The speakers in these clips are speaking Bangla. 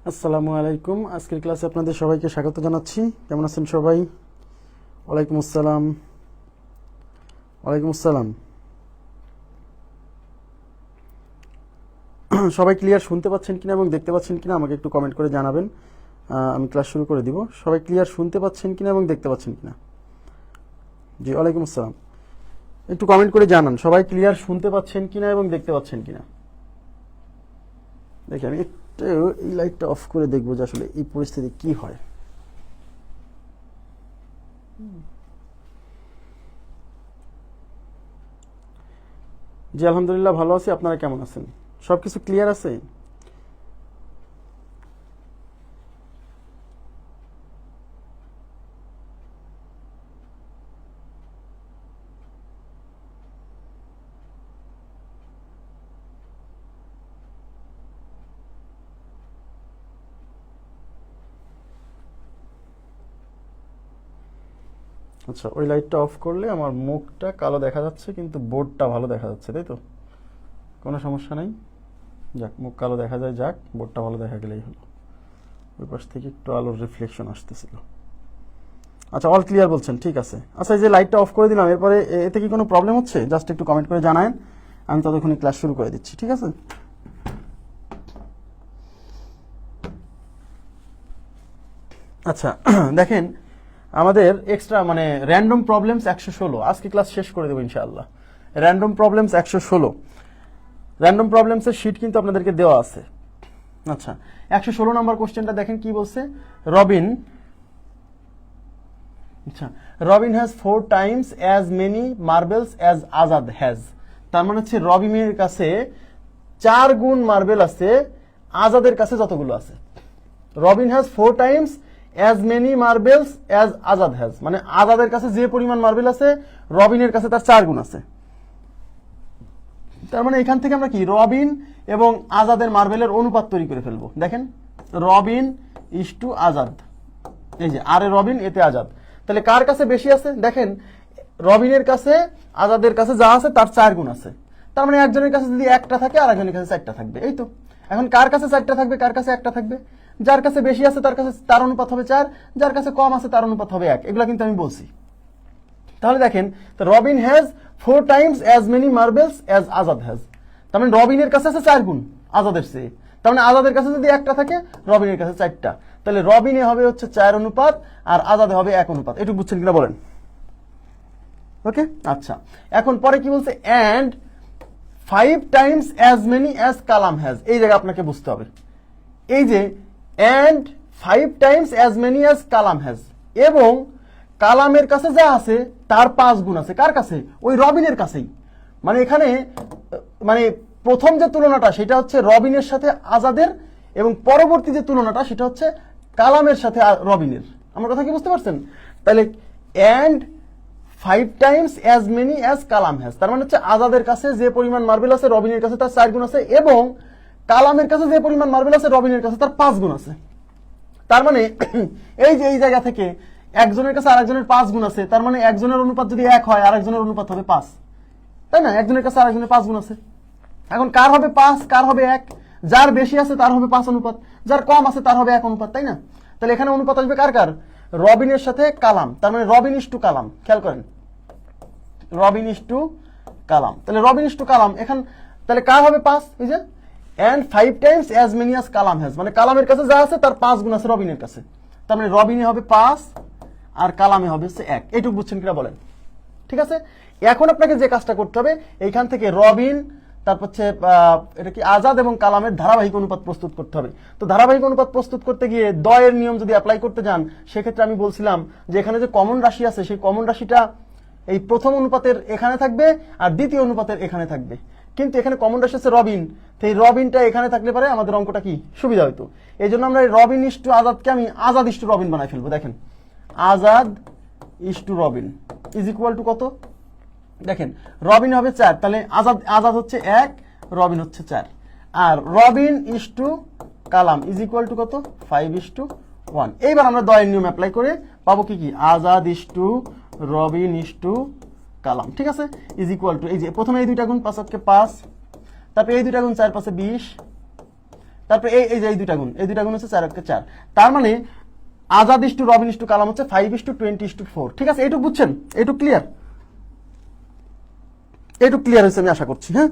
আসসালামু আলাইকুম। আজকের ক্লাসে আপনাদের সবাইকে স্বাগত জানাচ্ছি। কেমন আছেন সবাই? ওয়ালাইকুম আসসালাম। ওয়ালাইকুম আসসালাম। সবাই ক্লিয়ার শুনতে পাচ্ছেন কিনা এবং দেখতে পাচ্ছেন কিনা আমাকে একটু কমেন্ট করে জানাবেন। আমি ক্লাস শুরু করে দিব। সবাই ক্লিয়ার শুনতে পাচ্ছেন কিনা এবং দেখতে পাচ্ছেন কিনা? জি, ওয়ালাইকুম আসসালাম। একটু কমেন্ট করে জানান সবাই ক্লিয়ার শুনতে পাচ্ছেন কিনা এবং দেখতে পাচ্ছেন কিনা। দেখি আমি একটু এই লাইটটা অফ করে দেখবো যে আসলে এই পরিস্থিতি কি হয়। জি, আলহামদুলিল্লাহ ভালো আছি। আপনারা কেমন আছেন? সবকিছু ক্লিয়ার আছে? আচ্ছা, ওই লাইটটা অফ করলে আমার মুখটা কালো দেখা যাচ্ছে কিন্তু বোর্ডটা ভালো দেখা যাচ্ছে, তাই তো? কোনো সমস্যা নেই। যাক, মুখ কালো দেখা যায়, যাক, বোর্ডটা ভালো দেখা গেলেই হলো। ওই পাশ থেকে একটু আলোর রিফ্লেকশন আসতেছিল। আচ্ছা, অল ক্লিয়ার বলছেন, ঠিক আছে। আচ্ছা, এই যে লাইটটা অফ করে দিলাম, এরপরে এতে কি কোনো প্রবলেম হচ্ছে? জাস্ট একটু কমেন্ট করে জানায়েন, আমি ততক্ষণে ক্লাস শুরু করে দিচ্ছি, ঠিক আছে? আচ্ছা, দেখেন আমাদের এক্সট্রা মানে র্যান্ডম প্রবলেমস 116, আজকে ক্লাস শেষ করে দেবো ইনশাআল্লাহ। র্যান্ডম প্রবলেমস 116, র্যান্ডম প্রবলেমসের শিট কিন্তু আপনাদেরকে দেওয়া আছে। আচ্ছা, 116 নম্বর কোশ্চেনটা দেখেন কি বলছে। রবিন, আচ্ছা, Robin has 4 times as many marbles as Azad has. তার মানে হচ্ছে রবিনের কাছে 4 গুণ মার্বেল আছে আজাদের কাছে যতগুলো আছে। Robin has 4 times as many marbles as Azad has, মানে আজাদের কাছে যে পরিমাণ মার্বেল আছে রবিনের কাছে তার 4 গুণ আছে। তার মানে এখান থেকে আমরা কি রবিন এবং আজাদের মার্বেলের অনুপাত তৈরি করে ফেলবো। দেখেন, রবিন ইস টু আজাদ, এই যে আরে রবিন এতে আজাদ, তাহলে কার কাছে বেশি আছে? দেখেন, রবিনের কাছে আজাদের কাছে যা আছে তার 4 গুণ আছে। তার মানে একজনের কাছে যদি একটা থাকে আর একজনের কাছে 4টা থাকবে, এই তো। এখন কার কাছে 4টা থাকবে, কার কাছে একটা থাকবে? যার কাছে বেশি আছে তার কাছে তার অনুপাত হবে 4, যার কাছে কম আছে তার অনুপাত হবে 1। এগুলো কিন্তু আমি বলছি। তাহলে দেখেন, Robin has 4 times as many marbles as Azad has. তার মানে রবিনের কাছে আছে 4 গুণ আজাদের চেয়ে। তার মানে আজাদের কাছে যদি একটা থাকে রবিনের কাছে 4টা, তাহলে রবিনে হবে হচ্ছে 4 অনুপাত আর আজাদে হবে 1 অনুপাত। এটুকু বুঝছেন কিনা বলেন? ওকে, আচ্ছা। এখন পরে কি বলছে? And 5 Times as many as Kalam has. এই জায়গায় আপনাকে বুঝতে হবে, এই যে and 5 Times as many as Kalam has, এবং কালামের কাছে যা আছে তার 5 গুণ আছে। কার কাছে? ওই রবিনের কাছেই। মানে এখানে মানে প্রথম যে তুলনাটা সেটা হচ্ছে রবিনের সাথে আজাদের, এবং পরবর্তী যে তুলনাটা সেটা হচ্ছে কালামের সাথে রবিনের। আমার কথা কি বুঝতে পারছেন? তাহলে and 5 Times as many as Kalam has, তার মানে হচ্ছে আজাদের কাছে যে পরিমাণ মার্বেল আছে রবিনের কাছে তার 4 গুণ আছে, এবং কালামের কাছে যে পরিমাণ মার্বেল আছে রবিনের কাছে তার 5 গুণ আছে। তার মানে এই যে এই জায়গা থেকে একজনের কাছে আরেকজনের 5 গুণ আছে, তার মানে একজনের অনুপাত যদি 1 হয় আরেকজনের অনুপাত হবে 5, তাই না? একজনের কাছে আরেকজনের 5 গুণ আছে। এখন কার হবে 5, কার হবে 1? যার বেশি আছে তার হবে 5 অনুপাত, যার কম আছে তার হবে 1 অনুপাত, তাই না? তাহলে এখানে অনুপাত আসবে কার কার? রবিনের সাথে কালাম। তার মানে রবিন ইস টু কালাম। খেয়াল করেন, রবিন ইস টু কালাম। তাহলে রবিন ইস টু কালাম এখান, তাহলে কার হবে 5? এই যে and 5 Times as many as Kalam has, মানে কালামের কাছে যা আছে তার 5 গুণ আছে রবিনের কাছে। তার মানে রবিনে হবে 5 আর কালামে হবে 1। এইটুকু বুঝছেন কিনা বলেন? ঠিক আছে। এখন আপনাকে যে কাজটা করতে হবে, এইখান থেকে রবিন, তারপর হচ্ছে এটা কি আজাদ এবং কালামের ধারাবাহিক অনুপাত প্রস্তুত করতে হবে। তো ধারাবাহিক অনুপাত প্রস্তুত করতে গিয়ে দয়ের নিয়ম যদি অ্যাপ্লাই করতে যান, সেক্ষেত্রে আমি বলছিলাম যে এখানে যে কমন রাশি আছে সেই কমন রাশিটা এই প্রথম অনুপাতের এখানে থাকবে আর দ্বিতীয় অনুপাতের এখানে থাকবে। কিন্তু এখানে কমন রাশি আছে রবিন, তো এই রবিনটা এখানে থাকলে পারে আমাদের অঙ্কটা কি সুবিধা হইতো। এই জন্য আমরা রবিন ইস টু আজাদকে আমি আজাদ ইস টু রবিন বানাই ফেলবো। দেখেন, Azad is to Robin is equal to কত? দেখেন, রবিন হবে 4, তাহলে আজাদ আজাদ হচ্ছে 1, রবিন হচ্ছে 4, আর Robin is to Kalam is equal to কত? 5 ইস টু 1। এইবার আমরা দয়ের নিয়ম অ্যাপ্লাই করে পাবো কি কি? Azad is to Robin is to কালাম, ঠিক আছে, ইজ ইকুয়াল টু, এই যে প্রথমে এই দুইটা গুণ 5 কে 5, তারপরে এই দুইটা গুণ 4 5 20, তারপরে এই যে এই দুইটা গুণ হচ্ছে 4 4। তার মানে Azad is to Robin is to কালাম হচ্ছে 5:20:4। ঠিক আছে, এইটুকু বুঝছেন? এইটুকু ক্লিয়ার? এইটুকু ক্লিয়ার হয়েছে আমি আশা করছি। হ্যাঁ,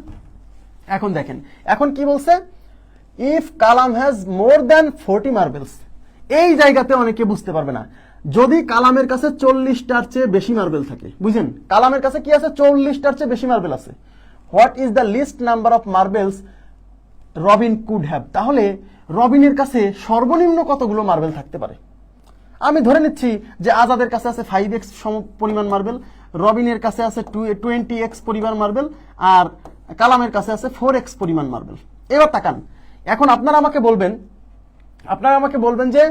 এখন দেখেন, এখন কি বলছে, if Kalam has more than 40 marbles. এই জায়গাতে অনেকে বুঝতে পারবে না, যদি কালামের কাছে 40টার চেয়ে বেশি মার্বেল থাকে, বুঝেন, কালামের কাছে কি আছে, 40টার চেয়ে বেশি মার্বেল আছে, what is the least number of marbles Robin could have? তাহলে রবিনের কাছে সর্বনিম্ন কতগুলো মার্বেল থাকতে পারে? আমি ধরে নিচ্ছি যে আজাদের কাছে আছে 5x সম পরিমাণ মার্বেল, রবিনের কাছে আছে 20x পরিমাণ মার্বেল, আর কালামের কাছে আছে 4x পরিমাণ মার্বেল। এবার তাকান, এখন আপনারা আমাকে বলবেন যে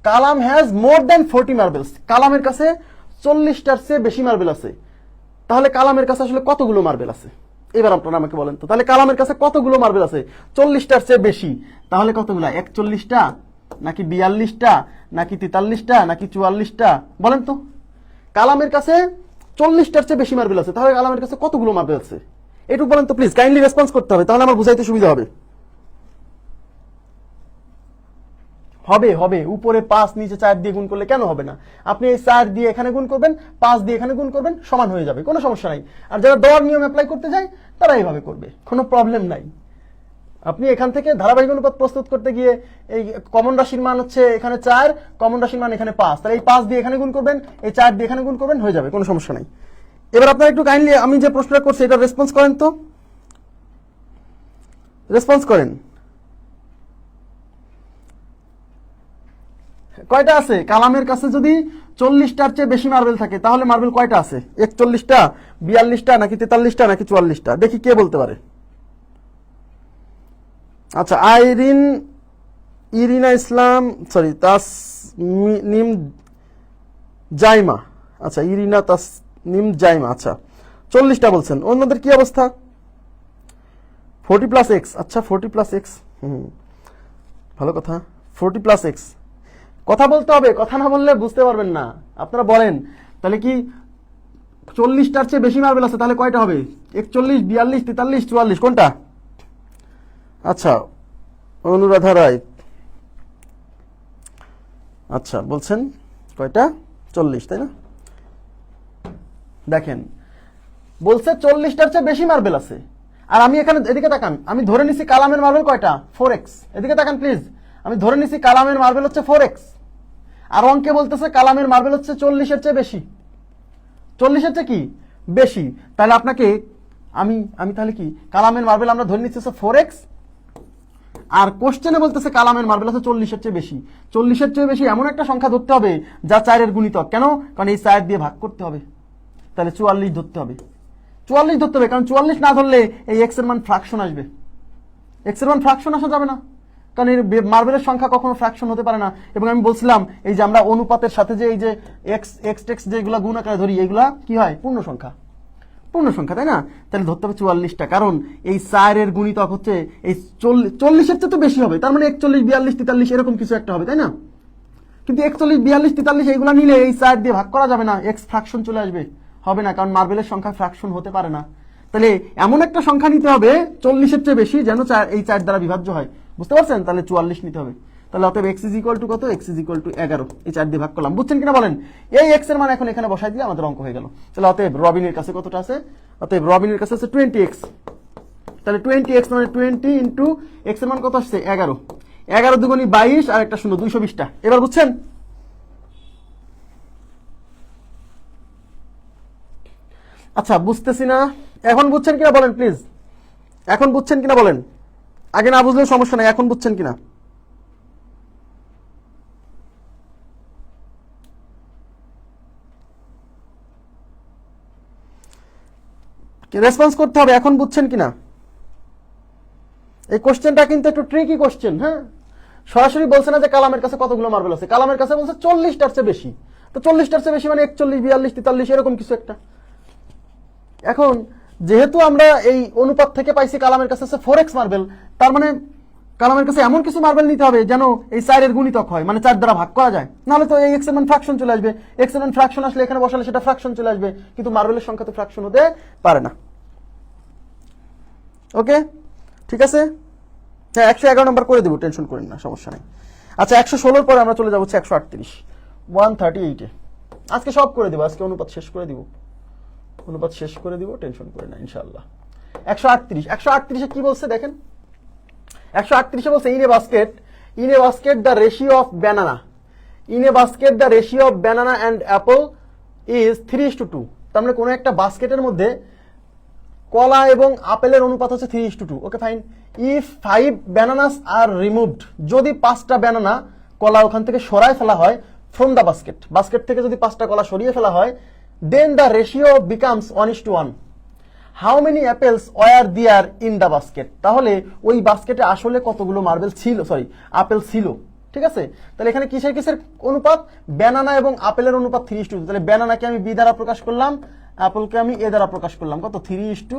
কালাম হ্যাজ মোর দ্যান 40 মার্বেলস, কালামের কাছে 40টার চেয়ে বেশি মার্বেল আছে, তাহলে কালামের কাছে আসলে কতগুলো মার্বেল আছে? এবার আপনারা আমাকে বলেন তো, তাহলে কালামের কাছে কতগুলো মার্বেল আছে? 40টার চেয়ে বেশি, তাহলে কতগুলো? 41টা নাকি 42টা নাকি 43টা নাকি 44টা? বলেন তো, কালামের কাছে 40টার চেয়ে বেশি মার্বেল আছে, তাহলে কালামের কাছে কতগুলো মার্বেল আছে? একটু বলেন তো প্লিজ, কাইন্ডলি রেসপন্স করতে হবে, তাহলে আমার বুঝাইতে সুবিধা হবে। হবে উপরে 5 নিচে 4 দিয়ে গুণ করলে কেন হবে না? আপনি এই 4 দিয়ে এখানে গুণ করবেন, 5 দিয়ে এখানে গুণ করবেন, সমান হয়ে যাবে, কোনো সমস্যা নাই। আর যারা দেওয়ার নিয়ম অ্যাপ্লাই করতে যায় তারা এইভাবে করবে, কোনো প্রবলেম নাই। আপনি এখান থেকে ধারাবাহিক অনুপাত প্রস্তুত করতে গিয়ে এই কমন রাশির মান হচ্ছে এখানে 4, কমন রাশির মান এখানে 5, তাহলে এই 5 দিয়ে এখানে গুণ করবেন, এই 4 দিয়ে এখানে গুণ করবেন, হয়ে যাবে, কোনো সমস্যা নাই। এবার আপনারা একটু কাইন্ডলি আমি যে প্রশ্নটা করছি এটা রেসপন্স করেন তো, রেসপন্স করেন। কয়টা আছে? কালামের কাছে যদি 40টার চেয়ে বেশি মার্বেল থাকে তাহলে মার্বেল কয়টা আছে? 41টা, 42টা নাকি 43টা নাকি 44টা? দেখি কে বলতে পারে। আচ্ছা, ইরিনা ইসলাম, সরি, তাসনিম জাইমা, আচ্ছা ইরিনা তাসনিম জাইমা, আচ্ছা 40টা বলছেন। অন্যদের কি অবস্থা? 40+x, আচ্ছা 40+x, ভালো কথা, 40+x। কথা বলতে হবে, কথা না বললে বুঝতে পারবেন না। আপনারা বলেন তাহলে কি 40টার চেয়ে বেশি মার্বেল আছে, তাহলে কয়টা হবে? 41, 42, 43, 44, কোনটা? আচ্ছা, অনুরাধা রায়, আচ্ছা বলছেন কয়টা? 40, তাই না? দেখেন, বলছে 40টার চেয়ে বেশি মার্বেল আছে, আর আমি এখানে এদিকে তাকান, আমি ধরে নিছি কালামের মার্বেল কয়টা? 4x। এদিকে তাকান প্লিজ, আমি ধরে নিছি কালামের মার্বেল হচ্ছে 4x, আর অঙ্কে বলতেছে কালামের মার্বেল হচ্ছে 40-এর চেয়ে বেশি। 40-এর চেয়ে কি বেশি? তাহলে আপনাকে আমি তাহলে কি কালামের মার্বেল আমরা ধরে নিচ্ছি 4x, আর কোশ্চেনে বলতেছে কালামের মার্বেল আছে 40-এর চেয়ে বেশি। 40-এর চেয়ে বেশি এমন একটা সংখ্যা ধরতে হবে যা 4-এর গুণিতক। কেন? কারণ এই 4 দিয়ে ভাগ করতে হবে, তাহলে 44 ধরতে হবে। 44 ধরতে হবে, কারণ 44 না ধরলে এই x এর মান ফ্র্যাকশন আসবে। x এর মান ফ্র্যাকশন আসা যাবে না, কারণ এর মার্বেলের সংখ্যা কখনো ফ্র্যাকশন হতে পারে না। এবং আমি বলছিলাম এই যে আমরা অনুপাতের সাথে যে এই যে এক্স যেগুলা গুণ আকারে ধরি, এগুলা কি হয়? পূর্ণ সংখ্যা, তাই না? তাহলে ধরতে হবে 44টা, কারণ এই 4 এর গুণিতক হচ্ছে এই 40-এর চেয়ে তো বেশি হবে, তার মানে 41, 42, 43 এরকম কিছু একটা হবে, তাই না? কিন্তু 41, 42, 43 এইগুলা নিলে এই 4 দিয়ে ভাগ করা যাবে না, এক্স ফ্র্যাকশন চলে আসবে, হবে না, কারণ মার্বেলের সংখ্যা ফ্র্যাকশন হতে পারে না। তাহলে এমন একটা সংখ্যা নিতে হবে 40-এর চেয়ে বেশি, যেন এই 4 দ্বারা বিভাজ্য হয়, বুঝতে পারছেন? তাহলে 44 নিতে হবে। তাহলে অতএব x = কত? x = 11, এই 4 দিয়ে ভাগ করলাম, বুঝছেন কিনা বলেন? এই x এর মান এখন এখানে বসাই দিলে আমাদের অঙ্ক হয়ে গেল। তাহলে অতএব রবিনের কাছে কতটা আছে? অতএব রবিনের কাছে আছে 20x। তাহলে 20x মানে 20 ইন্টু x এর মান কত আসছে? 11। 11 দুগুণী 22 আর একটা 0, 220টা। এবার বুঝছেন? আচ্ছা, বুঝতেছি না, এখন বুঝছেন কিনা বলেন প্লিজ, এখন বুঝছেন কিনা বলেন। আগে না বুঝলেও সমস্যা নাই, এখন বুঝছেন কিনা? রেসপন্স করতে হবে, এখন বুঝছেন কিনা। এই কোশ্চেনটা কিন্তু একটু ট্রিকি কোশ্চেন। হ্যাঁ, সরাসরি বলছে না যে কালামের কাছে কতগুলো মার্বেল আছে, কালামের কাছে বলছে 40টার চেয়ে বেশি। তো 40টার চেয়ে বেশি মানে 41, 42, 43 এরকম কিছু একটা। এখন যেহেতু আমরা এই অনুপাত থেকে পাইছি কালামের কাছে আছে 4x মার্বেল, তার মানে কালামের কাছে এমন কিছু মার্বেল নিতে হবে যেন এই 4 এর গুণিতক হয়, মানে 4 দ্বারা ভাগ করা যায়, নাহলে তো এই x এর মান ফ্র্যাকশন চলে আসবে। x এর মান ফ্র্যাকশন আসলে এখানে বসালে সেটা ফ্র্যাকশন চলে আসবে, কিন্তু মার্বেলের সংখ্যা তো ফ্র্যাকশন হতে পারে না। ওকে, ঠিক আছে। হ্যাঁ 111 নম্বর করে দেবো, টেনশন করেন না, সমস্যা নেই। আচ্ছা 116 পরে আমরা চলে যাবো 138, 138-এ। আজকে সব করে দেবো, আজকে অনুপাত শেষ করে দিব, অনুপাত শেষ করে দিব, টেনশন করে না ইনশাআল্লাহ। 138 কি বলছে দেখেন, 138 বলছে in a basket the ratio of banana, in a basket the ratio of banana and Apple is 3:2। তার মানে কোনো একটা বাস্কেটের মধ্যে কলা এবং আপেলের অনুপাত হচ্ছে 3:2। ওকে fine. If 5 bananas R removed, যদি 5টা ব্যানানা কলা ওখান থেকে সরায় ফেলা হয় ফ্রম দ্য বাস্কেট থেকে যদি 5টা কলা সরিয়ে ফেলা হয়, then the ratio becomes 1:1। How many apples were there in the basket, তাহলে ওই বাস্কেটে আসলে কতগুলো আপেল ছিল, ঠিক আছে। তাহলে এখানে কিসের অনুপাত, ব্যানানা এবং আপেলের অনুপাত 3:2। তাহলে ব্যানানাকে আমি বি দ্বারা প্রকাশ করলাম, অ্যাপলকে আমি এ দ্বারা প্রকাশ করলাম, কত 3:2।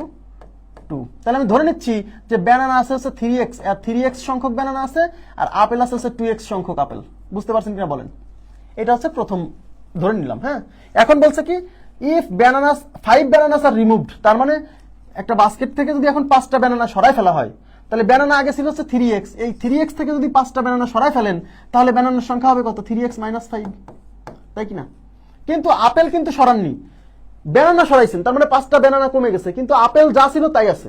তাহলে আমি ধরে নিচ্ছি যে ব্যানানা আছে হচ্ছে 3x সংখ্যক ব্যানানা আছে, আর আপেল আছে হচ্ছে 2x সংখ্যক আপেল। বুঝতে পারছেন কিনা বলেন, এটা হচ্ছে প্রথম ধরে নিলাম। হ্যাঁ, এখন বলছে কি ইফ 5 ব্যানানাস আর রিমুভড, তার মানে একটা বাস্কেট থেকে যদি এখন 5টা ব্যানানা সরাই ফেলা হয়, তাহলে ব্যানানা আগে ছিল হচ্ছে 3x, এই 3x থেকে যদি 5টা ব্যানানা সরাই ফেলেন তাহলে ব্যানানার সংখ্যা হবে কত, 3x - 5, তাই কিনা। কিন্তু আপেল কিন্তু সরাননি, ব্যানানা সরাইছেন, তার মানে 5টা ব্যানানা কমে গেছে, কিন্তু আপেল যা ছিল তাই আছে।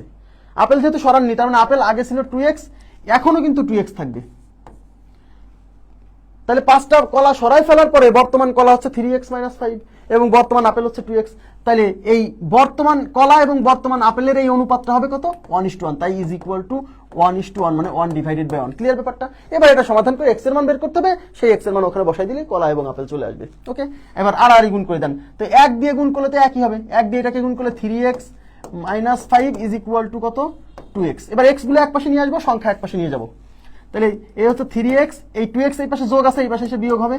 আপেল যেহেতু সরাননি, তার মানে আপেল আগে ছিল 2x, এখনো কিন্তু 2x থাকবে। তাহলে 5টা কলা সরাই ফেলার পরে বর্তমান কলা হচ্ছে 3x - 5 এবং বর্তমান আপেল হচ্ছে 2x। তাহলে এই বর্তমান কলা এবং বর্তমান আপেলের এই অনুপাতটা হবে কত, 1:1। তাই ইজ ইকুয়াল টু 1:1, মানে 1/1। ক্লিয়ার ব্যাপারটা। এবার এটা সমাধান করে x এর মান বের করতে হবে, সেই x এর মান ওখানে বসাই দিলে কলা এবং আপেল চলে আসবে। ওকে, এবার আর গুণ করে দেন। তো 1 দিয়ে গুণ করলে তো একই হবে, 1 দিয়ে এটাকে গুণ করলে 3x - 5 ইজ ইকুয়াল টু কত, 2x। এবার x গুলো এক পাশে নিয়ে আসবো, সংখ্যা এক পাশে নিয়ে যাবো। তাহলে এই হচ্ছে 3x, এই 2x এই পাশে যোগ আছে, এই পাশে এসে বিয়োগ হবে,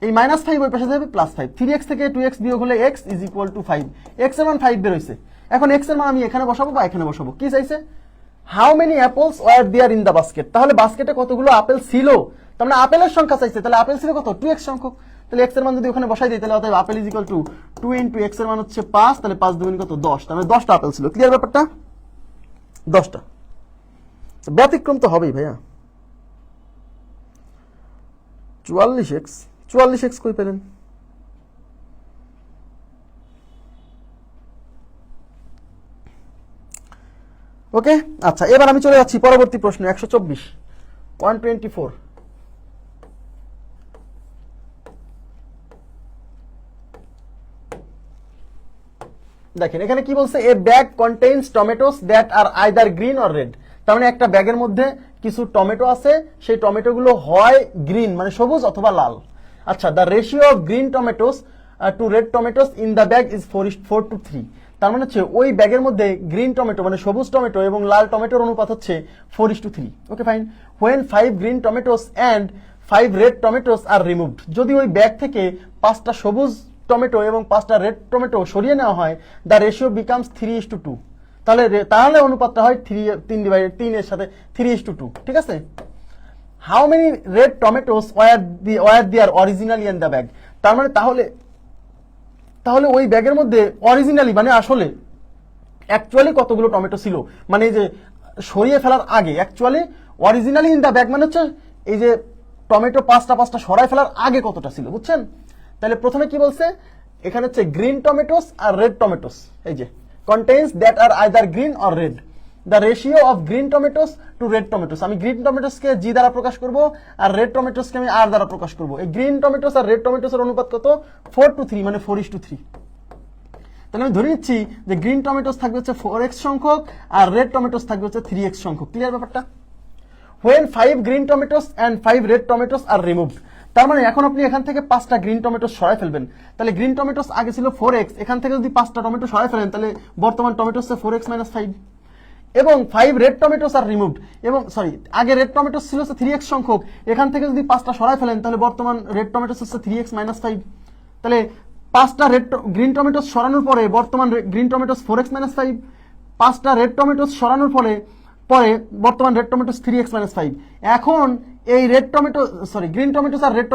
এই -5 ওই পাশে যাবে +5। 3x থেকে 2x বিয়োগ হলে x is equal to 5। x এর মান 5 বের হইছে। এখন x এর মান আমি এখানে বসাবো বা এখানে বসাবো। কি চাইছে, how many apples were there in the basket, তাহলে বাস্কেটে কতগুলো আপেল ছিল, তার মানে আপেলের সংখ্যা চাইছে। তাহলে আপেল ছিল কত, 2x সংখ্যক। তাহলে x এর মান যদি ওখানে বসাই দিই, তাহলে অতএব apple is equal two 2 × x এর মান হচ্ছে 5, তাহলে 5 × 2 কত, 10। তার মানে 10টা আপেল ছিল। ক্লিয়ার ব্যাপারটা, 10টা। ব্যতিক্রম তো হবেই ভাইয়া। 44x কই পেলেন? ওকে, আচ্ছা এবার আমি চলে যাচ্ছি পরবর্তী প্রশ্ন 124, 124। দেখেন এখানে কি বলছে, a bag contains tomatoes that are either green or red. তার মানে একটা ব্যাগের মধ্যে কিছু টমেটো আছে, সেই টমেটো গুলো হয় গ্রিন মানে সবুজ অথবা লাল। আচ্ছা, the ratio of green tomatoes to red tomatoes in the bag is 4:3। তার মানে হচ্ছে ওই ব্যাগের মধ্যে গ্রিন টমেটো মানে সবুজ টমেটো এবং লাল টমেটোর অনুপাত হচ্ছে 4:3। Okay fine. When 5 green tomatoes and 5 red tomatoes R removed, যদি ওই ব্যাগ থেকে 5টা সবুজ টমেটো এবং 5টা রেড টমেটো সরিয়ে নেওয়া হয়, দ্য রেশিও বিকামস 3:2। তাহলে অনুপাতটা হয় 3 এর সাথে 3:2। ঠিক আছে। How many red tomatoes were there originally in the bag, তার মানে তাহলে ওই ব্যাগের মধ্যে অরিজিনালি মানে আসলে অ্যাকচুয়ালি কতগুলো টমেটো ছিল, মানে এই যে সরিয়ে ফেলার আগে actually originally in the bag মানে হচ্ছে এই যে টমেটো 5টা সরাই ফেলার আগে কতটা ছিল, বুঝছেন। তাহলে প্রথমে কি বলছে, এখানে হচ্ছে গ্রিন টমেটোস আর রেড টমেটোস, এই যে contains that are either green or red. The ratio of green tomatoes to red tomatoes, আমি গ্রিন টমেটোসকে জি দ্বারা প্রকাশ করব আর রেড টমেটোসকে আমি আর দ্বারা প্রকাশ করব। এই গ্রিন টমেটোস আর রেড টমেটোসের অনুপাত কত, 4:3, মানে 4:3। তাহলে আমি ধরে নিচ্ছি যে গ্রিন টমেটোস থাকবে হচ্ছে 4x সংখ্যক আর রেড টমেটোস থাকবে হচ্ছে 3x সংখ্যক। ক্লিয়ার ব্যাপারটা। When 5 green tomatoes and 5 red tomatoes are removed, তার মানে এখন আপনি এখান থেকে 5টা গ্রিন টমেটো সরাই ফেলবেন। তাহলে গ্রিন টমেটোস আগে ছিল 4x, এখান থেকে যদি 5টা টমেটো সরাই ফেলেন তাহলে বর্তমান টমেটো হচ্ছে 4x - 5। এবং 5 রেড টমেটোস আর রিমুভড, এবং আগে রেড টমেটোস ছিল 3x সংখ্যক, এখান থেকে যদি 5টা সরাই ফেলেন তাহলে বর্তমান রেড টমেটোস হচ্ছে 3x - 5। তাহলে 5টা গ্রিন টমেটোস সরানোর পরে বর্তমান গ্রিন টমেটোস 4x - 5, 5টা রেড টমেটোস সরানোর পরে বর্তমান রেড টমেটোস 3x - 5। এখন এই গ্রিন টমেটোস আর রেড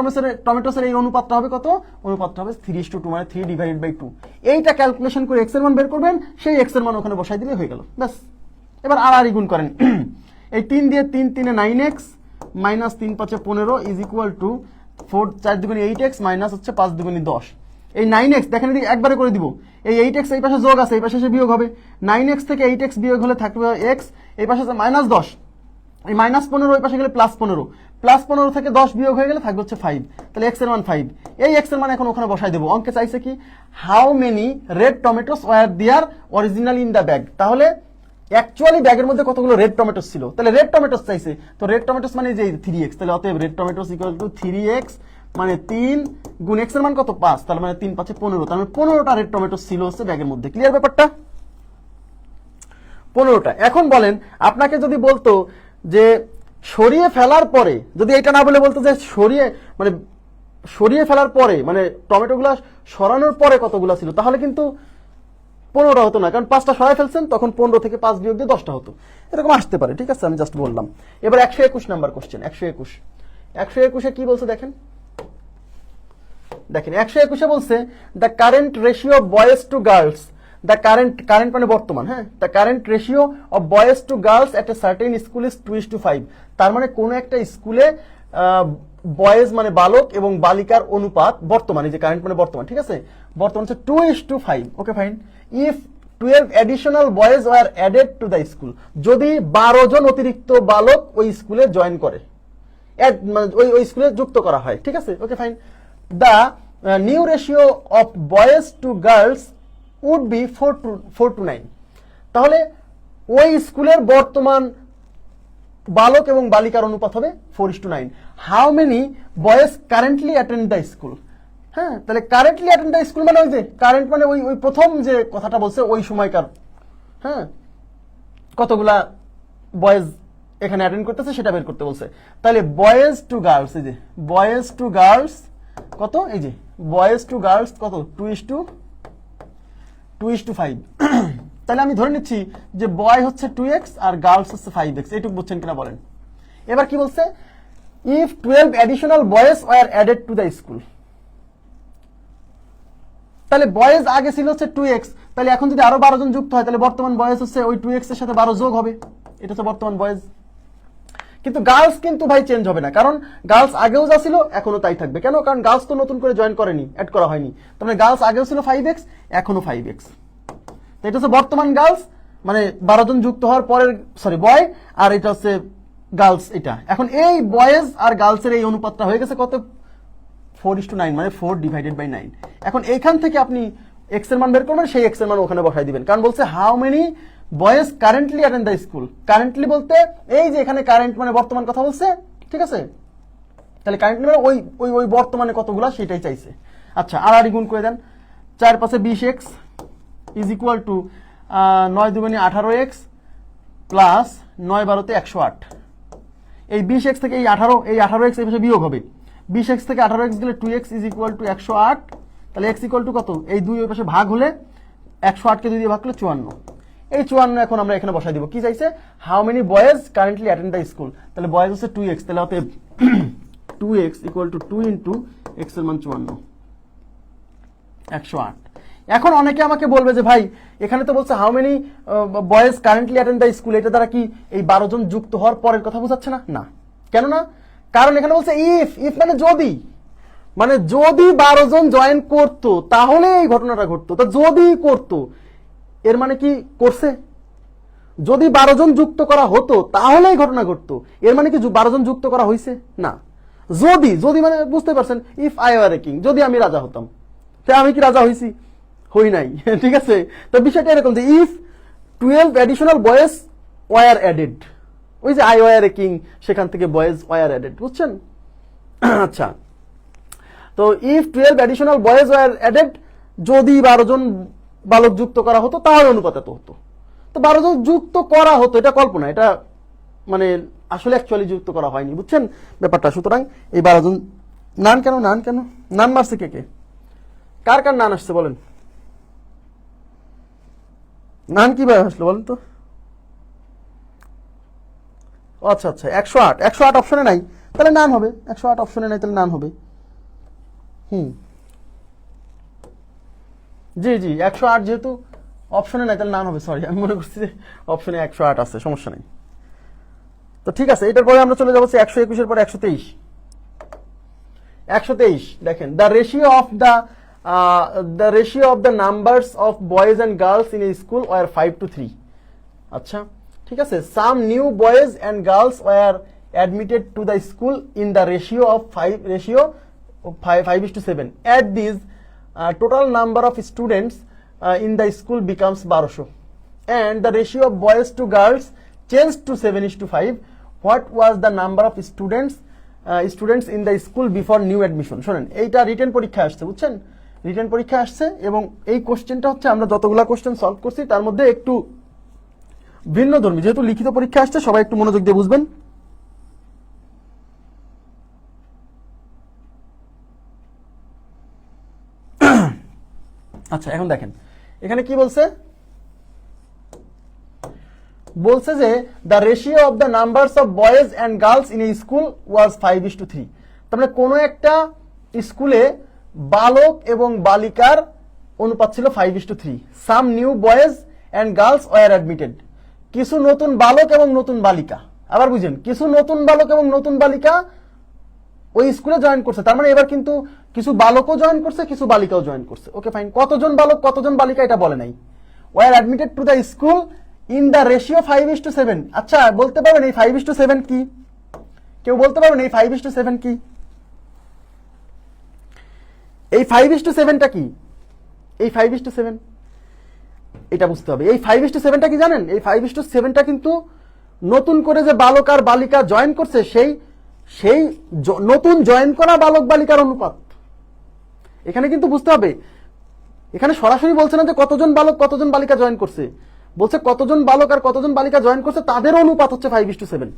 টমেটোসের এই অনুপাতটা হবে কত, অনুপাতটা হবে 3:2, মানে 3/2। এইটা ক্যালকুলেশন করে x এর মান বের করবেন, সেই x এর মান ওখানে বসাই দিলে হয়ে গেল, ব্যাস। এবার আর গুণ করেন। এই 3 দিয়ে 3 3 9x minus 3 5 15 is equal two 4 4 দুগুণে 8x মাইনাস হচ্ছে 5 দুগুণে 10। এই 9x দেখেন এদিকে একবারে করে দিব, এই 8x এই পাশে যোগ আছে, এই পাশে এসে বিয়োগ হবে, 9x থেকে 8x বিয়োগ হলে থাকবে x, এই পাশে আছে মাইনাস 10, এই মাইনাস 15 ওই পাশে গেলে প্লাস 15, প্লাস 15 থেকে 10 বিয়োগ হয়ে গেলে থাকবে হচ্ছে 5, তাহলে x এর মান 5। এই x এর মান এখন ওখানে বসাই দেবো। অঙ্কে চাইছে কি how many red tomatoes were there originally in the bag, তাহলে অ্যাকচুয়ালি ব্যাগের মধ্যে কতগুলো রেড টমেটোস ছিল, তাহলে রেড টমেটোস চাইছে, তো রেড টমেটোস মানে যে 3x, তাহলে অতএব red tomatoes equal to 3x মানে 3 গুণ x এর মান কত 5, তাহলে মানে 3 5 15, তার মানে 15টা রেড টমেটোস ছিল হচ্ছে ব্যাগের মধ্যে। ক্লিয়ার ব্যাপারটা? 15টা। এখন বলেন আপনাকে যদি বলতো যে সরিয়ে ফেলার পরে, যদি এটা না বলে বলতো যে সরিয়ে ফেলার পরে মানে টমেটোগুলো সরানোর পরে কতগুলো ছিল, তাহলে কিন্তু 15টা হতো না, কারণ 5টা সরাই ফেলছেন, তখন 15 থেকে 5 বিয়োগ দিয়ে 10টা হতো, এরকম আসতে পারে। ঠিক আছে, আমি জাস্ট বললাম। এবার 121 নাম্বার কোশ্চেন। 121 কি বলছে দেখেন 121 বলছে the current ratio of boys to girls, the current মানে বর্তমান, হ্যাঁ, the current ratio of boys to girls at a certain school is 2:5। তার মানে কোন একটা স্কুলে বয়েজ মানে বালক এবং বালিকার অনুপাত বর্তমানে, যে কারেন্ট মানে বর্তমান, ঠিক আছে, বর্তমান হচ্ছে 2:5। ওকে fine. If 12 additional boys were added to the school, যদি 12 জন অতিরিক্ত বালক ওই স্কুলে জয়েন করে, ওই স্কুলে যুক্ত করা হয়, ঠিক আছে, okay fine. The new ratio of boys to girls would be 4:9। তাহলে ওই স্কুলের বর্তমান বালক এবং বালিকার অনুপাত হবে 4:9। How many boys currently attend the school, হ্যাঁ, তাহলে কারেন্টলি অ্যাটেন্ড দ্য স্কুল মানে ওই যে কারেন্ট মানে ওই প্রথম যে কথাটা বলছে ওই সময়কার, হ্যাঁ, কতগুলা বয়েজ এখানে অ্যাটেন্ড করতেছে সেটা বের করতে বলছে। তাহলে বয়েজ টু গার্লস, এই যে বয়েজ টু গার্লস কত, এই যে বয়েজ টু গার্লস কত 2:5। তাহলে আমি ধরে নিচ্ছি যে বয় হচ্ছে 2x আর গার্লস হচ্ছে 5x, এইটুকু বুঝছেন কিনা বলেন। এবার কি বলছে, if 12 additional boys were added to the school, তাহলে বয়েজ আগে ছিল হচ্ছে 2x, তাহলে এখন যদি আরো 12 জন যুক্ত হয় তাহলে বর্তমান বয়েজ হচ্ছে ওই 2x এর সাথে 12 যোগ হবে, এটা হচ্ছে বর্তমান বয়েজ। কিন্তু গার্লস কিন্তু ভাই চেঞ্জ হবে না, কারণ গার্লস আগেও যা ছিল এখনো তাই থাকবে। কেন? কারণ গার্লস তো নতুন করে জয়েন করেনি, অ্যাড করা হয়নি, তার মানে গার্লস আগেও ছিল 5x, এখনো 5x। তো এটা হচ্ছে বর্তমান গার্লস, মানে 12 জন যুক্ত হওয়ার পরের বয়, আর এটা হচ্ছে গার্লস। এটা এখন এই বয়েজ আর গার্লসের এই অনুপাতটা হয়ে গেছে কত 4:9, মানে 4/9। এখন এইখান থেকে আপনি x এর মান বের করবেন, সেই x এর মান ওখানে বসাই দিবেন, কারণ বলছে how many boys currently attend the school. Currently বলতে এই যে এখানে কারেন্ট মানে বর্তমান কথা বলছে, ঠিক আছে, তাহলে কারেন্ট মানে ওই বর্তমানে কতগুলা সেটাই চাইছে। আচ্ছা, আর গুণ করে দেন, 4 5 20x is equal two 9 2 18x plus 9 12 108। এই 20x থেকে এই 18x এই পাশে বিয়োগ হবে, 20x থেকে 18x গেলে 2x ইজ ইকুয়াল টু 108, তাহলে x ইকুয়াল টু কত, এই 2 ওই পাশে ভাগ হলে 108 কে 2 দিয়ে ভাগ করলে 54। এই 54 এখন আমরা এখানে বসাই দিব। কি চাইছে, how many boys currently attend the school, তাহলে বয়েজ হচ্ছে 2x, তাহলে অতএব 2x equal to 2 into x এর মান 54, 108। এখন অনেকে আমাকে বলবে যে ভাই এখানে তো বলছে how many boys currently attend the school, এটা দ্বারা কি এই 12 জন যুক্ত হওয়ার পরের কথা বোঝাচ্ছে না? না, কেন না? কারণ এখানে বলছে ইফ মানে যদি 12 জন জয়েন করতো তাহলে এই ঘটনাটা ঘটতো। তো যদি করতো এর মানে কি করছে? যদি 12 জন যুক্ত করা হতো তাহলে এই ঘটনা ঘটতো, এর মানে কি 12 জন যুক্ত করা হয়েছে না। যদি মানে বুঝতে পারছেন, if I were a king, যদি আমি রাজা হতাম, তাই আমি কি রাজা হইছি? হই নাই, ঠিক আছে। তো বিষয়টা এরকম যে if 12 additional boys were added, ওই যে আই ওয়ার এ কিং সেখান থেকে বয়েজ ওয়ার অ্যাডেড, বুঝছেন? আচ্ছা, তো if 12 additional boys were added, যদি 12 জন বালক যুক্ত করা হতো তাহলে অনুপাত এত হতো। তো 12 জন যুক্ত করা হতো, এটা কল্পনা, এটা মানে আসলে অ্যাকচুয়ালি যুক্ত করা হয়নি, বুঝছেন ব্যাপারটা। সুতরাং এই 12 জন নান কেন নান মারছে কে? কার নান আসছে বলেন? নান কিভাবে আসলো বলেন তো? আচ্ছা 108 অপশনে নাই, তাহলে নান হবে। 108 অপশনে নাই, তাহলে নান হবে। জি 108 যেহেতু অপশনে নাই তাহলে নান হবে। সরি, আমি মনে করছি যে অপশনে 108 আছে, সমস্যা নেই। তো ঠিক আছে, এটার পরে আমরা চলে যাবো 121 পরে 123। 123 দেখেন, the ratio of the numbers of boys and girls in a school were 5:3। আচ্ছা ঠিক আছে, some new boys and girls were admitted to the school in the ratio of 5:7। At this total number of students in the school becomes 1200 and the ratio of boys to girls changed to 7:5। What was the number of students in the school before new admission? শোনেন, এইটা রিটেন পরীক্ষা আসছে, বুঝছেন, রিটেন পরীক্ষা আসছে এবং এই কোশ্চেনটা হচ্ছে আমরা যতগুলা কোশ্চেন সলভ করছি তার মধ্যে একটু ভিন্ন ধর্মী, যেহেতু লিখিত পরীক্ষা আসছে সবাই একটু মনোযোগ দিয়ে বুঝবেন। আচ্ছা এখন দেখেন এখানে কি বলছে, বলছে যে the ratio of the numbers of boys and girls in A school was 5:3। তার মানে কোনো একটা স্কুলে বালক এবং বালিকার অনুপাত ছিল 5:3। Some new boys and girls war admitted, কিছু নতুন বালক এবং নতুন বালিকা, আবার বুঝেন কিছু নতুন বালক এবং নতুন বালিকা ওই স্কুলে জয়েন করছে। তার মানে এবার কিন্তু কিছু বালকও জয়েন করছে, কিছু বালিকাও জয়েন করছে। ওকে ফাইন, কতজন বালক কতজন বালিকা এটা বলে নাই। Were admitted to the school in the ratio 5:7। আচ্ছা বলতে পারবেন এই 5:7 কি? কেউ বলতে পারবেন এই 5:7 কি? এই 5:7টা কি? এই 5:7 এটা বুঝতে হবে। এই 5:7টা কি জানেন? এই 5:7টা কিন্তু নতুন করে যে বালক আর বালিকা জয়েন করছে সেই নতুন জয়েন করা বালক বালিকার অনুপাত। এখানে কিন্তু বুঝতে হবে, এখানে সরাসরি বলছে না যে কতজন বালক কতজন বালিকা জয়েন করছে, বলছে কতজন বালক আর কতজন বালিকা জয়েন করছে তাদের অনুপাত হচ্ছে 5:7।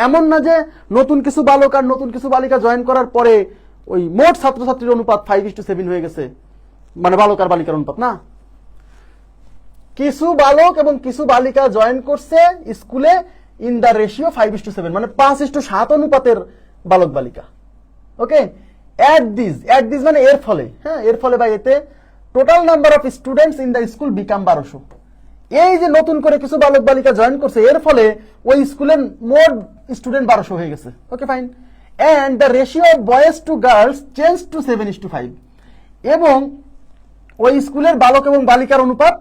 এমন না যে নতুন কিছু বালক আর নতুন কিছু বালিকা জয়েন করার পরে ওই মোট ছাত্রছাত্রীর অনুপাত 5:7 হয়ে গেছে, মানে বালক আর বালিকার অনুপাত না। কিছু বালক এবং কিছু বালিকা জয়েন করছে স্কুলে ইন দ্য রেশিও 5:7, মানে 5:7 অনুপাতের বালক বালিকা। ওকে, অ্যাট দিস মানে এর ফলে, হ্যাঁ এর ফলে বা এতে total number of students in the school become 1200। এই যে নতুন করে কিছু বালক বালিকা জয়েন করছে এর ফলে ওই স্কুলের মোট স্টুডেন্ট 1200 হয়ে গেছে। Okay fine, and the ratio of boys to girls change to 7:5, এবং ওই স্কুলের বালক এবং বালিকার অনুপাত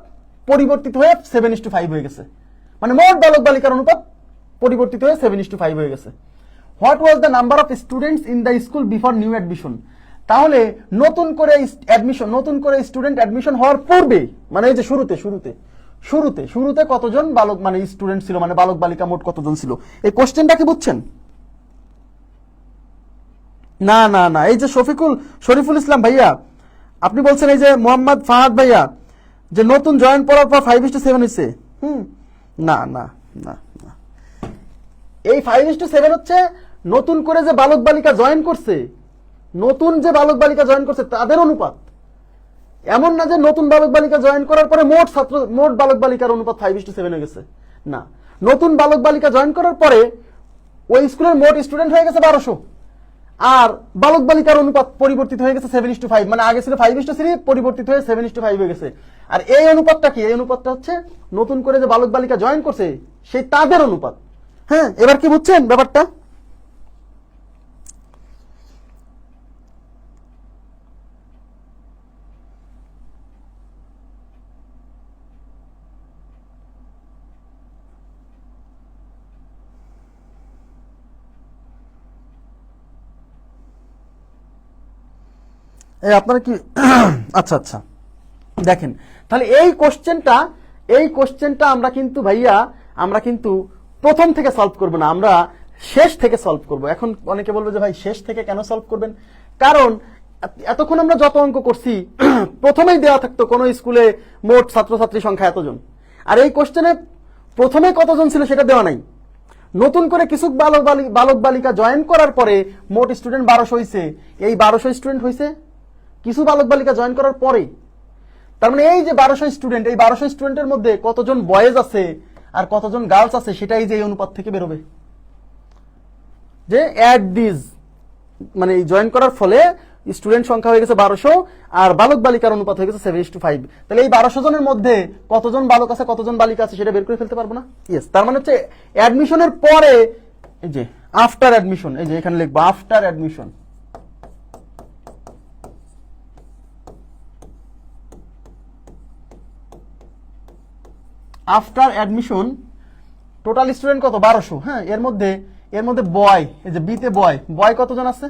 পরিবর্তিত হয়ে 7:5 হয়ে গেছে, মানে মোট বালক বালিকার অনুপাত পরিবর্তিত হয়ে 7:5 হয়ে গেছে। What was the number of students in the school before new admission? তাহলে নতুন করে স্টুডেন্ট অ্যাডমিশন হওয়ার পূর্বে, মানে এই যে শুরুতে কতজন বালক মানে স্টুডেন্ট ছিল, মানে বালক বালিকা মোট কতজন ছিল? এই কোশ্চেনটা কি বুঝছেন? না না না, এই যে শরীফুল ইসলাম ভাইয়া আপনি বলছেন এই যে মোহাম্মদ ফাহাদ ভাইয়া যে নতুন জয়েন করার পর 5:7 হয়েছে। না না না না, এই 5:7 হচ্ছে নতুন করে যে বালক বালিকা জয়েন করছে, তাদের অনুপাত। এমন না যে নতুন বালক বালিকা জয়েন করার পরে মোট বালক বালিকার অনুপাত 5:7 হয়ে গেছে, না, নতুন বালক বালিকা জয়েন করার পরে ওই স্কুলের মোট স্টুডেন্ট হয়ে গেছে 1200 আর বালক বালিকার অনুপাত পরিবর্তিত হয়ে গেছে 7:5, মানে আগে ছিল 5:3 পরিবর্তিত হয়ে 7:5 হয়ে গেছে। আর এই অনুপাতটা কি? এই অনুপাতটা হচ্ছে নতুন করে যে বালক বালিকা জয়েন করছে সেই তাদের অনুপাত। হ্যাঁ, এবার কি বুঝছেন ব্যাপারটা? আপনারা কি আচ্ছা আচ্ছা দেখেন, তাহলে এই কোশ্চেনটা আমরা কিন্তু ভাইয়া প্রথম থেকে সলভ করব না, আমরা শেষ থেকে সলভ করব। এখন অনেকে বলবে যে ভাই শেষ থেকে কেন সলভ করবেন? কারণ এতক্ষণ আমরা যত অঙ্ক করছি প্রথমেই দেওয়া থাকতো কোন স্কুলে মোট ছাত্রছাত্রী সংখ্যা এতজন, আর এই কোশ্চেনে প্রথমে কতজন ছিল সেটা দেওয়া নাই। নতুন করে কিছু বালক বালিকা জয়েন করার পরে মোট স্টুডেন্ট 1200 হয়েছে। এই 1200 স্টুডেন্ট হয়েছে কিছু বালক বালিকা জয়েন করার পরে। তার মানে এই যে 1200 স্টুডেন্ট, এই 1200 স্টুডেন্টের মধ্যে কতজন বয়েজ আছে আর কতজন গার্লস আছে সেটাই যে এই অনুপাত থেকে বেরোবে, যে অ্যাট দিস মানে এই জয়েন করার ফলে স্টুডেন্ট সংখ্যা হয়ে গেছে 1200 আর বালক বালিকার অনুপাত হয়ে গেছে 7:5। তাহলে এই 1200 জনের মধ্যে কতজন বালক আছে কতজন বালিকা আছে সেটা বের করে ফেলতে পারবো না? ইয়েস, তার মানে হচ্ছে অ্যাডমিশনের পরে এই যে আফটার অ্যাডমিশন, এই যে এখানে লিখবো after admission. After admission total student কত? 1200। হ্যাঁ, এর মধ্যে বয়, এই যে বিতে বয় কতজন আছে?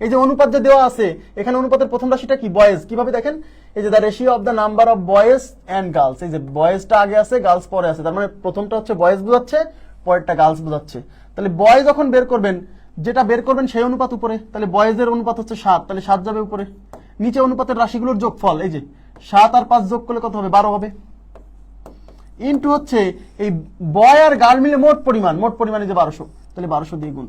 এই যে অনুপাত যে দেওয়া আছে এখানে, অনুপাতের প্রথম রাশিটা কি? বয়েজ। কিভাবে দেখেন, এই যে the ratio of the number of boys and girls, এই যে বয়েজটা আগে আছে, গার্লস পরে আছে, তার মানে প্রথমটা হচ্ছে বয়েজ বোঝাচ্ছে, পরেরটা গার্লস বোঝাচ্ছে। তাহলে বয় যখন বের করবেন, যেটা বের করবেন সেই অনুপাত উপরে, তাহলে বয়েজের অনুপাত হচ্ছে 7, তাহলে 7 যাবে উপরে। নিচে অনুপাতের রাশিগুলোর যোগফল, এই যে 7 আর 5 যোগ করলে কত হবে? 12 হবে। ইনটু হচ্ছে এই বয় আর গার্ল মিলে মোট পরিমাণ এই যে 1200, তাহলে 1200 দিয়ে গুণ।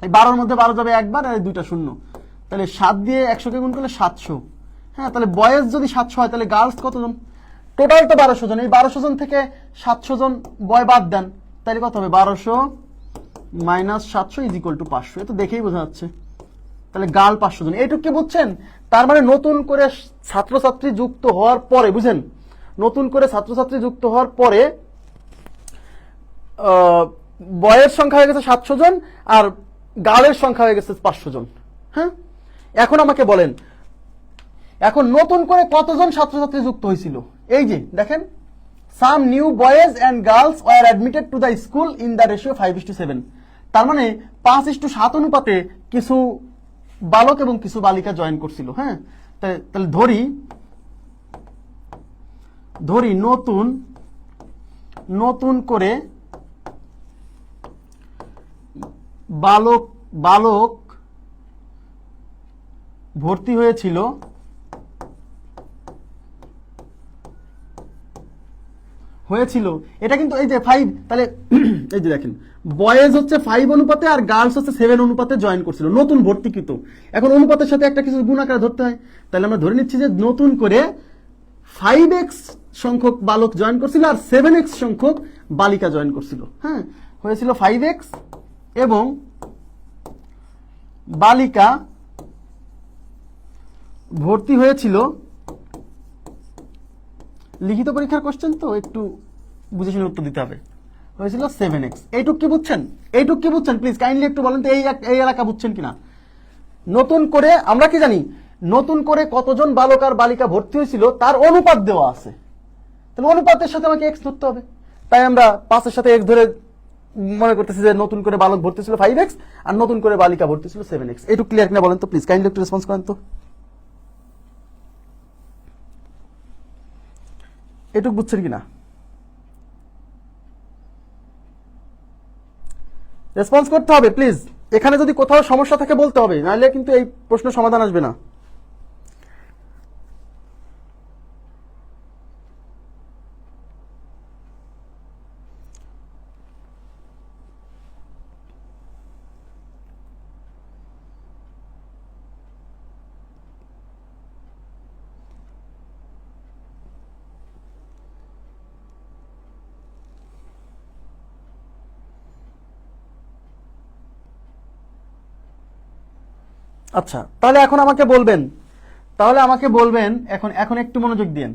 এই 12-র মধ্যে 12 যাবে একবার, আর 2টা শূন্য, তাহলে 7 দিয়ে 100 কে গুণ করলে 700। হ্যাঁ, তাহলে বয়েজ যদি 700 হয় তাহলে গার্লস কতজন? টোটাল তো 1200 জন, এই 1200 জন থেকে 700 জন বয় বাদ দেন, তাহলে কত হবে? 1200 মাইনাস 700 ইজ ইকুয়াল টু 500। এ তো দেখেই বোঝা যাচ্ছে। তাহলে গার্ল 500 জন, এইটুকু কি বুঝছেন? তার মানে নতুন করে ছাত্রছাত্রী যুক্ত হওয়ার পরে, বুঝেন, নতুন করে ছাত্রছাত্রী যুক্ত হওয়ার পরে বয়ের সংখ্যা হয়ে গেছে 700 জন আর গার্লের সংখ্যা হয়ে গেছে 500 জন। হ্যাঁ, এখন আমাকে বলেন, এখন নতুন করে কতজন ছাত্রছাত্রী যুক্ত হয়েছিল? এই যে দেখেন, some new boys and girls war admitted to the school in the ratio 5:7। তার মানে 5:7 অনুপাতে কিছু বালক এবং কিছু বালিকা জয়েন করছিল। হ্যাঁ, তাহলে ধরি নতুন করে বালক ভর্তি হয়েছিল এটা কিন্তু এই যে 5, তাহলে এই যে দেখেন বয়েজ হচ্ছে 5 অনুপাতে আর গার্লস হচ্ছে 7 অনুপাতে জয়েন করছিল, নতুন ভর্তিকৃত। এখন অনুপাতের সাথে একটা কিছু গুণ আকারে ধরতে হয়, তাহলে আমরা ধরে নিচ্ছি যে নতুন করে 5x সংখ্যক বালক জয়েন করছিল আর 7x সংখ্যক বালিকা জয়েন করছিল। হ্যাঁ, হয়েছিল 5x এবং বালিকা ভর্তি হয়েছিল, লিখিত পরীক্ষার কোশ্চেন তো একটু বুঝে শুনে উত্তর দিতে হবে, হয়েছিল 7x। এইটুক কি বুঝছেন? প্লিজ কাইন্ডলি একটু বলেন তো এই এলাকা বুঝছেন কিনা। নতুন করে আমরা কি জানি, নতুন করে কতজন বালক আর বালিকা ভর্তি হয়েছিল তার অনুপাত দেওয়া আছে, তাহলে অনুপাতের সাথে আমাকে x ধরতে হবে। তাই আমরা 5-এর সাথে x ধরে মনে করতেছি যে নতুন করে বালক ভর্তি ছিল 5x আর নতুন করে বালিকা ভর্তি ছিল 7x। এইটুকু ক্লিয়ার কিনা বলেন তো প্লিজ, কাইন্ডলি একটু রেসপন্স করেন তো। এটুকু বুঝছেন কিনা? রেসপন্স করতে হবে প্লিজ। এখানে যদি কোথাও সমস্যা থাকে বলতে হবে, নাহলে কিন্তু এই প্রশ্ন সমাধান আসবে না। আচ্ছা, তাহলে এখন আমাকে বলবেন এখন একটু মনোযোগ দিন।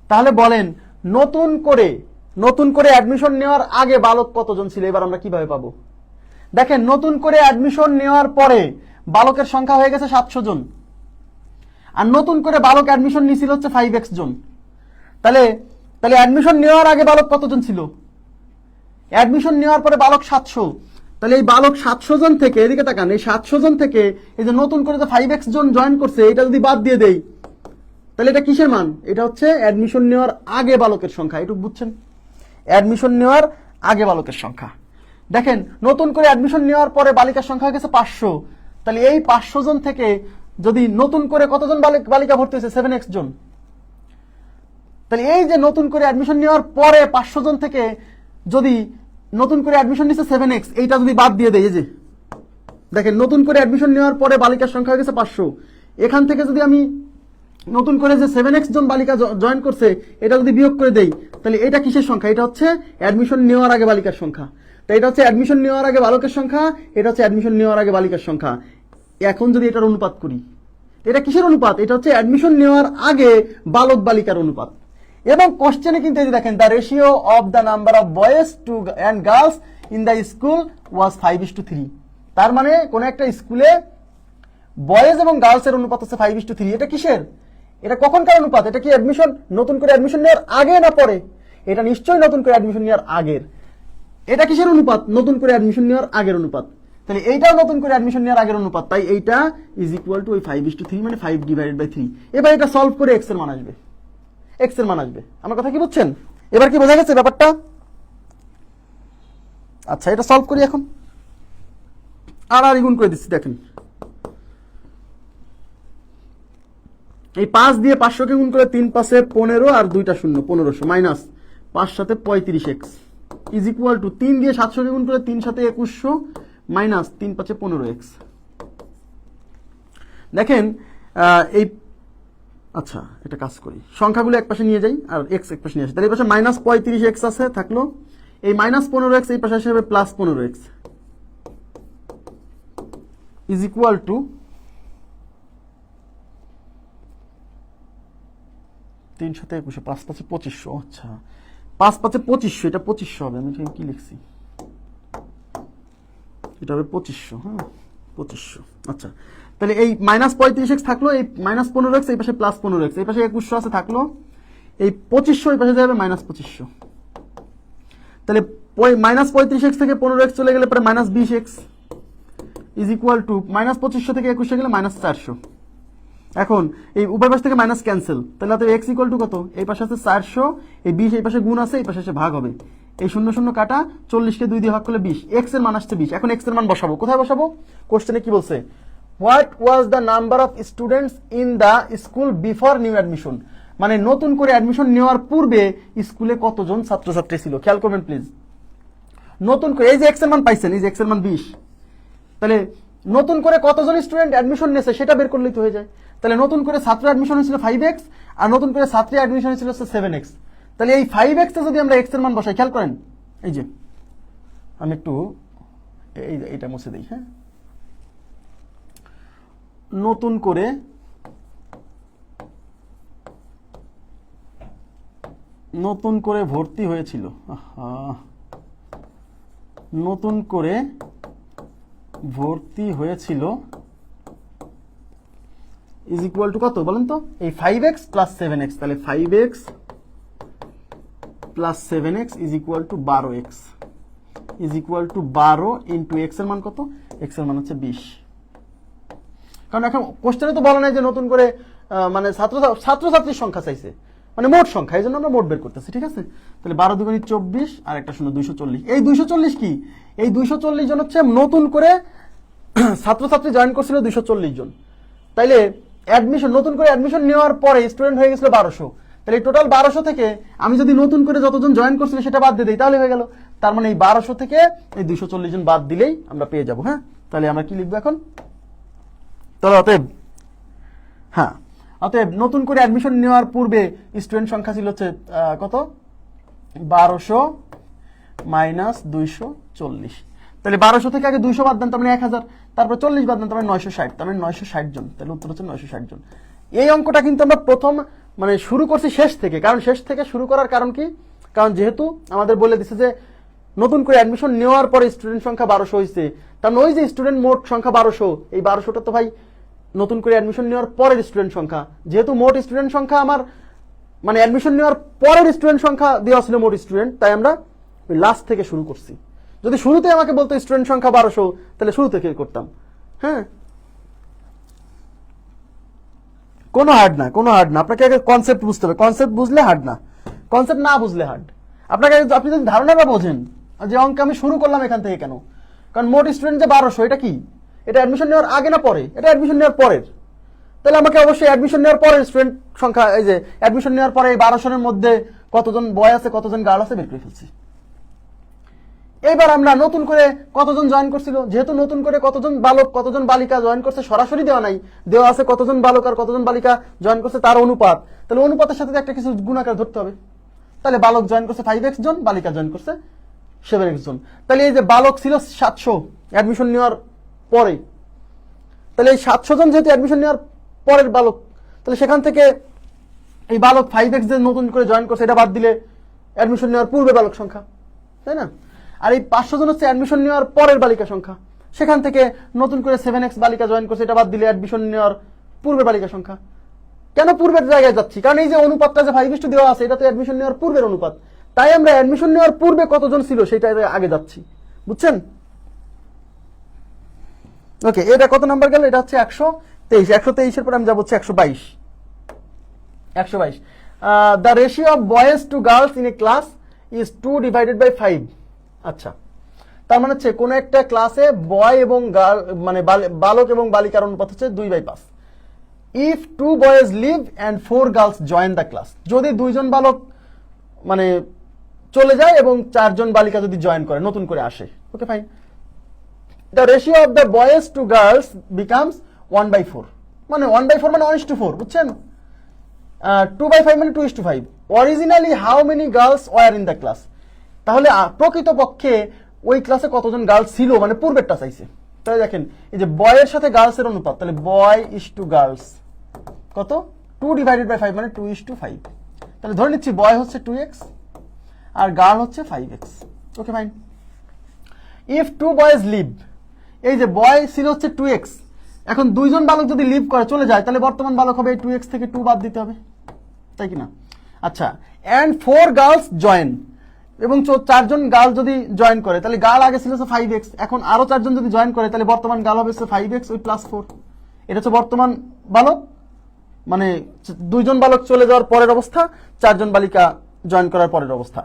তাহলে বলেন, নতুন করে অ্যাডমিশন নেওয়ার আগে বালক কতজন ছিল? এবার আমরা কিভাবে পাবো? দেখেন, নতুন করে অ্যাডমিশন নেওয়ার পরে বালকের সংখ্যা হয়ে গেছে 700 জন, আর নতুন করে বালক অ্যাডমিশন নিয়েছিল হচ্ছে 5x জন। তাহলে অ্যাডমিশন নেওয়ার আগে বালক কতজন ছিল? অ্যাডমিশন নেওয়ার পরে বালক 700। তাহলে এই বালক 700 জন থেকে, এদিকে তাকান, এই 700 জন থেকে এই যে নতুন করে যে 5x জন জয়েন করছে এটা যদি বাদ দিয়ে দেই, তাহলে এটা কিসের মান? এটা হচ্ছে অ্যাডমিশন নেওয়ার আগে বালকের সংখ্যা। এটুকু বুঝছেন? অ্যাডমিশন নেওয়ার আগে বালকের সংখ্যা। দেখেন, নতুন করে অ্যাডমিশন নেওয়ার পরে বালিকার সংখ্যা হয়ে গেছে 500। তাহলে এই 500 জন থেকে যদি নতুন করে কতজন বালিকা ভর্তি হয়েছে? 7x জন। তাহলে এই যে নতুন করে অ্যাডমিশন নেওয়ার পরে 500 জন থেকে যদি নতুন করে অ্যাডমিশন নিচ্ছে 7x, এইটা যদি বাদ দিয়ে দেয়, এই যে দেখেন নতুন করে অ্যাডমিশন নেওয়ার পরে বালিকার সংখ্যা হয়ে গেছে 500, এখান থেকে যদি আমি নতুন করে যে 7x জন বালিকা জয়েন করছে এটা যদি বিয়োগ করে দেই, তাহলে এটা কিসের সংখ্যা? এটা হচ্ছে অ্যাডমিশন নেওয়ার আগে বালিকার সংখ্যা। তাই এটা হচ্ছে অ্যাডমিশন নেওয়ার আগে বালকের সংখ্যা, এটা হচ্ছে অ্যাডমিশন নেওয়ার আগে বালিকার সংখ্যা। এখন যদি এটার অনুপাত করি, এটা কিসের অনুপাত? এটা হচ্ছে অ্যাডমিশন নেওয়ার আগে বালক বালিকার অনুপাত। এবং কোশ্চেনে কিন্তু এই যে দেখেন, the ratio of the number of boys to and girls in the school was 5:3। তার মানে কোন একটা স্কুলে বয়েজ এবং গার্লসের অনুপাত হচ্ছে 5:3। এটা কিসের? এটা কখনকার অনুপাত? এটা কি অ্যাডমিশন, নতুন করে অ্যাডমিশন নেওয়ার আগে না পরে? এটা নিশ্চয়ই নতুন করে অ্যাডমিশন নেওয়ার আগের। এটা কিসের অনুপাত? নতুন করে অ্যাডমিশন নেওয়ার আগের অনুপাত। তাহলে এইটাও নতুন করে অ্যাডমিশন নেওয়ার আগের অনুপাত, তাই এইটা ইজ ইকুয়াল টু ওই 5:3, মানে 5/3। এবার এটা সলভ করে এক্স এর মান আসবে, এক্স এর মান আসবে। আমার কথা কি বুঝছেন? এবার কি বোঝা গেছে ব্যাপারটা? আচ্ছা, এটা সলভ করি এখন। আর গুণ করে দিচ্ছি, দেখেন এই 5 দিয়ে 500 কে গুণ করে 3 5 15 আর 2টা শূন্য 1500 minus 5 7 35x is equal two 3 দিয়ে 700 কে গুণ করে 3 7 2100 মাইনাস 3 5 15x। দেখেন এই, আচ্ছা এটা কাজ করি, সংখ্যাগুলো এক পাশে নিয়ে যাই আর x এক পাশে নিয়ে আসি। তাহলে এই পাশে মাইনাস 35x আছে, থাকলো এই মাইনাস 15x, এই পাশে আসবে plus 15x is equal two 3 7 21 5 5 2500। আচ্ছা 5 5 2500, এটা 2500 হবে। আমি কি লিখছি? এটা হবে 2500। হ্যাঁ 2500। আচ্ছা তাহলে এই মাইনাস 35x থাকলো, এই মাইনাস 15x, এই পাশে প্লাস 15x, এই পাশে 2100 আছে, থাকলো এই 2500, এই পাশে যাবে মাইনাস 2500। তাহলে মাইনাস 35x থেকে 15x চলে গেলে পরে minus 20x is equal two minus 2500 থেকে 2100 গেলে মাইনাস 400। এখন এই উভয় পাশ থেকে মাইনাস ক্যান্সেল, তাহলে অতএব x ইকুয়াল টু কত? এই পাশে আছে 400, এই 20 এই পাশে গুণ আছে, এই পাশে এসে ভাগ হবে, এই 0 0 কাটা, 40 কে 2 দিয়ে ভাগ করলে 20। x এর মান আসছে 20। এখন x এর মান বসাবো, কোথায় বসাবো? কোশ্চেনে কি বলছে? What was the number of students in the school before new admission, মানে নতুন করে অ্যাডমিশন নেওয়ার পূর্বে স্কুলে কতজন ছাত্রছাত্রী ছিল। খেয়াল করবেন প্লিজ, নতুন করে এই যে x এর মান পাইছেন, এই যে x এর মান 20, তাহলে নতুন করে কতজন স্টুডেন্ট অ্যাডমিশন নিয়েছে সেটা বের করলেই তো হয়ে যায়। তাহলে নতুন করে ছাত্র অ্যাডমিশন হয়েছিল 5x আর নতুন করে ছাত্রী অ্যাডমিশন হয়েছিল 7x। তাহলে এই 5x এ যদি আমরা x এর মান বসাই, খেয়াল করেন এই যে আমি একটু এইটা মুছে দিই। হ্যাঁ, নতুন করে ভর্তি হয়েছিল, নতুন করে ভর্তি হয়েছিল ইজ ইকুয়াল টু কত বলেন তো? এই 5x প্লাস 7x। তাহলে 5x plus 7x is equal two 12x is equal two 12 into x এর মান কত? x এর মান হচ্ছে 20। কারণ এখন কোশ্চেনে তো বলা নাই যে নতুন করে মানে ছাত্রছাত্রীর সংখ্যা চাইছে, মানে মোট সংখ্যা, এই জন্য আমরা মোট বের করতেছি। ঠিক আছে, তাহলে 12 দুগুণে 24 আর একটা শূন্য 240। এই 240 কি? এই 240 জন হচ্ছে নতুন করে ছাত্রছাত্রী জয়েন করছিল 240 জন। তাইলে অ্যাডমিশন, নতুন করে অ্যাডমিশন নেওয়ার পরে স্টুডেন্ট হয়ে গেছিল 1200। তাহলে টোটাল 1200 থেকে আমি যদি নতুন করে যতজন জয়েন করছিল সেটা বাদ দিয়ে দিই তাহলে হয়ে গেল। তার মানে এই 1200 থেকে এই 240 জন বাদ দিলেই আমরা পেয়ে যাব। হ্যাঁ, তাহলে আমরা কি লিখবো এখন? তাহলে অতএব নতুন করে অ্যাডমিশন নেওয়ার পূর্বে স্টুডেন্ট সংখ্যা ছিল হচ্ছে কত? 1200 মাইনাস 240। তাহলে 1200 থেকে আগে 200 বাদ দেন, তার মানে 1000, তারপর 40 বাদ দেন, তার মানে 960, তার মানে 960 জন। তাহলে উত্তর হচ্ছে 960 জন। এই অঙ্কটা কিন্তু আমরা প্রথম মানে শুরু করছি শেষ থেকে। কারণ শেষ থেকে শুরু করার কারণ কি? কারণ যেহেতু আমাদের বলে দিচ্ছে যে নতুন করে অ্যাডমিশন নেওয়ার পরে স্টুডেন্ট সংখ্যা 1200 হয়েছে, তার মানে ওই যে স্টুডেন্ট মোট সংখ্যা 1200, এই 1200টা তো ভাই নতুন করে অ্যাডমিশন নেওয়ার পরের স্টুডেন্ট সংখ্যা। যেহেতু মোট স্টুডেন্ট সংখ্যা আমার মানে অ্যাডমিশন নেওয়ার পরের স্টুডেন্ট সংখ্যা দেওয়া ছিল মোট স্টুডেন্ট, তাই আমরা লাস্ট থেকে শুরু করছি। যদি শুরুতে আমাকে বলতো স্টুডেন্ট সংখ্যা 1200, তাহলে শুরু থেকে করতাম। হ্যাঁ, কোনো হার্ড না, কোনো হার্ড না। আপনাকে আগে কনসেপ্ট বুঝতে হবে, কনসেপ্ট বুঝলে হার্ড না, কনসেপ্ট না বুঝলে হার্ড। আপনাকে আপনি যদি ধারণাটা বোঝেন যে অঙ্ক আমি শুরু করলাম এখান থেকে কেন, কারণ মোট স্টুডেন্ট যে 1200, এটা কি? এটা অ্যাডমিশন নেওয়ার আগে না পরে? এটা অ্যাডমিশন নেওয়ার পরের। তাহলে আমাকে অবশ্যই অ্যাডমিশন নেওয়ার পরের স্টুডেন্ট সংখ্যা, এই যে অ্যাডমিশন নেওয়ার পরে এই 1200 এর মধ্যে কতজন বয় আছে কতজন গার্ল আছে বের করে ফেলছি। এইবার আমরা নতুন করে কতজন জয়েন করছিল, যেহেতু নতুন করে কতজন বালক কতজন বালিকা জয়েন করছে সরাসরি দেওয়া নাই, দেওয়া আছে কতজন বালক আর কতজন বালিকা জয়েন করছে তার অনুপাত। তাহলে অনুপাতের সাথে একটা কিছু গুণাকার ধরতে হবে। তাহলে বালক জয়েন করছে 5x জন, বালিকা জয়েন করছে 7x জন। তাহলে এই যে বালক ছিল 700 অ্যাডমিশন নেওয়ার পরে, তাহলে এই 700 জন যেহেতু অ্যাডমিশন নেওয়ার পরের বালক, তাহলে সেখান থেকে এই বালক 5x যে নতুন করে জয়েন করছে এটা বাদ দিলে অ্যাডমিশন নেওয়ার পূর্বে বালক সংখ্যা, তাই না? আর এই 500 জন হচ্ছে অ্যাডমিশন নেওয়ার পরের বালিকা সংখ্যা, সেখান থেকে নতুন করে 7x বালিকা জয়েন করছে, এটা বাদ দিলে অ্যাডমিশন নেওয়ার পূর্বের বালিকা সংখ্যা। কেন পূর্বের জায়গায় যাচ্ছি? কারণ এই যে অনুপাতটা যে 5:2 দেওয়া আছে, এটা তো অ্যাডমিশন নেওয়ার পূর্বের অনুপাত, তাই আমরা অ্যাডমিশন নেওয়ার পূর্বে কতজন ছিল সেটা আগে যাচ্ছি, বুঝছেন? ওকে, এটা কত নাম্বার গেল? এটা হচ্ছে 123। 123 এর পর আমি যাবো হচ্ছে 122। 122 the ratio of boys to girls in a class is 2 divided by 5। আচ্ছা, তার মানে হচ্ছে কোন একটা ক্লাসে বয় এবং গার্ল মানে বালক এবং বালিকার অনুপাত হচ্ছে 2/5। If 2 boys leave and 4 girls join the class, যদি 2 জন বালক মানে চলে যায় এবং 4 জন বালিকা যদি জয়েন করে, নতুন করে আসে, okay fine, the ratio of the boys to girls becomes 1/4, মানে 1/4 মানে 1:4, বুঝছেন? 2/5 মানে 2:5। Originally how many girls were in the class? তাহলে প্রকৃতপক্ষে ওই ক্লাসে কতজন গার্লস ছিল, মানে পূর্বেরটা চাইছে। তাহলে দেখেন এই যে বয়ের সাথে গার্লসের অনুপাত, তাহলে বয় ইস টু গার্লস কত? 2 ডিভাইডেড বাই 5 মানে 2:5। তাহলে ধরে নিচ্ছি বয় হচ্ছে 2x আর গার্ল হচ্ছে 5x, okay fine. If 2 boys leave, এই যে বয় ছিল হচ্ছে 2x, এখন 2 জন বালক যদি লিভ করে চলে যায়, তাহলে বর্তমান বালক হবে 2x থেকে 2 বাদ দিতে হবে, তাই কি না? আচ্ছা, এন্ড 4 গার্লস জয়েন, এবং 4 জন গার্ল যদি জয়েন করে, তাহলে গার্ল আগে ছিল 5x, এখন আরো 4 জন যদি জয়েন করে, তাহলে বর্তমান গার্ল হবে 5x ওই +4। এটা হচ্ছে বর্তমান বালক, মানে 2 জন বালক চলে যাওয়ার পরের অবস্থা, 4 জন বালিকা জয়েন করার পরের অবস্থা।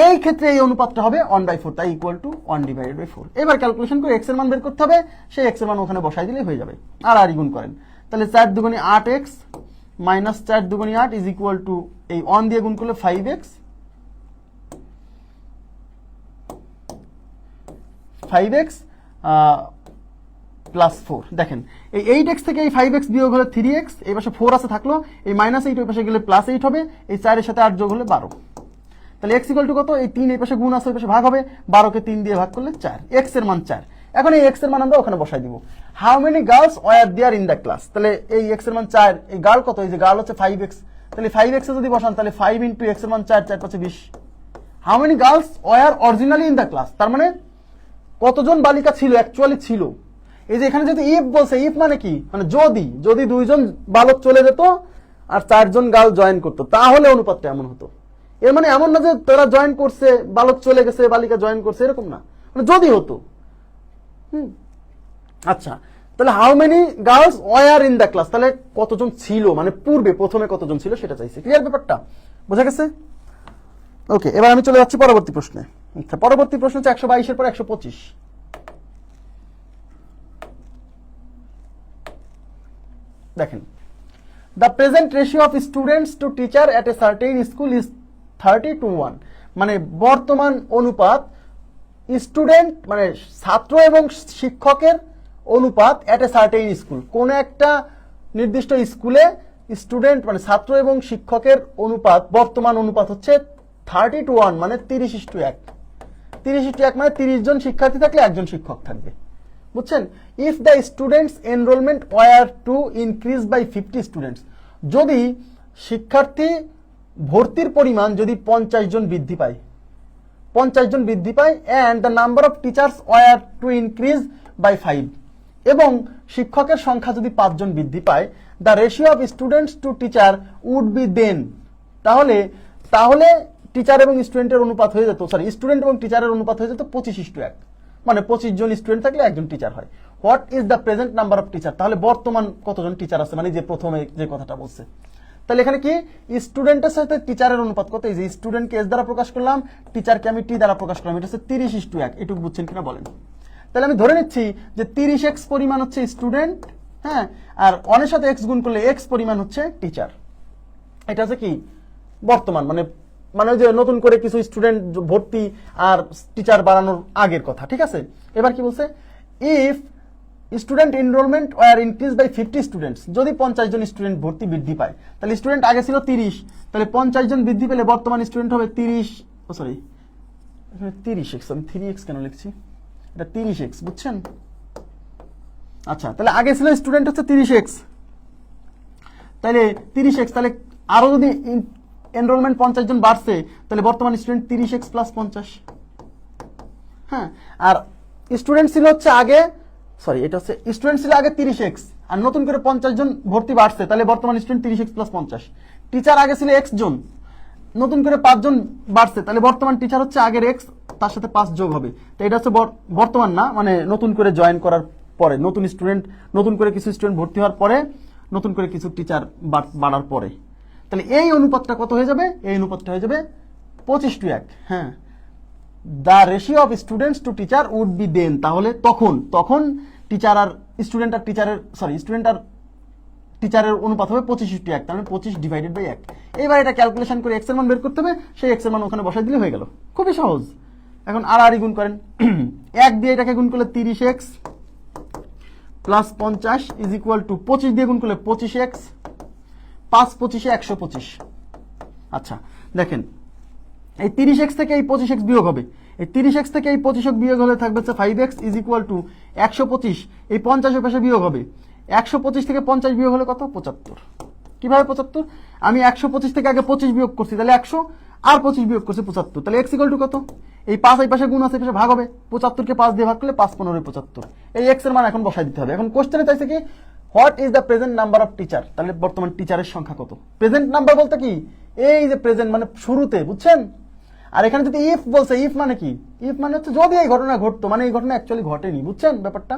এই ক্ষেত্রে এই অনুপাতটা হবে 1/4, তাই ইকুয়াল টু 1 ডিভাইডেড বাই 4। এবার ক্যালকুলেশন করে x এর মান বের করতে হবে, সেই x এর মান ওখানে বসাই দিলে হয়ে যাবে। আর গুণ করেন, তাহলে 4 দুগুণে 8x মাইনাস 4 দুগুণে 8 ইজ ইকুয়াল টু, এই 1 দিয়ে গুণ করলে 5x +4। দেখেন এই 8x থেকে এই 5x বিয়োগ হলে 3x, এই পাশে 4 আছে থাকলো, এই -8 ওই পাশে গেলে +8 হবে, এই 4 এর সাথে 8 যোগ হলে 12। তাহলে x ইকুয়াল টু কত? এই 3 এই পাশে গুণ আছে, ওই পাশে ভাগ হবে, 12 কে 3 দিয়ে ভাগ করলে 4, x এর মান 4। এখন এই x এর মান আমরা ওখানে বসাই দিব। How many girls were there in the class, তাহলে এই x এর মান 4, এই গার্ল কত? এই যে গার্ল হচ্ছে 5x, তাহলে 5x এ যদি বসান তাহলে 5 ইনটু x এর মান 4, 4 5 20। How many girls were originally in the class, তার মানে কতজন বালিকা ছিল, অ্যাকচুয়ালি ছিল। এই যে এখানে যদি ইফ বলছে, ইফ মানে কি? মানে যদি 2 জন বালক চলে যেত আর 4 জন গার্ল জয়েন করতো, তাহলে অনুপাতটা এমন হতো। এর মানে এমন না যে তারা জয়েন করছে, বালক চলে গেছে, বালিকা জয়েন করছে, এরকম না, মানে যদি হতো। আচ্ছা, তাহলে how many girls were in the class, তাহলে কতজন ছিল, মানে পূর্বে প্রথমে কতজন ছিল সেটা চাইছে। ক্লিয়ার ব্যাপারটা? বোঝা গেছে? ওকে, এবার আমি চলে যাচ্ছি পরবর্তী প্রশ্নে। আচ্ছা, পরবর্তী প্রশ্ন হচ্ছে 122 এর পর 125। দেখেন, the present ratio of students to teacher at a certain school is 30:1, মানে বর্তমান অনুপাত স্টুডেন্ট মানে ছাত্র এবং শিক্ষকের অনুপাত এট এ সার্টেইন স্কুল, কোন একটা নির্দিষ্ট স্কুলে স্টুডেন্ট মানে ছাত্র এবং শিক্ষকের অনুপাত, বর্তমান অনুপাত হচ্ছে 30:1, মানে 30:1। 30:1 মানে 30 জন শিক্ষার্থী থাকলে 1 জন শিক্ষক থাকবে, বুঝছেন? If the students enrollment were to increase by 50 students, যদি শিক্ষার্থী ভর্তির পরিমাণ যদি 50 জন বৃদ্ধি পায়, 50 জন বৃদ্ধি পায়, and the number of teachers were to increase by 5, এবং শিক্ষকের সংখ্যা যদি 5 জন বৃদ্ধি পায়, the ratio of students to teacher would be then, তাহলে টিচার এবং স্টুডেন্টের অনুপাত হয়ে যেত, সরি স্টুডেন্ট এবং টিচারের অনুপাত হয়ে যেত 25:1, মানে 25 জন স্টুডেন্ট থাকলে 1 জন টিচার হয়। What is the present number of teacher, তাহলে বর্তমান কতজন টিচার আছে, মানে যে প্রথমে যে কথাটা বলছে। তাহলে এখানে কি স্টুডেন্টের সাথে টিচারের অনুপাত কত? এই যে স্টুডেন্টকে এস দ্বারা প্রকাশ করলাম, টিচারকে আমি টি দ্বারা প্রকাশ করলাম, এটা হচ্ছে 30:1। এটুকু বুঝছেন কিনা বলেন? তাহলে আমি ধরে নিচ্ছি যে 30x পরিমাণ হচ্ছে স্টুডেন্ট, হ্যাঁ, আর 1 এর সাথে x গুণ করলে x পরিমাণ হচ্ছে টিচার। এটা হচ্ছে কি বর্তমান, মানে যে নতুন করে কিছু স্টুডেন্ট ভর্তি আর টিচার বাড়ানোর আগের কথা, ঠিক আছে? এবার কি বলছে? If student enrollment were increase by 50 students, যদি 50 জন স্টুডেন্ট ভর্তি বৃদ্ধি পায়, তাহলে স্টুডেন্ট আগে ছিল 30, তাহলে 50 জন বৃদ্ধি পেলে বর্তমান স্টুডেন্ট হবে 30x, আমি 3x কেন লিখছি, এটা 30x, বুঝছেন? আচ্ছা, তাহলে আগে ছিল স্টুডেন্ট হচ্ছে 30x, তাহলে 30x, তাহলে আরো যদি এনরোলমেন্ট 50 জন বাড়ছে, তাহলে বর্তমান স্টুডেন্ট 30x + 50, হ্যাঁ, আর স্টুডেন্ট ছিল হচ্ছে আগে, সরি এটা হচ্ছে স্টুডেন্ট ছিল আগে 30x, আর নতুন করে 50 জন ভর্তি বাড়ছে, তাহলে বর্তমান স্টুডেন্ট 30x প্লাস 50। টিচার আগে ছিল x জন, নতুন করে 5 জন বাড়ছে, তাহলে বর্তমান টিচার হচ্ছে আগের x, তার সাথে 5 যোগ হবে। তো এটা হচ্ছে বর্তমান না, মানে নতুন করে জয়েন করার পরে, নতুন করে কিছু স্টুডেন্ট ভর্তি হওয়ার পরে, নতুন করে কিছু টিচার বাড়ার পরে। তাহলে এই অনুপাতটা কত হয়ে যাবে? এই অনুপাতটা হয়ে যাবে 25:1। হ্যাঁ, the ratio of students to teacher would be then, তাহলে তখন টিচার আর স্টুডেন্ট আর টিচারের অনুপাত হবে 25:1, তার মানে 25/1। এইবার এটা ক্যালকুলেশন করে এক্স এর মান বের করতে হবে, সেই এক্স এর মান ওখানে বসাই দিলে হয়ে গেল, খুবই সহজ। এখন আর গুণ করেন, 1 দিয়ে এটাকে গুণ করলে 30x plus 50 is equal two 25 দিয়ে গুণ করলে 25x, 5 25 125। আচ্ছা দেখেন, এই 30x থেকে এই 25x বিয়োগ হবে, এই 30x থেকে এই 25x বিয়োগ হলে থাকবে হচ্ছে 5x ইজ ইকুয়াল টু 125, এই 50 এর পাশে বিয়োগ হবে, 125 থেকে 50 বিয়োগ হলে কত? 75। কিভাবে 75? আমি 125 থেকে আগে 25 বিয়োগ করছি, তাহলে 100, আর 25 বিয়োগ করছি 75, তাহলে x ইকুয়াল টু কত? এই 5 এই পাশে গুণ আছে, এই পাশে ভাগ হবে, 75 কে 5 দিয়ে ভাগ করলে 5 15 75। এই x এর মান এখন বসাই দিতে হবে। এখন কোশ্চেনে চাইছে কি, what is the present number of teacher, তাহলে বর্তমান টিচারের সংখ্যা কত? প্রেজেন্ট নাম্বার বলতে কি, এই যে প্রেজেন্ট মানে শুরুতে, বুঝছেন? আর এখানে যদি ইফ বলছে, ইফ মানে কি? ইফ মানে হচ্ছে যদি এই ঘটনা ঘটতো, মানে এই ঘটনা অ্যাকচুয়ালি ঘটেনি, বুঝছেন ব্যাপারটা?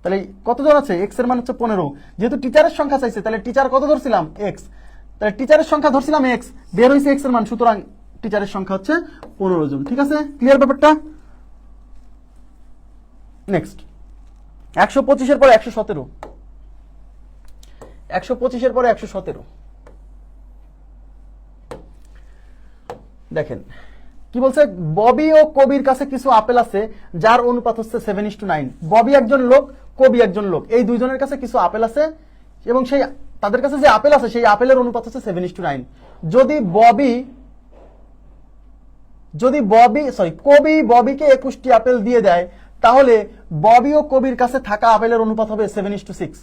তাহলে কতজন আছে? এক্স এর মান হচ্ছে 15। যেহেতু টিচারের সংখ্যা চাইছে, তাহলে টিচার কত ধরছিলাম? এক্স, তাহলে টিচারের সংখ্যা ধরছিলাম এক্স, বের হয়েছে এক্স এর মান, সুতরাং টিচারের সংখ্যা হচ্ছে 15 জন। ঠিক আছে, ক্লিয়ার ব্যাপারটা? নেক্সট 125 এর পরে 117, 125 এর পরে 117 দেখেন কি বলছে, ববি ও কবির কাছে কিছু আপেল আছে যার অনুপাত হচ্ছে 7:9। ববি একজন লোক, কবি একজন লোক, এই দুইজনের কাছে কিছু আপেল আছে, এবং সেই তাদের কাছে যে আপেল আছে সেই আপেলের অনুপাত হচ্ছে 7:9। কবি ববিকে 21টি আপেল দিয়ে দেয়, তাহলে ববি ও কবির কাছে থাকা আপেলের অনুপাত হবে 7:6।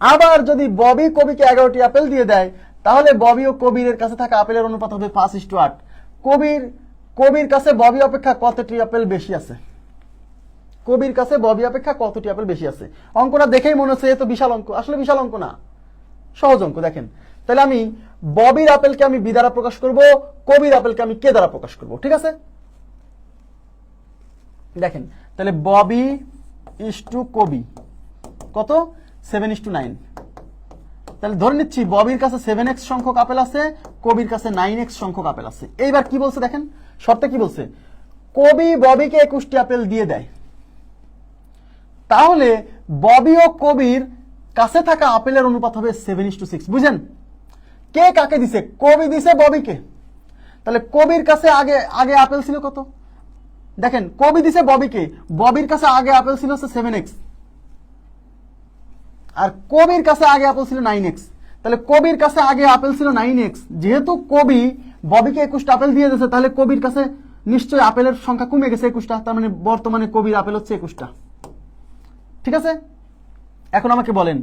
আবার যদি ববি কবিকে 11টি আপেল দিয়ে দেয়, তাহলে ববি ও কবির কাছে থাকা আপেলের অনুপাত হবে 5:8। কবির কাছে ববি অপেক্ষা কতটি আপেল বেশি আছে? কবির কাছে ববি অপেক্ষা কতটি আপেল বেশি আছে? অঙ্কটা দেখেই মনে হচ্ছে এ তো বিশাল অঙ্ক, আসলে বিশাল অঙ্ক না, সহজ অঙ্ক। দেখেন, তাহলে আমি ববির আপেলকে আমি বি দ্বারা প্রকাশ করব, কবির আপেলকে আমি কে দ্বারা প্রকাশ করব। ঠিক আছে, দেখেন তাহলে ববি ইজ টু কবি কত? 7:9। তাহলে ধরে নিচ্ছি ববির কাছে 7x সংখ্যক আপেল আছে, কবির কাছে 9x সংখ্যক আপেল আছে। এইবার কি বলছে দেখেন, শর্তে কি বলছে, কবি ববিকে 21টি আপেল দিয়ে দেয়, তাহলে ববি ও কবির কাছে থাকা আপেলের অনুপাত হবে 7:6। বুঝেন, কে কাকে দিছে? কবি দিছে ববিকে, তাহলে কবির কাছে আগে আপেল ছিল কত? দেখেন, কবি দিছে ববিকে, ববির কাছে আগে আপেল ছিল 7x, আর কবির কাছে আগে আপেল ছিল 9x। তাহলে কবির কাছে আগে আপেল ছিল 9x, যেহেতু কবি ববিকে 21টা আপেল দিয়ে দিয়েছে, তাহলে কবির কাছে নিশ্চয়ই আপেলের সংখ্যা কমে গেছে 21টা, তার মানে বর্তমানে কবির আপেল হচ্ছে 21টা। ঠিক আছে, এখন আমাকে বলেন,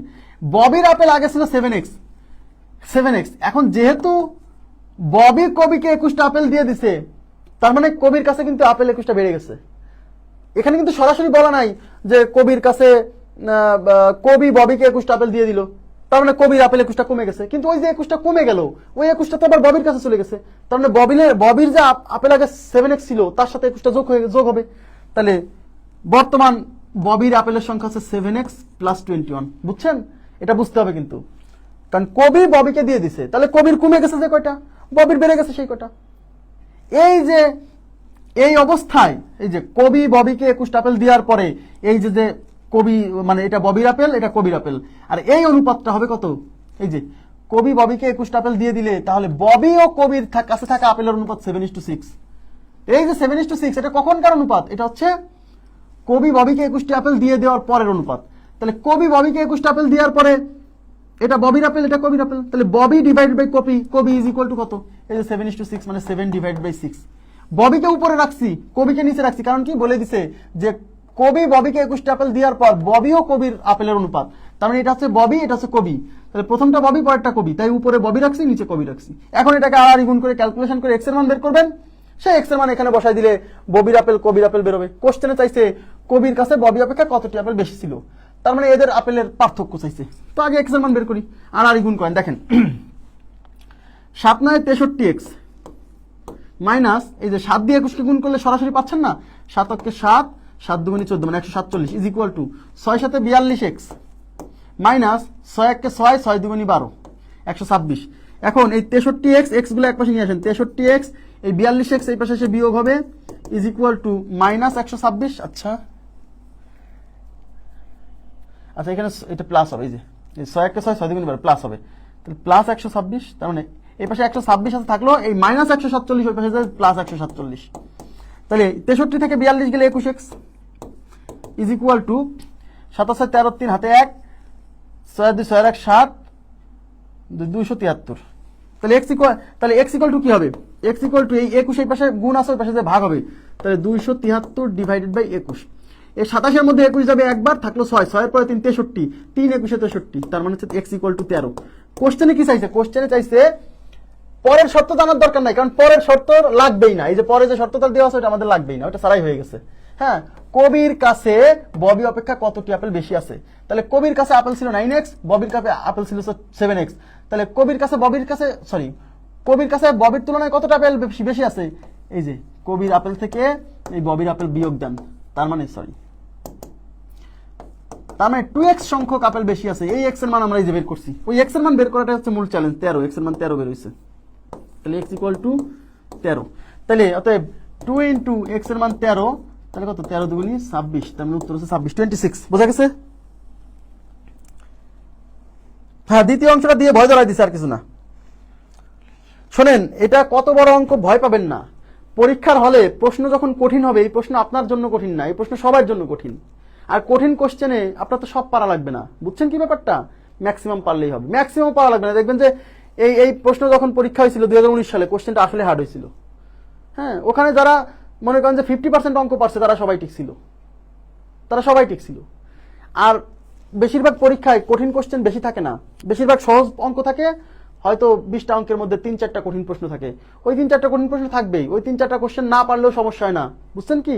ববির আপেল আগে ছিল 7x, এখন যেহেতু ববি কবিকে 21টা আপেল দিয়ে দিছে, তার মানে কবির কাছে কিন্তু আপেল 21টা বেড়ে গেছে। এখানে কিন্তু সরাসরি বলা নাই যে কবির কাছে কবি ববিকে 21টা আপেল দিয়ে দিল, তার মানে কবির আপেল 21টা কমে গেছে, কিন্তু ওই যে 21টা কমে গেল, ওই 21টা তো আবার ববির কাছে চলে গেছে, তার মানে ববির যে আপেল আগে 7x ছিল তার সাথে 21টা যোগ হবে, তাহলে বর্তমান ববির আপেলের সংখ্যা হচ্ছে 7x প্লাস 21। বুঝছেন? এটা বুঝতে হবে কিন্তু, কারণ কবি ববিকে দিয়ে দিছে, তাহলে কবির কমে গেছে যে কয়টা, ববির বেড়ে গেছে সেই কয়টা। এই অবস্থায় এই যে কবি ববিকে 21টা আপেল দেওয়ার পরে এই যে কবি মানে এটা ববির আপেল, এটা কবির আপেল, আর এই অনুপাতটা হবে কত? এই যে কবি ববিকে 21টা আপেল দিয়ে দিলে, তাহলে ববি ও কবির কাছে থাকা আপেলের অনুপাত 7:6। এই যে 7:6 এটা কখনকার অনুপাত? এটা হচ্ছে কবি ববিকে 21টি আপেল দিয়ে দেওয়ার পরের অনুপাত। তাহলে কবি ববিকে 21টা আপেল দেওয়ার পরে এটা ববির আপেল, এটা কবির আপেল, তাহলে ববি ডিভাইডেড বাই কবি ইজ ইকুয়াল টু কত? এই যে 7:6 মানে 7/6। ববিকে উপরে রাখছি, কবিকে নিচে রাখছি, কারণ কি বলে দিছে যে কবি ববিকে 21টা আপেল দেওয়ার পর ববি ও কবির আপেলের অনুপাত, তার মানে এটা হচ্ছে ববি, এটা হচ্ছে কবি, তাহলে প্রথমটা ববি পরেরটা কবি, তাই উপরে ববি রাখছি নিচে কবি রাখছি। এখন এটাকে আর গুণ করে ক্যালকুলেশন করে এক্স এর মান বের করবেন, সেই এক্স এর মান এখানে বসাই দিলে ববির আপেল কবির আপেল বেরোবে। কোশ্চেনে চাইছে কবির কাছে ববি অপেক্ষা কতটি আপেল বেশি ছিল, তার মানে এদের আপেলের পার্থক্য চাইছে। তো আগে এক্স এর মান বের করি আর গুণ করেন। দেখেন 7 9 63x মাইনাস এই যে 7 দিয়ে 21কে গুণ করলে সরাসরি পাচ্ছেন না, 7 অক্ষে 7 7 দুগুণে 14 মানে 147 is equal two 6 7 42x minus 6 1 6 6 দুগুণে 12 126। এখন এই 63x এক্স গুলো একপাশে নিয়ে আসেন, 63x এই 42x এই পাশে এসে বিয়োগ হবে ইজ ইকুয়াল টু মাইনাস 126। আচ্ছা আচ্ছা এখানে এটা প্লাস হবে, এই যে 6 1 6 6 দুগুণে 12 প্লাস হবে, তাহলে প্লাস 126। তার মানে এই পাশে 126 আছে থাকলো, এই মাইনাস 147 ওই পাশে প্লাস 147। তাহলে 63 থেকে 42 গেলে 21x ইজ ইকুয়াল টু 27 13 3 হাতে 1 6 2 6 1 7 273। তাহলে x ইকুয়াল টু কি হবে, x ইকুয়াল টু এই 21 এই পাশে গুণ আছে ওই পাশে যে ভাগ হবে, তাহলে 273 ডিভাইডেড বাই 21। এই 27 এর মধ্যে 21 যাবে একবার, থাকলো 6 6 এর পরে 3 63 3 21 63, তার মানে হচ্ছে x ইকুয়াল টু 13। কোশ্চেনে কি চাইছে, কোশ্চেনে চাইছে পরের শর্ত জানার দরকার নাই, কারণ পরের শর্ত লাগবেই না, এই যে পরে যে শর্তটা দেওয়া আছে ওটা আমাদের লাগবেই না, ওটা সারাই হয়ে গেছে। হ্যাঁ, কবির কাছে ববি অপেক্ষা কতটি আপেল বেশি আছে, তাহলে কবির কাছে আপেল ছিল 9x, ববির কাছে আপেল ছিল 7x, তাহলে কবির কাছে ববির তুলনায় কতটা আপেল বেশি আছে, এই যে কবির আপেল থেকে এই ববির আপেল বিয়োগ দেন, তার মানে 2x সংখ্যক আপেল বেশি আছে। এই x এর মান আমরা এই যে বের করছি, ওই x এর মান বের করাটা হচ্ছে মূল চ্যালেঞ্জ। 13 x এর মান 13 বের হইছে, তাহলে x ইকুয়াল টু 13। তাহলে অতএব 2 ইনটু x এর মান 13, তাহলে কত 13 দুগুণী 26, তার মানে উত্তর হচ্ছে 26 বোঝা গেছে। হ্যাঁ, দ্বিতীয় অংশটা দিয়ে ভয় ধরাই দিছে, আর কিছু না। শোনেন, এটা কত বড় অঙ্ক, ভয় পাবেন না। পরীক্ষার হলে প্রশ্ন যখন কঠিন হবে, এই প্রশ্ন আপনার জন্য কঠিন না, এই প্রশ্ন সবার জন্য কঠিন। আর কঠিন কোশ্চেনে আপনার তো সব পারা লাগবে না, বুঝছেন কি ব্যাপারটা, ম্যাক্সিমাম পারলেই হবে, ম্যাক্সিমাম পারা লাগবে না। দেখবেন যে এই প্রশ্ন যখন পরীক্ষা হয়েছিল 2019 সালে, কোশ্চেনটা আসলে হার্ড হয়েছিল। হ্যাঁ, ওখানে যারা মনে করেন যে 50% অঙ্ক পারছে তারা সবাই ঠিক ছিল। আর বেশিরভাগ পরীক্ষায় কঠিন কোশ্চেন বেশি থাকে না, বেশিরভাগ সহজ অঙ্ক থাকে, হয়তো 20টা অঙ্কের মধ্যে 3-4টা কঠিন প্রশ্ন থাকে, ওই 3-4টা কঠিন প্রশ্ন থাকবেই, ওই 3-4টা কোশ্চেন না পারলেও সমস্যা হয় না, বুঝছেন কি।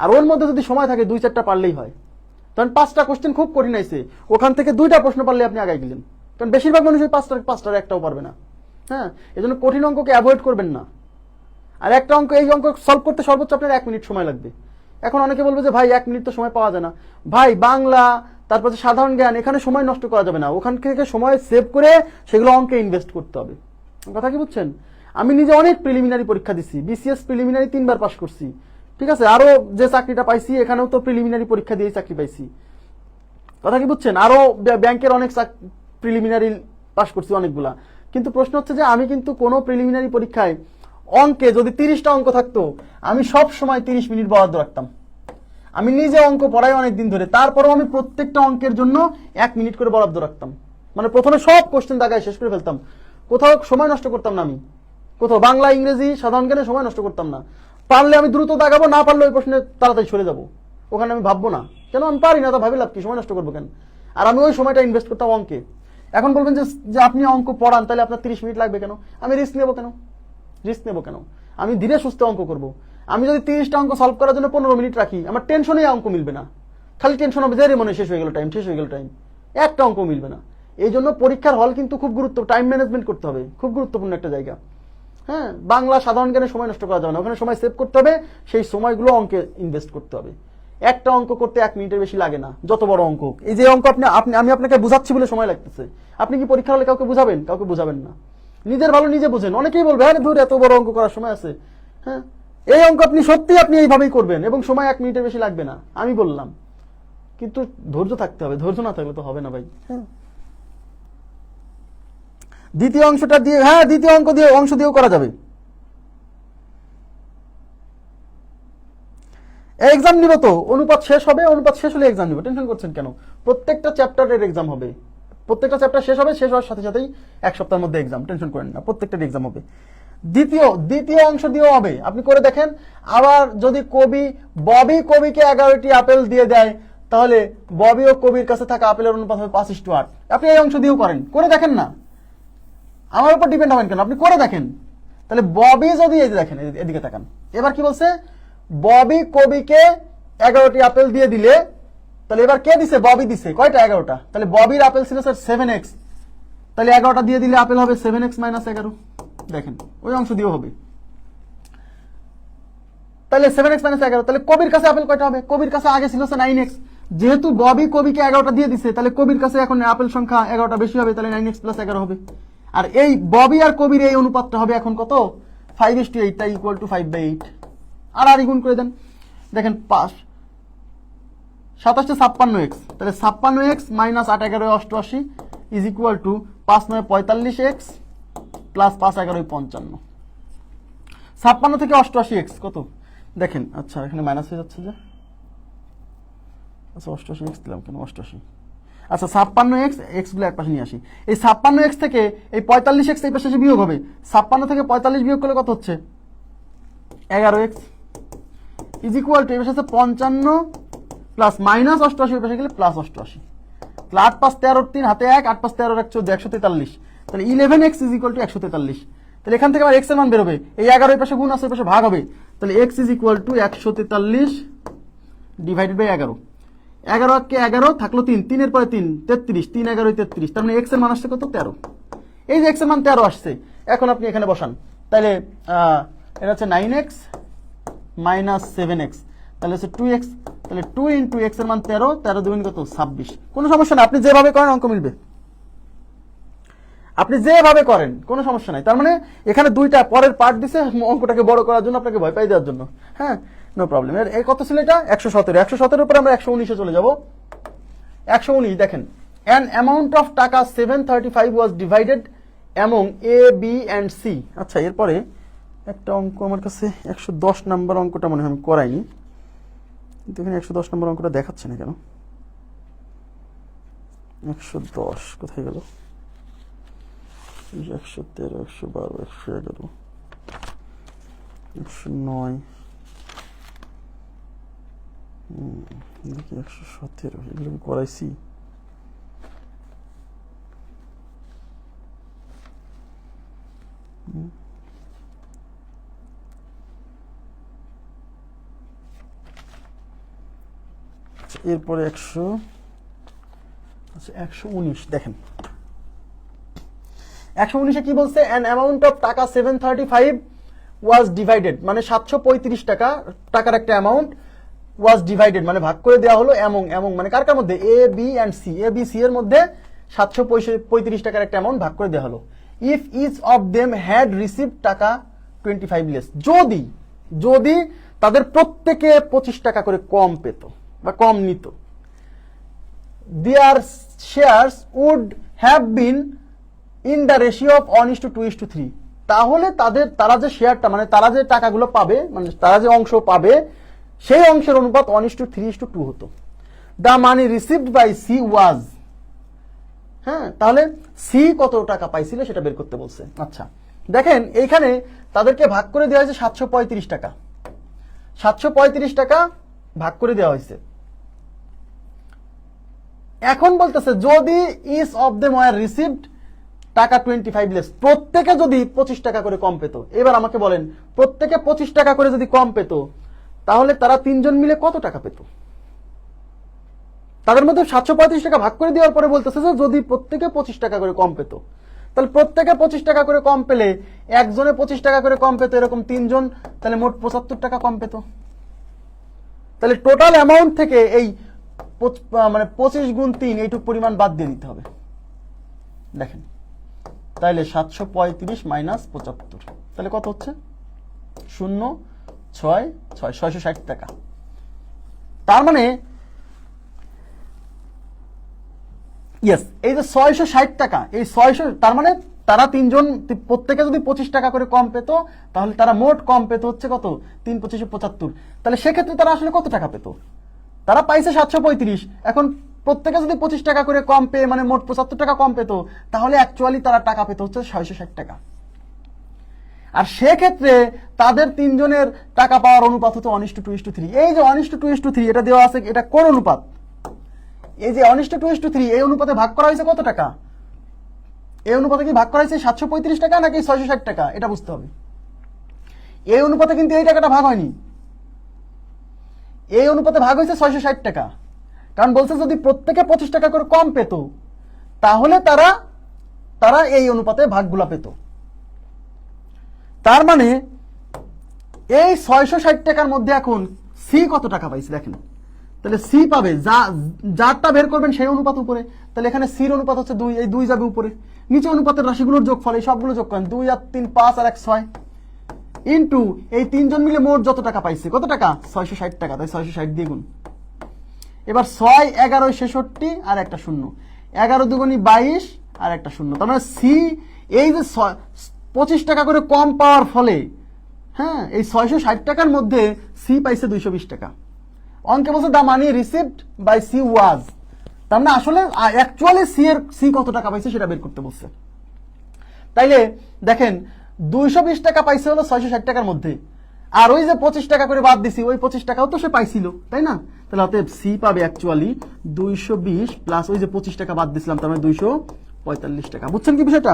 আর ওর মধ্যে যদি সময় থাকে 2-4টা পারলেই হয়, কারণ 5টা কোশ্চেন খুব কঠিন আছে, ওখান থেকে 2টা প্রশ্ন পারলে আপনি আগাই গেলেন, কারণ বেশিরভাগ মানুষ ওই 5টার একটাও পারবে না। হ্যাঁ, এজন্য কঠিন অঙ্ককে অ্যাভয়েড করবেন না। আর একটা অঙ্ক, এই অঙ্ক সলভ করতে সর্বোচ্চ আপনার 1 মিনিট সময় লাগবে। এখন অনেকে বলবে যে ভাই 1 মিনিট তো সময় পাওয়া যায় না। ভাই, বাংলা তারপর সাধারণ জ্ঞান, এখানে সময় নষ্ট করা যাবে না, ওখান থেকে সময় সেভ করে সেগুলো অঙ্কে ইনভেস্ট করতে হবে। কথা কি বুঝছেন? আমি নিজে অনেক প্রিলিমিনারি পরীক্ষা দিছি, বিসিএস প্রিলিমিনারি 3বার পাস করছি, ঠিক আছে। আরো যে চাকরিটা পাইছি এখানেও তো প্রিলিমিনারি পরীক্ষা দিয়ে চাকরি পাইছি। কথা কি বুঝছেন? আরো ব্যাংকের অনেক প্রিলিমিনারি পাস করছি অনেকগুলা। কিন্তু প্রশ্ন হচ্ছে যে আমি কিন্তু কোনো প্রিলিমিনারি পরীক্ষায় অঙ্কে যদি 30টা অঙ্ক থাকতো, আমি সব সময় 30 মিনিট বরাদ্দ রাখতাম। আমি নিজে অঙ্ক পড়াই অনেকদিন ধরে, তারপরেও আমি প্রত্যেকটা অঙ্কের জন্য 1 মিনিট করে বরাদ্দ রাখতাম। মানে প্রথমে সব কোশ্চেন দাগায় শেষ করে ফেলতাম, কোথাও সময় নষ্ট করতাম না। আমি কোথাও বাংলা, ইংরেজি, সাধারণ জ্ঞানে সময় নষ্ট করতাম না। পারলে আমি দ্রুত দাগাবো, না পারলে ওই প্রশ্নে তাড়াতাড়ি সরে যাবো, ওখানে আমি ভাববো না, কেন আমি পারি না, তা ভাবি লাভ কি, সময় নষ্ট করবো কেন। আর আমি ওই সময়টা ইনভেস্ট করতাম অঙ্কে। এখন বলবেন যে আপনি অঙ্ক পড়ান, তাহলে আপনার 30 মিনিট লাগবে কেন? আমি রিস্ক নেবো কেন? আমি ধীরে সুস্থে অঙ্ক করব। আমি যদি 30টা অঙ্ক সলভ করার জন্য 15 মিনিট রাখি, আমার টেনশনে অঙ্ক মিলবে না, খালি টেনশন হবে যে মনে শেষ হয়ে গেল টাইম, একটা অঙ্ক মিলবে না। এই জন্য পরীক্ষার হল কিন্তু খুব টাইম ম্যানেজমেন্ট করতে হবে, খুব গুরুত্বপূর্ণ একটা জায়গা। হ্যাঁ, বাংলা, সাধারণ জ্ঞানে সময় নষ্ট করা যাবে না, ওখানে সময় সেভ করতে হবে, সেই সময়গুলো অঙ্কে ইনভেস্ট করতে হবে। একটা অঙ্ক করতে 1 মিনিটের বেশি লাগে না, যত বড় অঙ্ক। এই যে অঙ্ক আমি আপনাকে বুঝাচ্ছি বলে সময় লাগতেছে, আপনি কি পরীক্ষা হলে কাউকে বুঝাবেন? কাউকে বুঝাবেন না, নিজের ভালো নিজে বোঝেন। অনেকেই বলবে আরে ধর, এত বড় অঙ্ক করার সময় আছে। হ্যাঁ, এই অঙ্ক আপনি এইভাবেই করবেন এবং সময় 1 মিনিটের বেশি লাগবে না, আমি বললাম। কিন্তু ধৈর্য থাকতে হবে, ধৈর্য না থাকলে তো হবে না ভাই। হ্যাঁ, দ্বিতীয় অংশটা দিয়ে, হ্যাঁ দ্বিতীয় অংশ দিয়েও করা যাবে। এক্সাম নিব তো, অনুপাত শেষ হলে এক্সাম নিব, টেনশন করছেন কেন? প্রত্যেকটা চ্যাপ্টারের এক্সাম হবে, প্রত্যেকটা চ্যাপ্টার শেষ হওয়ার সাথে সাথেই 1 সপ্তাহের মধ্যে এক্সাম, টেনশন করেন না, প্রত্যেকটা এক্সাম হবে। দ্বিতীয় অংশ দিয়েও হবে, আপনি করে দেখেন। আবার যদি ববি কবিকে 11টি আপেল দিয়ে দেয়, তাহলে ববি ও কবির কাছে থাকা আপেলের অনুপাত হবে 5:8। আপনি এই অংশ দিয়েও করে দেখেন না, আমার উপর ডিপেন্ড হবেন কেন, আপনি করে দেখেন। তাহলে ববি যদি এই যে দেখেন এদিকে তাকান, এবার কি বলছে, ববি কবিকে 11টি আপেল দিয়ে দিলে, তাহলে এবার কে দিছে, ববি দিছে কয়টা, 11টা। তাহলে ববির আপেল ছিল স্যার 7x, তাহলে 11টা দিয়ে দিলে আপেল হবে 7x - 11। দেখেন ওই অংশ দিয়েও হবে, তাহলে 7x - 11। তাহলে কবির কাছে আপেল কয়টা হবে, কবির কাছে আগে ছিল 9x, যেহেতু ববি কবিকে 11টা দিয়ে দিছে, তাহলে কবির কাছে এখন আপেল সংখ্যা 11টা বেশি হবে, তাহলে 9x + 11 হবে। আর এই ববি আর কবির এই অনুপাতটা হবে এখন কত, 5:8, তাই ইকুয়াল টু 5/8। আর গুণ করে দেন, দেখেন 27 56x, তাহলে 56x - 8 11 88 is equal to 5 9 45x plus 5 11 55। 56 থেকে 88x কত দেখেন, আচ্ছা এখানে মাইনাস হয়ে যাচ্ছে যে, আচ্ছা 88x দিলাম কেন, 88, আচ্ছা 56x, x গুলো এক পাশে নিয়ে আসি, এই 56x থেকে এই 45x এই পাশে বিয়োগ হবে, 56 থেকে 45 বিয়োগ করলে কত হচ্ছে, 11x ইজ ইকুয়াল টু, এই পাশে আছে 55 প্লাস মাইনাস 88, এই পাশে গেলে প্লাস 88, তাহলে 8 5 13 3 হাতে 1, 8 5 13 1 14 143, তাহলে 11x ইজ ইকুয়াল টু 143। তাহলে এখান থেকে আবার x এর মান বেরোবে, এই 11 এই পাশে গুণ আছে, এই পাশে ভাগ হবে, তাহলে x is equal to 143 divided by 11। 11 কে 11 থাকলো 3, 3 এর পরে 3 33, 3 11 33, তার মানে x এর মান আসছে কত, 13। এই যে x এর মান 13 আসছে, এখন আপনি এখানে বসান, তাহলে এটা হচ্ছে 9x - 7x, তাহলে হচ্ছে 2x, তাহলে 2 × x এর মান 13, 13 2 কত 26। কোনো সমস্যা না, আপনি যেভাবে করেন অঙ্ক মিলবে, আপনি যেভাবে করেন কোনো সমস্যা নাই। তার মানে এখানে দুইটা পরের পার্ট দিছে অঙ্কটাকে বড় করার জন্য, আপনাকে ভয় পাই দেওয়ার জন্য, হ্যাঁ নো প্রবলেম। এর কত ছিল এটা, 117, 117 উপরে আমরা 119 চলে যাব। 119 দেখেন, an amount of taka 735 was divided among A B and C. আচ্ছা এরপরে একটা অঙ্ক আমার কাছে 110 নাম্বার অঙ্কটা মনে হয় আমি করাইনি, কিন্তু এখানে 110 নম্বর অঙ্কটা দেখাচ্ছে না কেন, 110 কোথায় গেল, 113 112 111 109 দেখি 117, এগুলো আমি করাইছি, এরপরে 119 দেখেন, 119 কি বলছে, an amount of taka 735 was divided, মানে 735 টাকার একটা অ্যামাউন্ট ওয়াজ ডিভাইডেড মানে ভাগ করে দেওয়া হলো অ্যামং মানে কার কার মধ্যে, A B and C, A B C এর মধ্যে 735 টাকার একটা অ্যামাউন্ট ভাগ করে দেওয়া হলো। If each of them had received taka 25 less, যদি তাদের প্রত্যেকে 25 টাকা করে কম পেত বা কম নিত, their shares would have been in the ratio of 1:2:3, তাহলে তারা যে শেয়ারটা মানে তারা যে টাকাগুলো পাবে, মানে তারা যে অংশ পাবে, সেই অংশের অনুপাত 1:3:2 হতো। The money received by C was, হ্যাঁ তাহলে সি কত টাকা পাইছিল সেটা বের করতে বলছে। আচ্ছা দেখেন এইখানে তাদেরকে ভাগ করে দেওয়া হয়েছে 735 টাকা, 735 টাকা ভাগ করে দেওয়া হয়েছে। এখন বলতেছে যদি each of them were received taka 25 less, প্রত্যেকে যদি 25 টাকা করে কম পেত। এবার আমাকে বলেন প্রত্যেকে 25 টাকা করে যদি কম পেত, তাহলে তারা তিনজন মিলে কত টাকা পেত? তাদের মধ্যে 735 টাকা ভাগ করে দেওয়ার পরে বলতেছে যে যদি প্রত্যেকে 25 টাকা করে কম পেত, তাহলে প্রত্যেকে 25 টাকা করে কম পেলে একজনে 25 টাকা করে কম পেত, এরকম তিনজন, তাহলে মোট 75 টাকা কম পেত। তাহলে টোটাল অ্যামাউন্ট থেকে এই মানে 25 গুণ 3 এইটুক পরিমাণ বাদ দিয়ে দিতে হবে। দেখেন তাহলে 735 মাইনাস 75, তাহলে কত হচ্ছে 660 টাকা। তার মানে ইয়েস, এই যে 660 টাকা, এই 600, তার মানে তারা তিনজন প্রত্যেকে যদি 25 টাকা করে কম পেত, তাহলে তারা মোট কম পেত হচ্ছে কত, 3 25 75। তাহলে সেক্ষেত্রে তারা আসলে কত টাকা পেত? তারা পাইছে 735, এখন প্রত্যেকে যদি 25 টাকা করে কম পেয়ে মানে মোট 75 টাকা কম পেত, তাহলে অ্যাকচুয়ালি তারা টাকা পেত হচ্ছে 660 টাকা। আর সেক্ষেত্রে তাদের তিনজনের টাকা পাওয়ার অনুপাত হতো 1:2:3। এই যে 1:2:3 এটা দেওয়া আছে, এটা কোন অনুপাত? এই যে 1:2:3 এই অনুপাতে ভাগ করা হয়েছে কত টাকা? এই অনুপাতে কি ভাগ করা হয়েছে 735 টাকা নাকি 660 টাকা? এটা বুঝতে হবে। এই অনুপাতে কিন্তু এই টাকাটা ভাগ হয়নি, এই অনুপাতে ভাগ হয়েছে 660 টাকা। কারণ বলছে যদি প্রত্যেকে 25 টাকা করে কম পেত তাহলে তারা তারা এই অনুপাতে ভাগগুলা পেত। তার মানে এই 660 টাকার মধ্যে এখন সি কত টাকা পাইছে দেখেন, তাহলে সি পাবে যারটা বের করবেন সেই অনুপাত উপরে, তাহলে এখানে সির অনুপাত হচ্ছে 2, এই 2 যাবে উপরে, নিচে অনুপাতের রাশিগুলোর যোগফল এই সবগুলো যোগ করেন, 2 আর 3 5 আর 1 6 ইনটু এই তিনজন মিলে মোট যত টাকা পাইছে, কত টাকা 660 টাকা, তাই 660 দিয়ে গুণ। এবার 6 11 66 আর একটা শূন্য, 11 দুগুণী 22 আর একটা শূন্য। তার মানে সি এই যে 25 টাকা করে কম পাওয়ার ফলে, হ্যাঁ, এই 660 টাকার মধ্যে সি পাইছে 220 টাকা। অঙ্কে বলছে দা মানি রিসিভড বাই সি ওয়াজ, তার মানে আসলে অ্যাকচুয়ালি সি কত টাকা পাইছে সেটা বের করতে বলছে। তাইলে দেখেন 220 টাকা পাইছে হলো 660 টাকার মধ্যে, আর ওই যে 25 টাকা করে বাদ দিছি ওই 25 টাকাও তো সে পাইছিল, তাই না? তাহলে অতএব সি পাবে অ্যাকচুয়ালি 220 প্লাস ওই যে 25 টাকা বাদ দিছিলাম, তার মানে 245 টাকা। বুঝছেন কি বিষয়টা?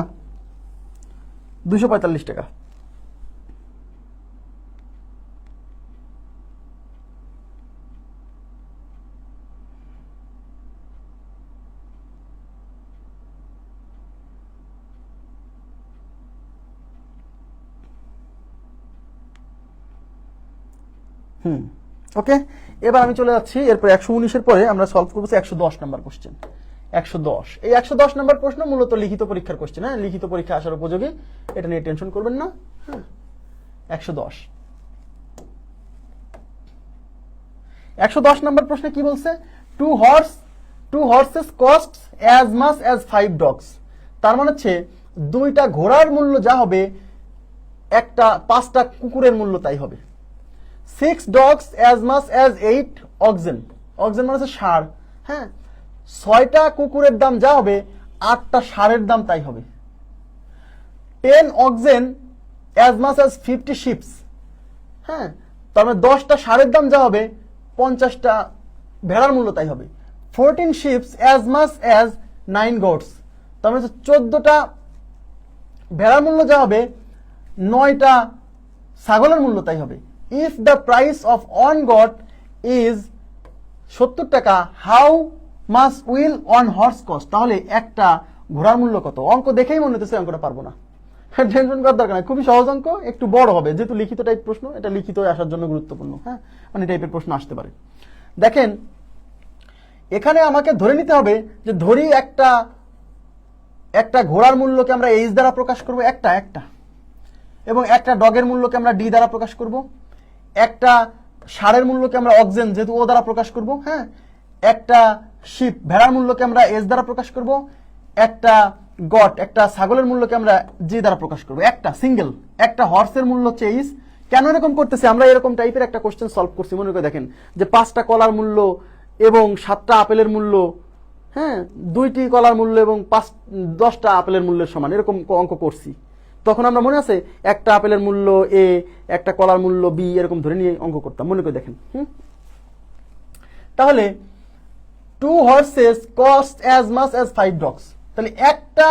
245 টাকা। ওকে, এবার আমি চলে যাচ্ছি এরপর 119-এর পরে আমরা সলভ করবো 110 নাম্বার কোশ্চেন। 110, এই 110 নাম্বার প্রশ্ন মূলত লিখিত পরীক্ষার কোশ্চেন। হ্যাঁ, লিখিত পরীক্ষা আসার উপযোগী, এটা নিয়ে টেনশন করবেন না। হ্যাঁ, 110 নাম্বার প্রশ্নে কি বলছে? two horses costs as much as 5 dogs। তার মানে হচ্ছে 2টা ঘোড়ার মূল্য যা হবে 5টা কুকুরের মূল্য তাই হবে। 6 dogs as much as 8 oxen। oxen মানে হচ্ছে ষাঁড়। হ্যাঁ, 6টা কুকুরের দাম যা হবে 8টা ষাঁড়ের দাম তাই হবে। 10 oxen as much as 50 sheep। হ্যাঁ, তার মানে 10টা ষাঁড়ের দাম যা হবে 50টা ভেড়ার মূল্য তাই হবে। 14 sheep as much as 9 goats। তার মানে 14টা ভেড়ার মূল্য যা হবে 9টা ছাগলের মূল্য তাই হবে। If the price of one goat is 70 টাকা, how much will one horse cost? তাহলে একটা ঘোড়ার মূল্য কত? অঙ্ক দেখেই মনে হতেছে অঙ্কটা পারবো না, টেনশন করার দরকার নাই, খুবই সহজ অঙ্ক, একটু বড় হবে যেহেতু লিখিত টাইপ প্রশ্ন, এটা লিখিত আসার জন্য গুরুত্বপূর্ণ। হ্যাঁ, মানে টাইপের প্রশ্ন আসতে পারে। দেখেন এখানে আমাকে ধরে নিতে হবে যে ধরি একটা ঘোড়ার মূল্যকে আমরা এইচ দ্বারা প্রকাশ করব, একটা এবং একটা ডগের মূল্যকে আমরা ডি দ্বারা প্রকাশ করব, একটা ষাঁড়ের মূল্যকে আমরা অক্সেন যেহেতু ও দ্বারা প্রকাশ করব। হ্যাঁ, একটা শিপ ভেড়ার মূল্যকে আমরা এস দ্বারা প্রকাশ করব, একটা গট একটা ছাগলের মূল্যকে আমরা জি দ্বারা প্রকাশ করব। একটা সিঙ্গেল একটা হর্সের মূল্য হচ্ছে এইস। কেন এরকম করতেছি? আমরা এরকম টাইপের একটা কোশ্চেন সলভ করছি, মনে করে দেখেন যে 5টা কলার মূল্য এবং 7টা আপেলের মূল্য, হ্যাঁ 2টি কলার মূল্য এবং 10টা আপেলের মূল্যের সমান, এরকম অঙ্ক করছি। তখন আমরা মনে আছে একটা আপেলের মূল্য এ, একটা কলার মূল্য বি, এরকম ধরে নিয়ে অঙ্ক করতাম, মনে করে দেখেন। তাহলে 2 horses cost as much as 5 dogs। তাহলে একটা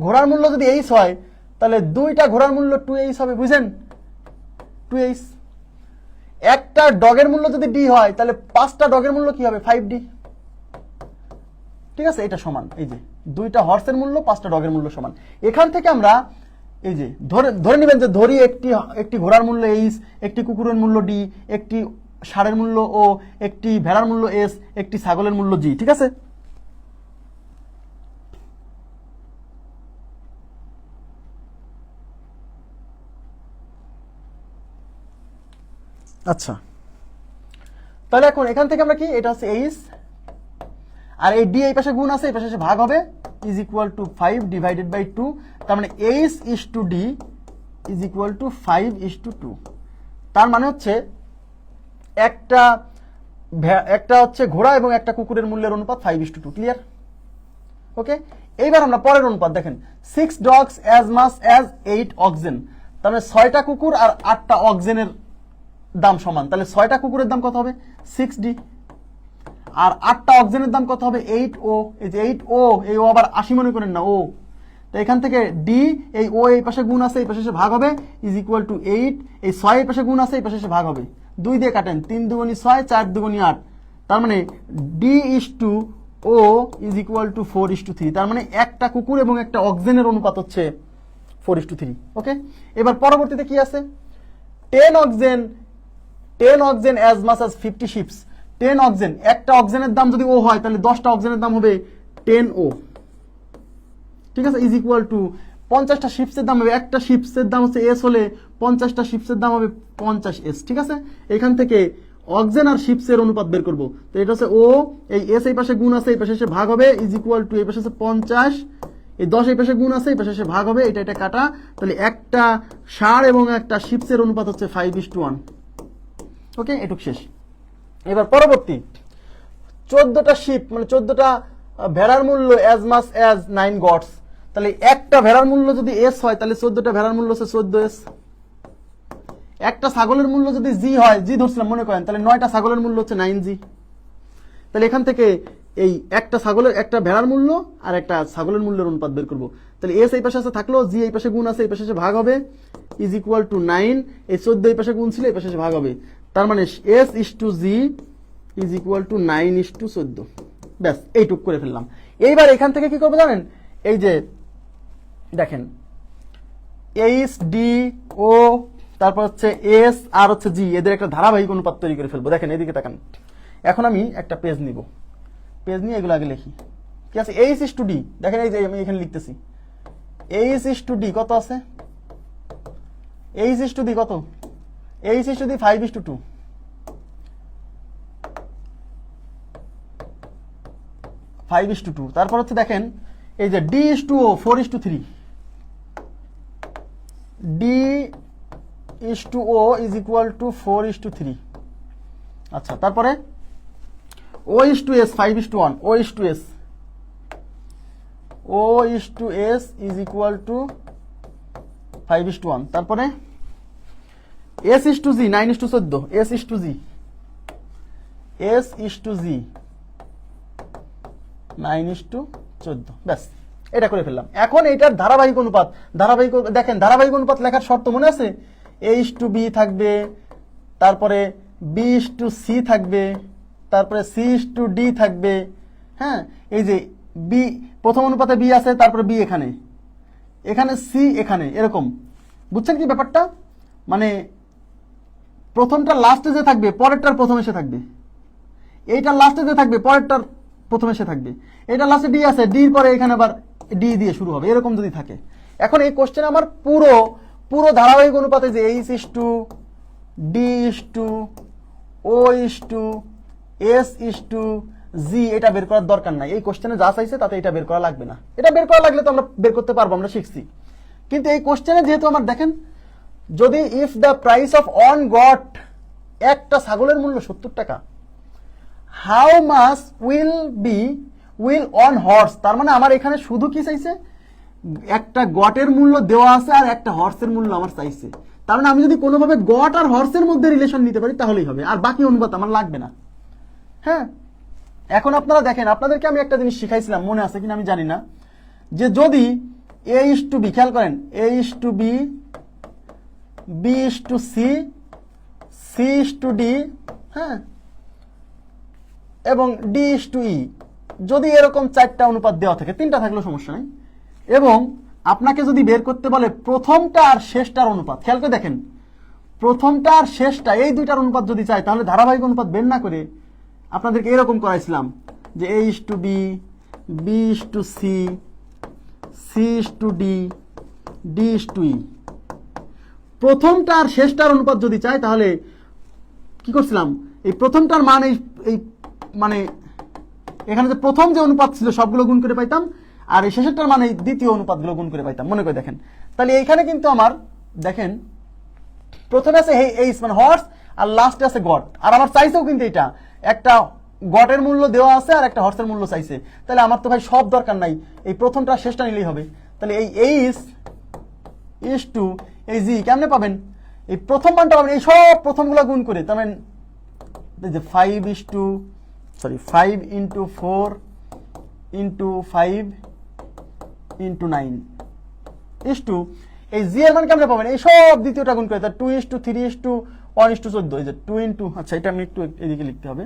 ঘোড়ার মূল্য যদি এইস হয় তাহলে 2টা ঘোড়ার মূল্য 2h হবে, বুঝেন? 2h। একটা ডগের মূল্য যদি ডি হয় তাহলে 5টা ডগের মূল্য কি হবে? 5d। ঠিক আছে, এটা সমান এই যে 2টা হর্সের মূল্য 5টা ডগের মূল্য সমান। এখান থেকে আমরা এই যে ধরে নেবেন যে ধরি একটি ঘোড়ার মূল্য এইস, একটি কুকুরের মূল্য ডি, একটি ষাঁড়ের মূল্য ও, একটি ভেড়ার মূল্য এস, একটি ছাগলের মূল্য জি। ঠিক আছে, আচ্ছা তাহলে এখন এখান থেকে আমরা কি, এটা হচ্ছে এইস আর এই ডি এই পাশে গুণ আছে, এই পাশে ভাগ হবে, is equal to 5 divided by 2। তার মানে H is to D is equal to 5:2। তার মানে হচ্ছে একটা হচ্ছে ঘোড়া এবং একটা কুকুরের মূল্যের অনুপাত 5:2। ক্লিয়ার? ওকে, এইবার আমরা পরের অনুপাত দেখেন, 6 dogs as much as 8 oxen। তার মানে 6টা কুকুর আর 8টা অক্সেনের দাম সমান, তাহলে 6টা কুকুরের দাম কত হবে? 6d। আর 8টা অক্সেনের দাম কত হবে? 8o। এই যে 8o, এই ও আবার 80 মনে করেন না, ও তো এখান থেকে ডি, এই ও এই পাশে গুণ আছে এই পাশে এসে ভাগ হবে, ইজ ইকুয়াল টু 8, এই 6 এই পাশে গুণ আছে এই পাশে এসে ভাগ হবে, 2 দিয়ে কাটেন, 3 দুগুণী 6, 4 দুগুণী 8, তার মানে D is to O is equal to 4:3, তার মানে একটা কুকুর এবং একটা অক্সিজেনের অনুপাত হচ্ছে 4:3। ওকে, এবার পরবর্তীতে কি আছে, 10 oxygen as much as 50 ships. 10 oxygen, একটা অক্সিজেনের দাম যদি ও হয় তাহলে 10টা অক্সিজেনের দাম হবে 10 ও, ঠিক আছে, ইজ ইকুয়াল টু 50টা শিপসের দাম হবে, একটা শিপসের দাম হচ্ছে এস হলে 50টা শিপসের দাম হবে 50 এস। ঠিক আছে, এখান থেকে অক্সিজেন আর শিপসের অনুপাত বের করব। তো এটা হচ্ছে ও, এই এস এই পাশে গুণ আছে এই পাশে এসে ভাগ হবে, ইজ ইকুয়াল টু এই পাশে হচ্ছে 50, এই 10 এই পাশে গুণ আছে এই পাশে এসে ভাগ হবে, এটা কাটা, তাহলে একটা ষাঁড় এবং একটা শিপসের অনুপাত হচ্ছে 5:1। ওকে, এটুক শেষ। এবার পরবর্তী 14টা শিপ মানে 14টা ভেড়ার মূল্য অ্যাজ মাস অ্যাজ 9 গটস, তাহলে একটা ভেড়ার মূল্য যদি এস হয় তাহলে 14টা ভেড়ার মূল্য হচ্ছে 14 এস। একটা ছাগলের মূল্য যদি জি হয়, জি ধরছিলাম মনে করেন, তাহলে 9টা ছাগলের মূল্য হচ্ছে 9 জি। তাহলে এখান থেকে এই একটা ভেড়ার মূল্য আর একটা ছাগলের মূল্যের অনুপাত বের করবো। তাহলে এস এই পাশে আছে থাকলো, জি এই পাশে গুণ আছে এই পাশে ভাগ হবে, ইজ ইকুয়াল টু 9, এই 14 এই পাশে গুণ ছিল এই পাশে ভাগ হবে, তার মানে S is to G is equal to 9:14। ব্যাস, এইটুক করে ফেললাম। এইবার এখান থেকে কি করবো জানেন, এই যে দেখেন এইচ ডি ও তারপর হচ্ছে এস আর হচ্ছে জি, এদের একটা ধারাবাহিক অনুপাত তৈরি করে ফেলবো। দেখেন এদিকে তাকান, এখন আমি একটা পেজ নিব, পেজ নিয়ে এগুলো আগে লিখি। কি আছে, এইচ ইস টু ডি, দেখেন এই যে আমি এখানে লিখতেছি এইচ ইস টু ডি কত আছে, এইচ ইস টু ডি কত, এইচ ইস টু ডি 5:2, তারপর হচ্ছে দেখেন এই যে D is to O 4:3, D is to O is equal to 4:3। আচ্ছা, তারপরে O is to S 5:1, O is to S is equal to 5:1। তারপরে S is to G 9:14, S is to G 9:14। ব্যাস, এটা করে ফেললাম। এখন এইটার ধারাবাহিক অনুপাত, দেখেন ধারাবাহিক অনুপাত লেখার শর্ত মনে আছে, এ ইস টু বি থাকবে, তারপরে বি ইস টু সি থাকবে, তারপরে সি ইস টু ডি থাকবে। হ্যাঁ, এই যে বি প্রথম অনুপাতে বি আছে, তারপরে বি এখানে সি এখানে, এরকম বুঝছেন কি ব্যাপারটা, মানে প্রথমটা লাস্টে যে থাকবে পরেরটার প্রথম এসে থাকবে, এইটার লাস্টে যে থাকবে পরেরটার প্রথম এসে থাকবে, এটা লাস্টে ডি আছে, ডির পরে এখানে আবার ডি দিয়ে শুরু হবে, এরকম যদি থাকে। এখন এই কোশ্চেন আমার পুরো ধারাবাহিক অনুপাতে যে H is to D is to O is to S is to G, এটা বের করার দরকার নাই। এই কোশ্চেনে যা চাইছে তাতে এটা বের করা লাগবে না। এটা বের করা লাগলে তো আমরা বের করতে পারবো, আমরা শিখছি। কিন্তু এই কোশ্চেনে যেহেতু আমার দেখেন, যদি if the price of on goat, একটা ছাগলের মূল্য 70 টাকা, how much will on horse, তার মানে আমার এখানে শুধু কি চাইছে, একটা গটের মূল্য দেওয়া আছে আর একটা হর্সের মূল্য আমার চাইছে। তার মানে আমি যদি কোনোভাবে গট আর হর্সের মধ্যে রিলেশন নিতে পারি তাহলেই হবে, আর বাকি অনুপাত আমার লাগবে না। হ্যাঁ, এখন আপনারা দেখেন, আপনাদেরকে আমি একটা জিনিস শিখাইছিলাম, মনে আছে কিনা আমি জানি না, যে যদি এ ইস টু বি, খেয়াল করেন, A is to B, B is to C, C is to D, হ্যাঁ, এবং ডি ইস টু ই, যদি এরকম 4টা অনুপাত দেওয়া থাকে, 3টা থাকলেও সমস্যা নেই, এবং আপনাকে যদি বের করতে বলে প্রথমটা আর শেষটার অনুপাত, খেয়াল করে দেখেন, প্রথমটা আর শেষটা এই দুইটার অনুপাত যদি চাই, তাহলে ধারাবাহিক অনুপাত বের না করে আপনাদেরকে এরকম করাইছিলাম যে A is to B, B is to C, C is to D, D is to E. প্রথমটা আর শেষটার অনুপাত যদি চাই তাহলে কি করছিলাম, এই প্রথমটার মান এই মানে এখানে যে প্রথম যে অনুপাত ছিল সবগুলো গুণ করে পাইতাম, আর এই শেষেরটার মানে দ্বিতীয় অনুপাতগুলো গুণ করে পাইতাম, মনে করে দেখেন। তাহলে এইখানে কিন্তু আমার দেখেন প্রথমে আছে এইচ মানে হর্স, আর লাস্টে আছে গট, আর আমার চাইছেও কিন্তু এটা একটা গটের মূল্য দেওয়া আছে আর একটা হর্সের মূল্য চাইছে। তাহলে আমার তো ভাই সব দরকার নাই, এই প্রথমটা শেষটা নিলেই হবে। তাহলে এই এইচ ইস টু এই জি কেমনে পাবেন, এই প্রথম মানটা পাবেন এই সব প্রথমগুলো গুণ করে, তার মানে 5 × 4 × 5 × 9, ইস টু এই জি এর মান কেমনে পাবেন, এই সব দ্বিতীয়টা গুণ করে 2:3:1:14, এই যে 2 ইন্টু, আচ্ছা এটা আমি একটু এদিকে লিখতে হবে।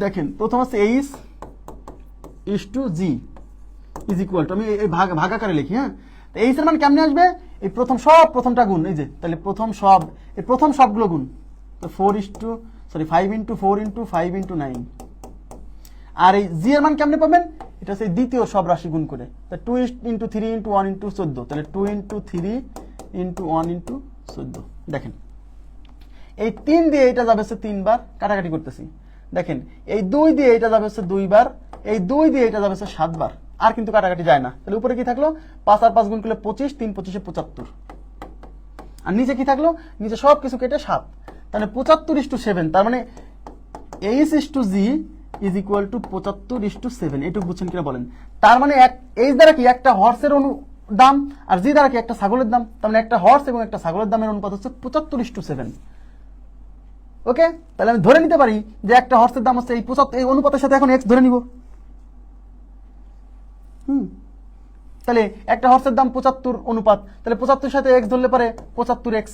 দেখেন প্রথম হচ্ছে H is to G is equal to, আমি এই ভাগাকারে লিখি, হ্যাঁ। তো এইচ এর মান কেমনে আসবে, এই প্রথমটা গুণ, এই যে তাহলে প্রথম সবগুলো গুণ, তো 5:4:5:9। আর এই জি এর মান কেমনে পাবেন, এটা হচ্ছে দ্বিতীয় সব রাশি গুণ করে, 2:3:1:14, তাহলে 2:3:1:14। দেখেন এই 3 দিয়ে এটা যাবে হচ্ছে 3 বার, কাটাকাটি করতেছি। দেখেন এই 2 দিয়ে এটা যাবে হচ্ছে 2 বার, এই 2 দিয়ে এটা যাবে হচ্ছে 7 বার, আর কিন্তু কাটাকাটি যায় না। তাহলে উপরে কি থাকলো, 5 আর 5 গুণ করলে 25, 3×25=75। আর নিচে কি থাকলো, নিচে সব কিছু কেটে 7, তাহলে 75:7। তার মানে H/G ইজ ইকুয়াল টু 75:7। এটুকু বুঝছেন কিনা বলেন। তার মানে এইচ দ্বারা কি একটা হর্সের দাম, আর জি দ্বারা কি একটা ছাগলের দাম। তার মানে একটা হর্স এবং একটা ছাগলের দামের অনুপাত হচ্ছে 75:7। ওকে, তাহলে আমি ধরে নিতে পারি যে একটা হর্সের দাম হচ্ছে এই অনুপাতের সাথে এখন এক্স ধরে নিব। তাহলে একটা হর্সের দাম 75 অনুপাত, তাহলে 75 সাথে এক্স ধরলে পারে 75x।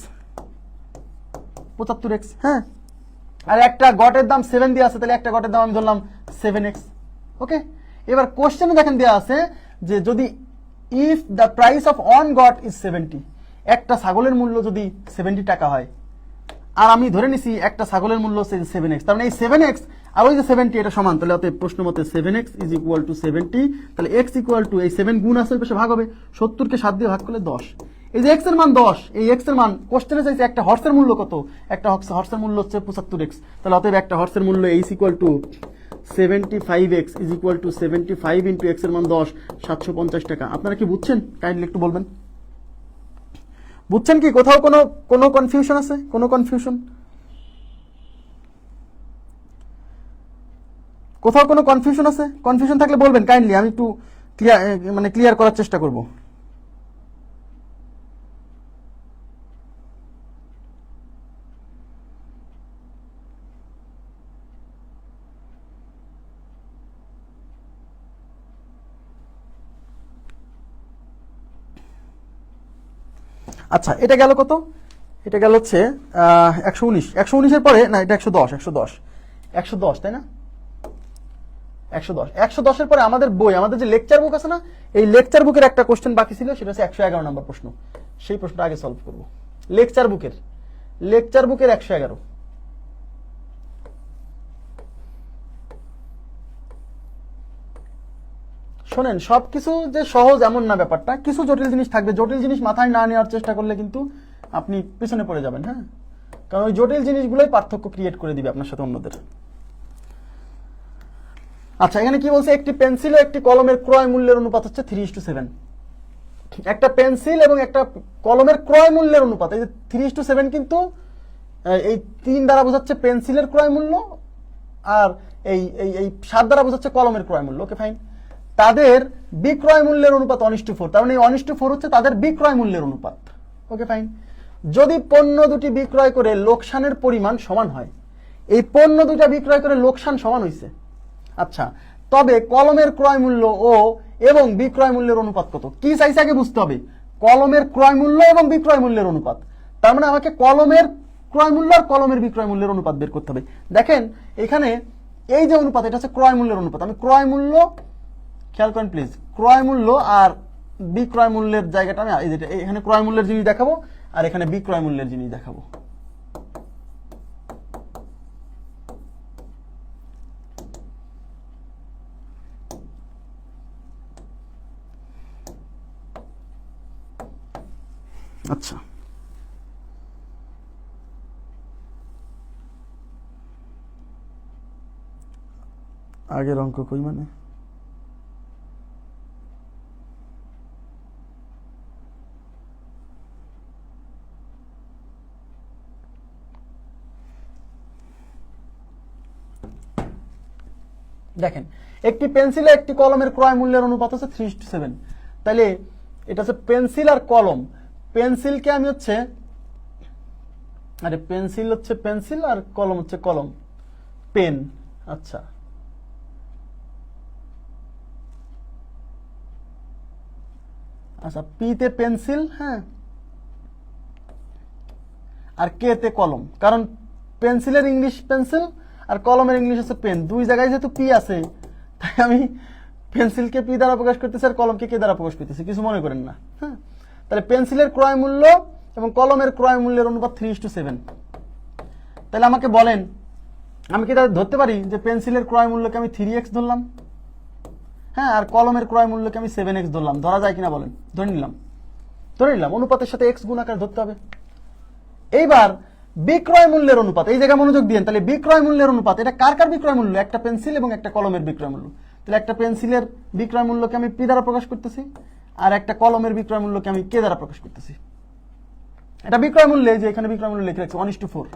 হ্যাঁ, আর একটা গটের দাম 7 দিয়ে আছে, তাহলে একটা গটের দাম আমি ধরলাম 7x। ওকে, এবার কোশ্চেনে দেখেন দেওয়া আছে যে যদি if the price of on goat is 70, একটা ছাগলের মূল্য যদি 70 টাকা হয়, আর আমি ধরে নিছি একটা ছাগলের মূল্য হচ্ছে 7x, তার মানে এই 7x আর ওই যে 70 এটা সমান, তাহলে অতএব প্রশ্ন মতে 7x ইজ ইকুয়াল টু 70। তাহলে x ইকুয়াল টু এই 7 গুণ আছে পাশে ভাগ হবে, 70 কে 7 দিয়ে ভাগ করলে 10। এই যে x এর মান 10, এই x এর মান কোশ্চেনে চাইছে একটা হর্সের মূল্য কত, একটা হর্সের মূল্য হচ্ছে 75x। তাহলে অতএব একটা হর্সের মূল্য h equal to 75x is equal two 75 into x এর মান 10, 750 টাকা। আপনারা কি বুঝছেন, কাইন্ডলি একটু বলবেন। বুঝছেন কি, কোথাও কোনো কনফিউশন আছে, কোনো কনফিউশন, কোথাও কোনো কনফিউশন আছে? কনফিউশন থাকলে বলবেন কাইন্ডলি, আমি একটু ক্লিয়ার করার চেষ্টা করব। আচ্ছা, এটা গেল কত, এটা গেল হচ্ছে 119। 119-এর পরে না, এটা 110, তাই না? 110-এর পরে আমাদের বই, আমাদের যে লেকচার বুক আছে না, এই লেকচার বুকের একটা কোশ্চেন বাকি ছিল, সেটা হচ্ছে 111 নম্বর প্রশ্ন। সেই প্রশ্নটা আগে সলভ করব। লেকচার বুকের 111। শোনেন, সবকিছু যে সহজ এমন না ব্যাপারটা, কিছু জটিল জিনিস থাকবে। জটিল জিনিস মাথায় না নেওয়ার চেষ্টা করলে কিন্তু আপনি পিছনে পড়ে যাবেন। হ্যাঁ, কারণ ওই জটিল জিনিসগুলোই পার্থক্য ক্রিয়েট করে দিবে আপনার সাথে অন্যদের। আচ্ছা, এখানে কি বলছে, একটি পেন্সিল ও একটি কলমের ক্রয় মূল্যের অনুপাত হচ্ছে 3:7। একটা পেন্সিল এবং একটা কলমের ক্রয় মূল্যের অনুপাত, এই যে 3:7, কিন্তু এই 3 দ্বারা বোঝাচ্ছে পেন্সিলের ক্রয় মূল্য, আর এই 7 দ্বারা বোঝাচ্ছে কলমের ক্রয় মূল্য। ওকে ফাইন, তাদের বিক্রয় মূল্যের অনুপাত 1:4, তার মানে 1:4 হচ্ছে তাদের বিক্রয় মূল্যের অনুপাত। ওকে ফাইন, যদি পণ্য দুটি বিক্রয় করে লোকসানের পরিমাণ সমান হয়, এই পণ্য দুটা বিক্রয় করে লোকসান সমান হয়েছে। আচ্ছা, তবে কলমের ক্রয় মূল্য এবং বিক্রয় মূল্যের অনুপাত কত? কি চাইছে আগে বুঝতে হবে, কলমের ক্রয় মূল্য এবং বিক্রয় মূল্যের অনুপাত। তার মানে আমাকে কলমের ক্রয় মূল্য আর কলমের বিক্রয় মূল্যের অনুপাত বের করতে হবে। দেখেন এখানে এই যে অনুপাত, এটা হচ্ছে ক্রয় মূল্যের অনুপাত। আমি ক্রয় মূল্য, খেয়াল করেন প্লিজ, ক্রয় মূল্য আর বিক্রয় মূল্যের জায়গাটা আমি এখানে ক্রয় মূল্যের জিনিস দেখাবো, আর এখানে বিক্রয় মূল্যের জিনিস দেখাবো। আচ্ছা, আগের অঙ্ক কই, মানে দেখেন, একটি পেন্সিল একটি কলমের ক্রয় মূল্যের অনুপাত হচ্ছে 3:7। তাহলে এটা হচ্ছে পেন্সিল আর কলম। পেন্সিলকে আমি হচ্ছে, পেন্সিল হচ্ছে পেন্সিল আর কলম হচ্ছে কলম, পেন। আচ্ছা, আচ্ছা পি তে পেন্সিল, হ্যাঁ, আর কে তে কলম, কারণ পেন্সিলের ইংলিশ পেন্সিল আর কলমের ইংলিশ হচ্ছে পেন, দুই জায়গায় যেহেতু পি আছে তাই আমি পেন্সিলকে পি দ্বারা প্রকাশ করতেছি আর কলমকে কে দ্বারা প্রকাশ করতেছি, কিছু মনে করেন না। হ্যাঁ, তাহলে পেন্সিলের ক্রয় মূল্য এবং কলমের ক্রয় মূল্যের অনুপাত 3:7। তাহলে আমাকে বলেন আমি কি তাহলে ধরতে পারি যে পেন্সিলের ক্রয় মূল্যকে আমি 3x ধরলাম, হ্যাঁ, আর কলমের ক্রয় মূল্যকে আমি 7x ধরলাম, ধরা যায় কিনা বলেন? ধরে নিলাম, অনুপাতের সাথে x গুণ আকারে ধরতে হবে। এইবার বিক্রয় মূল্যের অনুপাত, এই জায়গায় মনোযোগ দিন। তাহলে বিক্রয় মূল্যের অনুপাত, এটা কার কার বিক্রয় মূল্য? একটা পেন্সিল এবং একটা কলমের বিক্রয় মূল্য। তাহলে একটা পেন্সিলের বিক্রয় মূল্যকে আমি পি দ্বারা প্রকাশ করতেছি, আর একটা কলমের বিক্রয় মূল্যকে আমি কে দ্বারা প্রকাশ করতেছি। এটা বিক্রয় মূল্যে, যে এখানে বিক্রয় মূল্য লিখে রাখছি 1:4।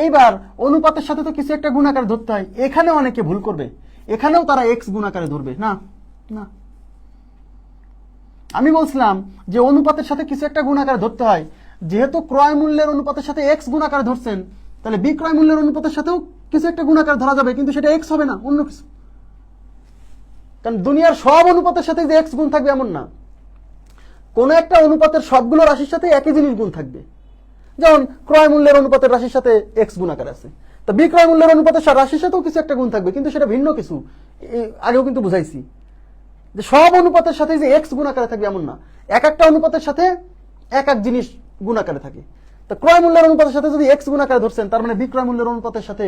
এইবার অনুপাতের সাথে তো কিছু একটা গুণাকার ধরতে হয়, এখানে অনেকে ভুল করবে, এখানেও তারা এক্স গুণাকারে ধরবে। না না, আমি বলছিলাম যে অনুপাতের সাথে কিছু একটা গুণাকার ধরতে হয়, যেহেতু ক্রয় মূল্যের অনুপাতের সাথে এক্স গুণাকার ধরছেন, তাহলে বিক্রয় মূল্যের অনুপাতের সাথেও কিছু একটা গুণাকার ধরা যাবে, কিন্তু সেটা এক্স হবে না, অন্য কিছু। কারণ দুনিয়ার সব অনুপাতের সাথে যে এক্স গুণ থাকবে এমন না, কোন একটা অনুপাতের সবগুলো রাশির সাথে একই জিনিস গুণ থাকবে। যেমন ক্রয় মূল্যের অনুপাতের রাশির সাথে এক্স গুণাকার আছে, তা বিক্রয় মূল্যের অনুপাতের রাশির সাথেও কিছু একটা গুণ থাকবে, কিন্তু সেটা ভিন্ন কিছু। আগেও কিন্তু বুঝাইছি যে সব অনুপাতের সাথে যে এক্স গুণাকারে থাকবে এমন না, এক একটা অনুপাতের সাথে এক এক জিনিস গুণাকারে থাকে। তো ক্রয় মূল্যের অনুপাতের সাথে যদি এক্স গুণাকারে ধরছেন, তার মানে বিক্রয় মূল্যের অনুপাতের সাথে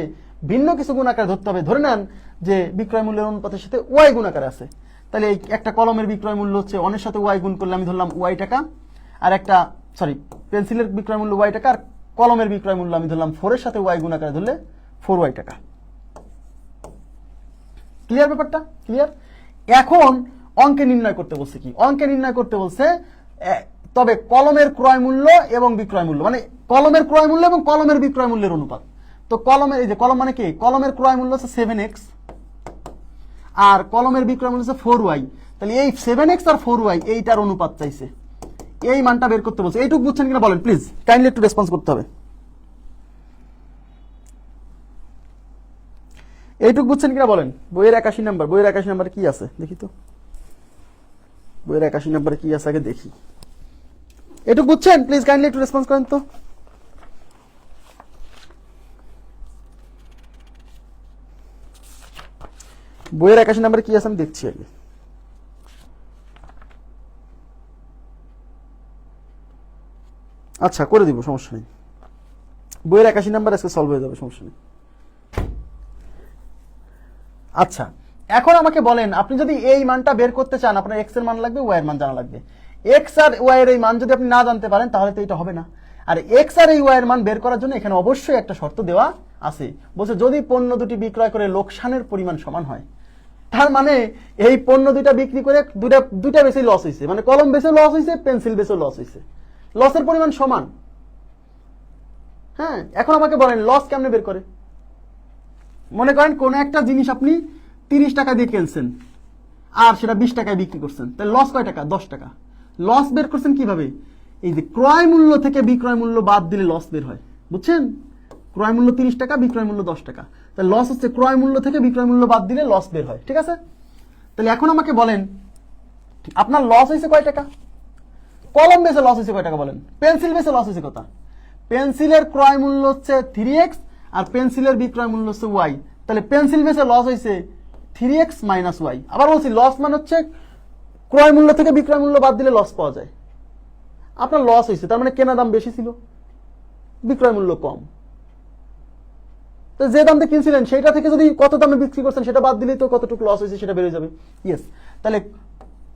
ভিন্ন কিছু গুণাকারে ধরতে হবে। ধরে নেন যে বিক্রয় মূল্যের অনুপাতের সাথে ওয়াই গুণাকারে আছে, তাহলে এই একটা কলমের বিক্রয় মূল্য হচ্ছে 1 এর সাথে ওয়াই গুণ করলে আমি ধরলাম ওয়াই টাকা, আর একটা পেন্সিলের বিক্রয় মূল্য ওয়াই টাকা, আর কলমের বিক্রয় মূল্য আমি ধরলাম 4 এর সাথে ওয়াই গুণাকারে ধরলে 4y টাকা। ক্লিয়ার ব্যাপারটা? ক্লিয়ার? এখন অঙ্কে নির্ণয় করতে বলছে কি? অঙ্কে নির্ণয় করতে বলছে তবে কলমের ক্রয় মূল্য এবং বিক্রয় মূল্য, মানে কলমের ক্রয় মূল্য এবং কলমের বিক্রয় মূল্যের অনুপাত। তো কলমের, এই যে কলম মানে কি, কলমের ক্রয় মূল্য হচ্ছে 7x আর কলমের বিক্রয় মূল্য হচ্ছে 4y। তাহলে এই 7x আর 4y এইটার অনুপাত চাইছে, এই মানটা বের করতে বলছে। এইটুকু বুঝছেন কিনা বলেন প্লিজ, কাইন্ডলি একটু রেসপন্স করতে হবে। এইটুকু বুঝছেন কিনা বলেন? বইয়ের 81 নাম্বার, বইয়ের 81 নাম্বারে কি আছে দেখি তো, বইয়ের 81 নাম্বারে কি আছে আগে দেখি। এটুকু বুঝছেন? প্লিজ কাইন্ডলি একটু রেসপন্স করেন তো। বইয়ের 81 নাম্বারে কি আছে আমি দেখছি আগে। আচ্ছা করে দিব, সমস্যা নেই। বইয়ের 81 নাম্বার আজকে সলভ হয়ে যাবে, সমস্যা নেই। আচ্ছা এখন আমাকে বলেন, আপনি যদি এই মানটা বের করতে চান, আপনার এক্স এর মান লাগবে, ওয়াই এর মান জানা লাগবে। এক্স আর ওয়াই এর এই মান যদি আপনি না জানতে পারেন তাহলে তো এটা হবে না। আর এক্স আর এই ওয়াই এর মান বের করার জন্য এখানে অবশ্যই একটা শর্ত দেওয়া আছে, বলছে যদি পণ্য দুটি বিক্রয় করে লোকসানের পরিমাণ সমান হয়। তার মানে এই পণ্য দুইটা বিক্রি করে দুইটা বেশি লস হয়েছে, মানে কলম বেশি লস হয়েছে, পেন্সিল বেশি লস হয়েছে, লসের পরিমাণ সমান। হ্যাঁ, এখন আমাকে বলেন লস কেমনে বের করে? মনে করেন কোন একটা জিনিস আপনি 30 টাকা দিয়ে কিনছেন আর সেটা 20 টাকায় বিক্রি করছেন, তাহলে লস কয় টাকা? 10 টাকা। লস বের করছেন কিভাবে? এই যে ক্রয় মূল্য থেকে বিক্রয় মূল্য বাদ দিলে লস বের হয়, বুঝছেন? ক্রয় মূল্য 30 টাকা, বিক্রয় মূল্য 10 টাকা, তাহলে লস হচ্ছে ক্রয় মূল্য থেকে বিক্রয় মূল্য বাদ দিলে লস বের হয়, ঠিক আছে? তাহলে এখন আমাকে বলেন আপনার লস হয়েছে কয় টাকা? কলম বেসে লস হয়েছে কয় টাকা বলেন? পেন্সিল বেসে লস হয়েছে কত? পেন্সিলের ক্রয় মূল্য হচ্ছে 3x আর পেন্সিলের বিক্রয় মূল্য হচ্ছে y, তাহলে পেন্সিল বেসে লস হয়েছে 3x মাইনাস y। আবার বলছি লস মানে হচ্ছে ক্রয় মূল্য থেকে বিক্রয় মূল্য বাদ দিলে লস পাওয়া যায়। আপনার লস হয়েছে, তার মানে কেনা দাম বেশি ছিল, বিক্রয় মূল্য কম। তো যে দাম দিয়ে কিনছিলেন সেটা থেকে যদি কত দামে বিক্রি করছেন সেটা বাদ দিলেই তো কতটুকু লস হয়েছে সেটা বেড়ে যাবে। ইয়েস, তাহলে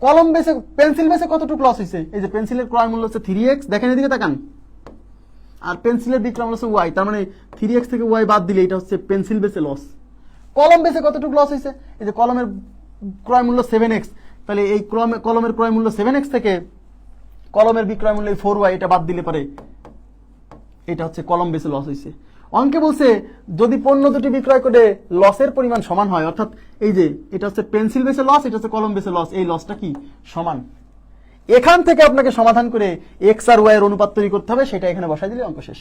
কলম বেসে, পেন্সিল বেসে কতটুকু লস হয়েছে? এই যে পেন্সিলের ক্রয় মূল্য হচ্ছে 3x, দেখেন এদিকে তাকান, আর পেন্সিলের বিক্রয় মূল্য হচ্ছে y, তার মানে 3x থেকে y বাদ দিলে এটা হচ্ছে পেন্সিল বেসে লস। কলম বেসে কতটুকু লস হয়েছে? এই যে কলমের ক্রয় মূল্য 7x, তাহলে এই কলমের ক্রয় মূল্য 7x থেকে কলমের বিক্রয় মূল্য 4y, এটা বাদ দিলে পারে এটা হচ্ছে কলম বেসে লস হয়েছে। অঙ্কে বলছে যদি পণ্য দুটি বিক্রয় করে লসের পরিমাণ সমান হয়, অর্থাৎ এই যে এটা হচ্ছে পেন্সিল বেসে লস, এটা হচ্ছে কলম বেসে লস, এই লসটা কি সমান। এখান থেকে আপনাকে সমাধান করে এক্স আর ওয়াই এর অনুপাত তৈরি করতে হবে, সেটা এখানে বসাই দিলে অঙ্ক শেষ।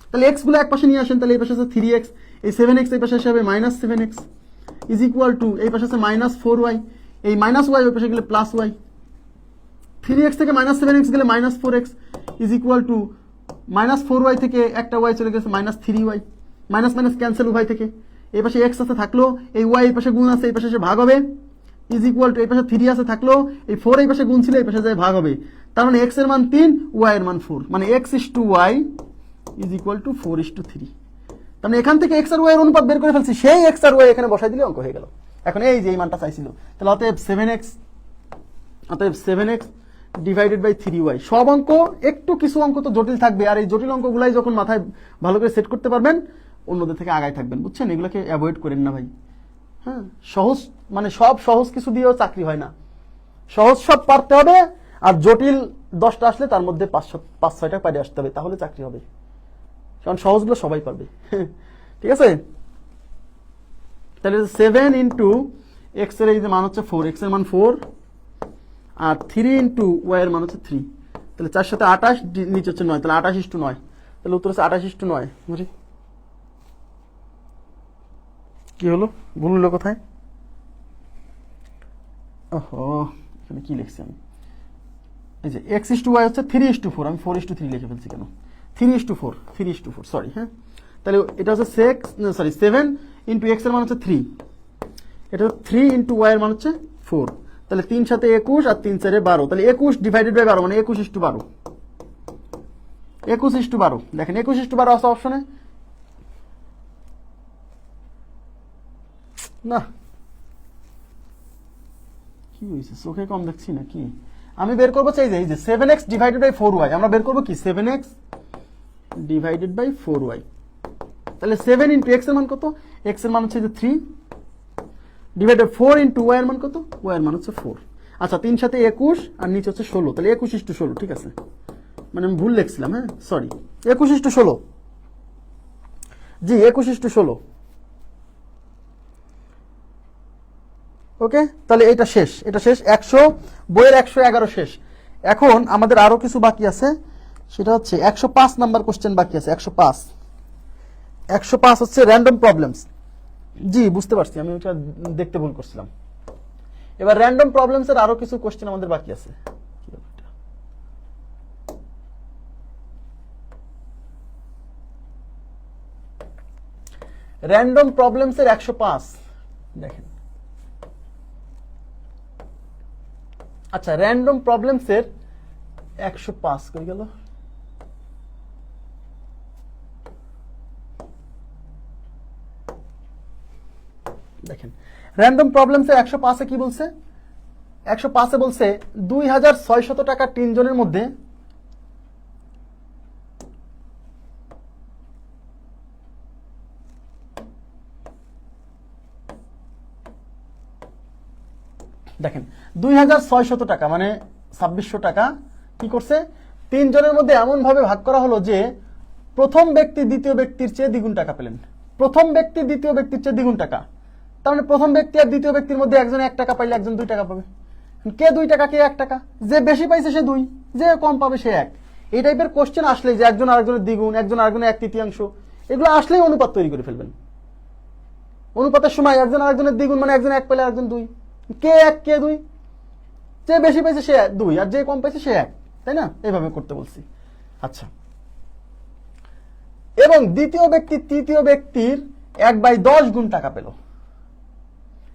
তাহলে এক্স গুলো এক পাশে নিয়ে আসেন, তাহলে এই পাশে আছে 3x, এই 7x এই পাশে আসবে -7x ইজ ইকুয়াল টু এই পাশে আছে -4y, এই -y ওই পাশে গেলে +y। 3x থেকে -7x গেলে -4x is equal two -4y থেকে একটা y চলে গেছে -3y, মাইনাস মাইনাস ক্যান্সেল উভয় থেকে, এই পাশে x আছে থাকলো, এই y এই পাশে গুণ আছে, এই পাশে এসে ভাগ হবে, ইজ ইকুয়াল টু এই পাশে 3 আছে থাকলো, এই 4 এই পাশে গুণ ছিল, এই পাশে যায় ভাগ হবে। তার মানে x এর মান 3, y এর মান 4, মানে x/y ইজ ইকুয়াল টু 4/3। তার মানে এখান থেকে x আর y এর অনুপাত বের করে ফেলছি, সেই x আর y এখানে বসাই দিলে অঙ্ক হয়ে গেল। এখন এই যে এই মানটা চাইছিল, তাহলে অতএব 7x ডিভাইডেড বাই 3y। সব অঙ্ক, একটু কিছু অঙ্ক তো জটিল থাকবে, আর এই জটিল অঙ্কগুলাই যখন মাথায় ভালো করে সেট করতে পারবেন অন্যদের থেকে আগায় থাকবেন, বুঝছেন? এগুলোকে অ্যাভয়েড করেন না ভাই। হ্যাঁ, সহজ মানে সব সহজ কিছু দিয়েও চাকরি হয় না, সহজ সব পারতে হবে, আর জটিল 10টা আসলে তার মধ্যে 5-6টা পারে আসতে হবে, তাহলে চাকরি হবে। কারণ সহজগুলো সবাই পারবে। ঠিক আছে, তাহলে 7 ইন্টু এক্স এর এই যে মান হচ্ছে 4, এক্স এর মান 4, আর 3 ইন্টু ওয়াই এর মান হচ্ছে 3, তাহলে 4 সাথে 28, নিচে হচ্ছে 9, তাহলে 28/9, তাহলে উত্তর হচ্ছে 28/9। বুঝি কি হলো, ভুল হলো কোথায়? ওহো, এখানে কি লিখছি আমি? এই যে x/y হচ্ছে 3/4, আমি 4/3 লিখে ফেলছি কেন? 3/4, সরি। হ্যাঁ, তাহলে এটা হচ্ছে 7 ইন্টু এক্স এর মান হচ্ছে 3, এটা 3 ইন্টু ওয়াই এর মান হচ্ছে 4, তাহলে 3 সাথে 21 আর 3 4 12, তাহলে 21 ডিভাইডেড বাই 12 মানে 21/12। 21/12, দেখেন 21/12 আছে অপশনে না? কি হয়েছে, চোখে কম দেখছি না কি? আমি বের করবো চাই যে এই যে 7x ডিভাইডেড বাই 4y, আমরা বের করবো কি 7x ডিভাইডেড বাই 4y। তাহলে 7 ইন্টু এক্স এর মান কত? এক্স এর মান হচ্ছে যে 3 ডিভাইডেড 4 ইন্টু ওয়াই এর মান কত? ওয়াই এর মান হচ্ছে 4। আচ্ছা, 3 সাথে 21 আর নিচে হচ্ছে 16, তাহলে 21/16, ঠিক আছে, মানে আমি ভুল লিখছিলাম। হ্যাঁ, সরি, 21/16, জি 21/16। ওকে, তাহলে এটা শেষ, 100, বইয়ের 111 শেষ। এখন আমাদের আরো কিছু বাকি আছে, সেটা হচ্ছে 105 নাম্বার কোশ্চেন বাকি আছে। 105 হচ্ছে র্যান্ডম প্রবলেমস। জি বুঝতে পারছি, আমি ওটা দেখতে ভুল করছিলাম। এবার র্যান্ডম প্রবলেমস এর আরো কিছু কোশ্চেন আমাদের বাকি আছে। র্যান্ডম প্রবলেমস এর 105 দেখেন। আচ্ছা, র্যান্ডম প্রবলেমস এর 105 কই গেল? দেখেন, র্যান্ডম প্রবলেমস এর 105 এ কি বলছে? 105 এ বলছে 2600 টাকা 3 জনের মধ্যে দেখেন 2600 টাকা মানে 2600 টাকা কি করছে? 3 জনের মধ্যে এমন ভাবে ভাগ করা হলো যে প্রথম ব্যক্তি দ্বিতীয় ব্যক্তির চেয়ে দ্বিগুণ টাকা পেলেন। প্রথম ব্যক্তি দ্বিতীয় ব্যক্তির চেয়ে দ্বিগুণ টাকা, তার মানে প্রথম ব্যক্তি আর দ্বিতীয় ব্যক্তির মধ্যে একজন 1 টাকা পাইলে একজন 2 টাকা পাবে। কে 2 টাকা, কে 1 টাকা? যে বেশি পাইছে সে 2, যে কম পাবে সে 1। এই টাইপের কোশ্চেন আসলে যে একজন আরেকজনের দ্বিগুণ, একজন আরেকজনের 1/3, এগুলো আসলেই অনুপাত তৈরি করে ফেলবেন। অনুপাতের সময় একজন আরেকজনের দ্বিগুণ মানে একজন 1 পেলে একজন 2, কে 1 কে 2, যে বেশি পাইছে সে 2 আর যে কম পাইছে সে 1, তাই না? এইভাবে করতে বলছি। আচ্ছা, এবং দ্বিতীয় ব্যক্তি তৃতীয় ব্যক্তির 1/10 গুণ টাকা পেল।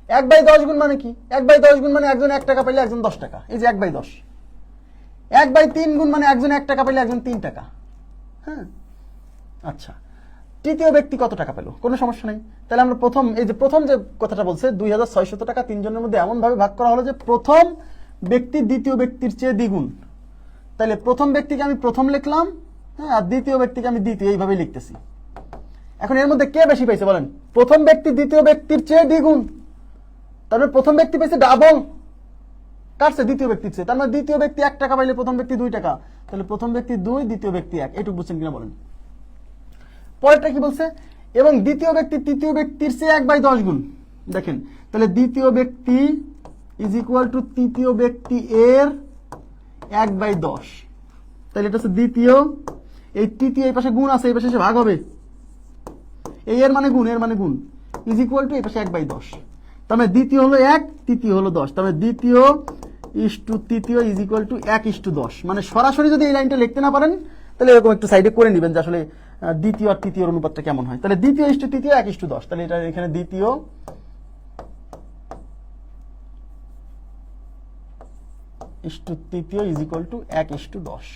1/10 গুণ মানে কি? 1/10 গুণ মানে একজন 1 টাকা পাইলে একজন 10 টাকা, এই যে 1/10। 1/3 গুণ মানে একজন 1 টাকা পাইলে একজন 3 টাকা। হ্যাঁ, আচ্ছা, তৃতীয় ব্যক্তি কত টাকা পেল? কোনো সমস্যা নেই। তাহলে আমরা প্রথম যে কথাটা বলছে 2600 টাকা 3 জনের মধ্যে এমন ভাবে ভাগ করা হলো যে প্রথম ব্যক্তি দ্বিতীয় ব্যক্তির চেয়ে দ্বিগুণ। তাহলে প্রথম ব্যক্তিকে আমি প্রথম লিখলাম, হ্যাঁ, আর দ্বিতীয় ব্যক্তিকে আমি দ্বিতীয়, এইভাবে লিখতেছি। এখন এর মধ্যে কে বেশি পাইছে বলেন? প্রথম ব্যক্তি দ্বিতীয় ব্যক্তির চেয়ে দ্বিগুণ, তারপরে প্রথম ব্যক্তি পাইছে ডাবল, কাটছে দ্বিতীয় ব্যক্তির চেয়ে, তার মানে দ্বিতীয় ব্যক্তি 1 টাকা পাইলে প্রথম ব্যক্তি 2 টাকা, তাহলে প্রথম ব্যক্তি 2, দ্বিতীয় ব্যক্তি 1। এইটুকু বুঝছেন কিনা বলেন? পরেরটা কি বলছে? এবং দ্বিতীয় ব্যক্তি তৃতীয় ব্যক্তির চেয়ে 1/10 গুণ। দেখেন, তাহলে দ্বিতীয় ব্যক্তি ইজ ইকুয়াল টু তৃতীয় ব্যক্তি এর 1/10, তাহলে এটা হচ্ছে দ্বিতীয়, এই তৃতীয় এই পাশে গুণ আছে, এই পাশে এসে ভাগ হবে, এই এর মানে গুণ, এর মানে গুণ, ইজ ইকুয়াল টু এই পাশে 1/10, তার মানে দ্বিতীয় হলো 1, তৃতীয় হলো 10, তার মানে দ্বিতীয় ইস টু তৃতীয় ইজ ইকুয়াল টু 1:10। মানে সরাসরি যদি এই লাইনটা লিখতে না পারেন তাহলে এরকম একটু সাইডে করে নেবেন যে আসলে দ্বিতীয় আর তৃতীয় অনুপাতটা কেমন হয়। তাহলে দ্বিতীয় ইস টু তৃতীয় 1:10, তাহলে এটা এখানে দ্বিতীয় ইস টু তৃতীয় ইজ ইকুয়াল টু 1:10।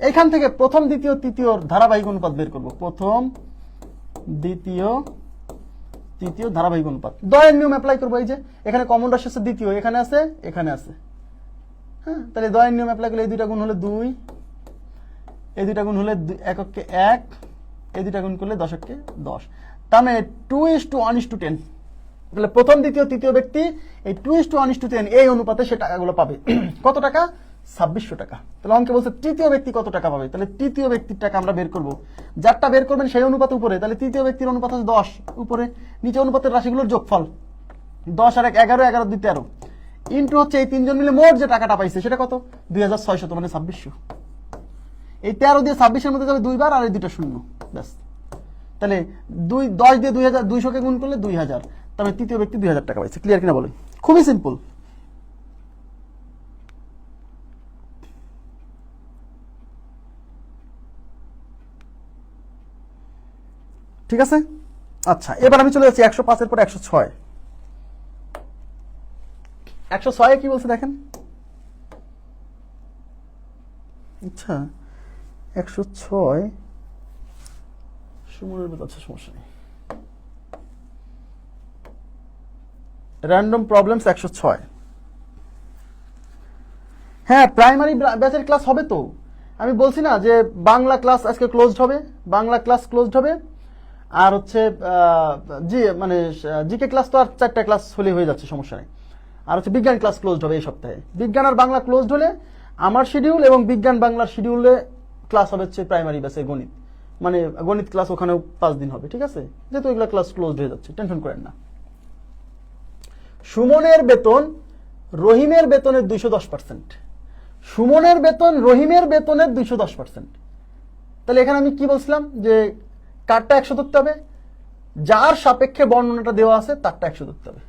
এইখান থেকে প্রথম দ্বিতীয় তৃতীয় ধারাবাহিক অনুপাত বের করব। প্রথম দ্বিতীয় তৃতীয় ধারাবাহিক অনুপাত দ্বয়ের নিয়ম অ্যাপ্লাই করবো। এই যে এখানে কমন রাশি আছে দ্বিতীয়, এখানে আছে এখানে আছে, হ্যাঁ, তাহলে দ্বয়ের নিয়ম অ্যাপ্লাই করলে এই দুইটা গুণ হলে 2, এই দুইটা গুণ হলে এককে 1, এই দুইটা গুণ করলে দশককে 10। তার মানে 2:1:10। তাহলে প্রথম দ্বিতীয় তৃতীয় ব্যক্তি এই 2:1:10 এই অনুপাতে সে টাকাগুলো পাবে। কত টাকা? 2600 টাকা। তাহলে অঙ্কে বলছে তৃতীয় ব্যক্তি কত টাকা পাবে, তাহলে তৃতীয় ব্যক্তির টাকা আমরা বের করব। যারটা বের করবেন সেই অনুপাত উপরে, তাহলে তৃতীয় ব্যক্তির অনুপাত হচ্ছে 10 উপরে, নিচে অনুপাতের রাশিগুলোর যোগফল 10 আর 1 11, 11 2 13 ইন্টু হচ্ছে এই তিনজন মিলে মোট যে টাকাটা পাইছে সেটা কত? 2600, মানে 2600। এই 13 দিয়ে 26-এর মধ্যে যাবে 2 বার আর এই দুটো শূন্য, ব্যাস। তাহলে 10 দিয়ে 2000, 200কে গুণ করলে 2000, তবে তৃতীয় ব্যক্তি 2000 টাকা পাইছে। ক্লিয়ার কিনা বলেন? খুবই সিম্পল। ঠিক আছে, আচ্ছা এবার আমি চলে যাচ্ছি 105-এর পর 106। 106 কি বলছে দেখেন। আচ্ছা 106 সুমনের বেতন, আচ্ছা সমস্যা নেই। Random problems 106। হ্যাঁ, প্রাইমারি ব্যাচের ক্লাস হবে তো। আমি বলছি না যে বাংলা ক্লাস আজকে ক্লোজড হবে, বাংলা ক্লাস ক্লোজড হবে, আর হচ্ছে জিকে ক্লাস তো আর 4টা ক্লাস হলে হয়ে যাচ্ছে, সমস্যা নেই। আর হচ্ছে বিজ্ঞান ক্লাস ক্লোজড হবে এই সপ্তাহে। বিজ্ঞান আর বাংলা ক্লোজড হলে আমার শিডিউল এবং বিজ্ঞান বাংলার শিডিউলে ক্লাস হবে হচ্ছে প্রাইমারি ব্যাচে গণিত, মানে গণিত ক্লাস ওখানেও 5 দিন হবে। ঠিক আছে, যেহেতু এগুলো ক্লাস ক্লোজড হয়ে যাচ্ছে, টেনশন করেন না। সুমনের বেতন রহিমের বেতনের 210%। সুমনের বেতন রহিমের বেতনের 210%। তাহলে এখানে আমি কি বলছিলাম যে কারটা 100 ধরতে হবে, যার সাপেক্ষে বর্ণনাটা দেওয়া আছে তারটা 100 ধরতে হবে।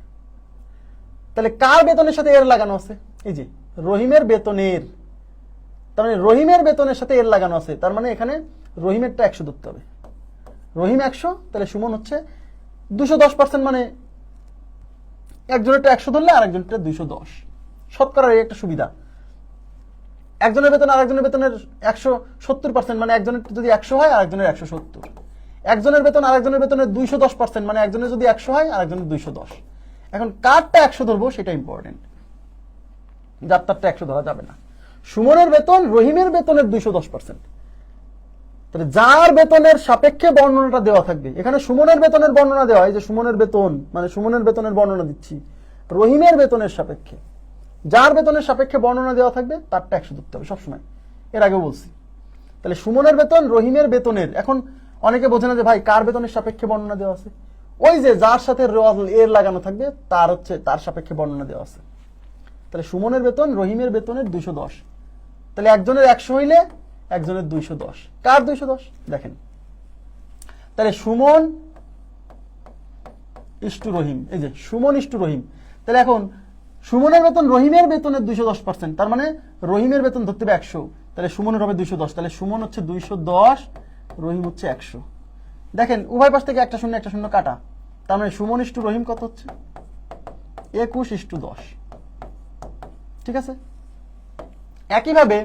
তাহলে কার বেতনের সাথে এর লাগানো আছে? এই যে রহিমের বেতনের, তার মানে রহিমের বেতনের সাথে এর লাগানো আছে, তার মানে এখানে রহিমেরটা 100 ধরতে হবে। রহিম 100, তাহলে সুমন হচ্ছে 210%, মানে একজনেরটা 100 ধরলে আর একজনেরটা 210। শতকরার এই একটা সুবিধা, একজনের বেতন আর একজনের বেতনের 170%, মানে একজনের যদি 100 হয় আর একজনের 170। একজনের বেতন আর একজনের বেতনের 210%, মানে একজনের যদি 100 হয় আর একজনের 210। এখন কারটা 100 ধরবো সেটা ইম্পর্টেন্ট, যার তারটা 100 ধরা যাবে না। সুমনের বেতন রহিমের বেতনের 210%। তাহলে যার বেতনের সাপেক্ষে বর্ণনাটা দেওয়া থাকবে, এখানে সুমনের বেতনের বর্ণনা দেওয়া হয় যে সুমনের বেতন, মানে সুমনের বেতনের বর্ণনা দিচ্ছি রহিমের বেতনের সাপেক্ষে, যার বেতনের সাপেক্ষে বর্ণনা দেওয়া থাকবে তারটা 100 ধরতে হবে সবসময়, এর আগেও বলছি। তাহলে সুমনের বেতন রহিমের বেতনের, এখন অনেকে বোঝে না যে ভাই কার বেতনের সাপেক্ষে বর্ণনা দেওয়া আছে, ওই যে যার সাথে এর লাগানো থাকবে তার হচ্ছে তার সাপেক্ষে বর্ণনা দেওয়া আছে। তাহলে সুমনের বেতন রহিমের বেতনের 210, তাহলে একজনের 100 হইলে একজনের 210। কার 210 দেখেন, তাহলে সুমন ইস্টু রহিম, এই যে সুমন ইস্টু রহিম। তাহলে এখন সুমনের বেতন রহিমের বেতনের 210%, তার মানে রহিমের বেতন ধরতে হবে 100, তাহলে সুমনের হবে 210। তাহলে সুমন হচ্ছে 210, রহিম হচ্ছে 100। দেখেন উভয় পাশ থেকে একটা শূন্য একটা শূন্য কাটা, তার মানে সুমন ইস্টু রহিম কত হচ্ছে? 21:10। ঠিক আছে, একইভাবে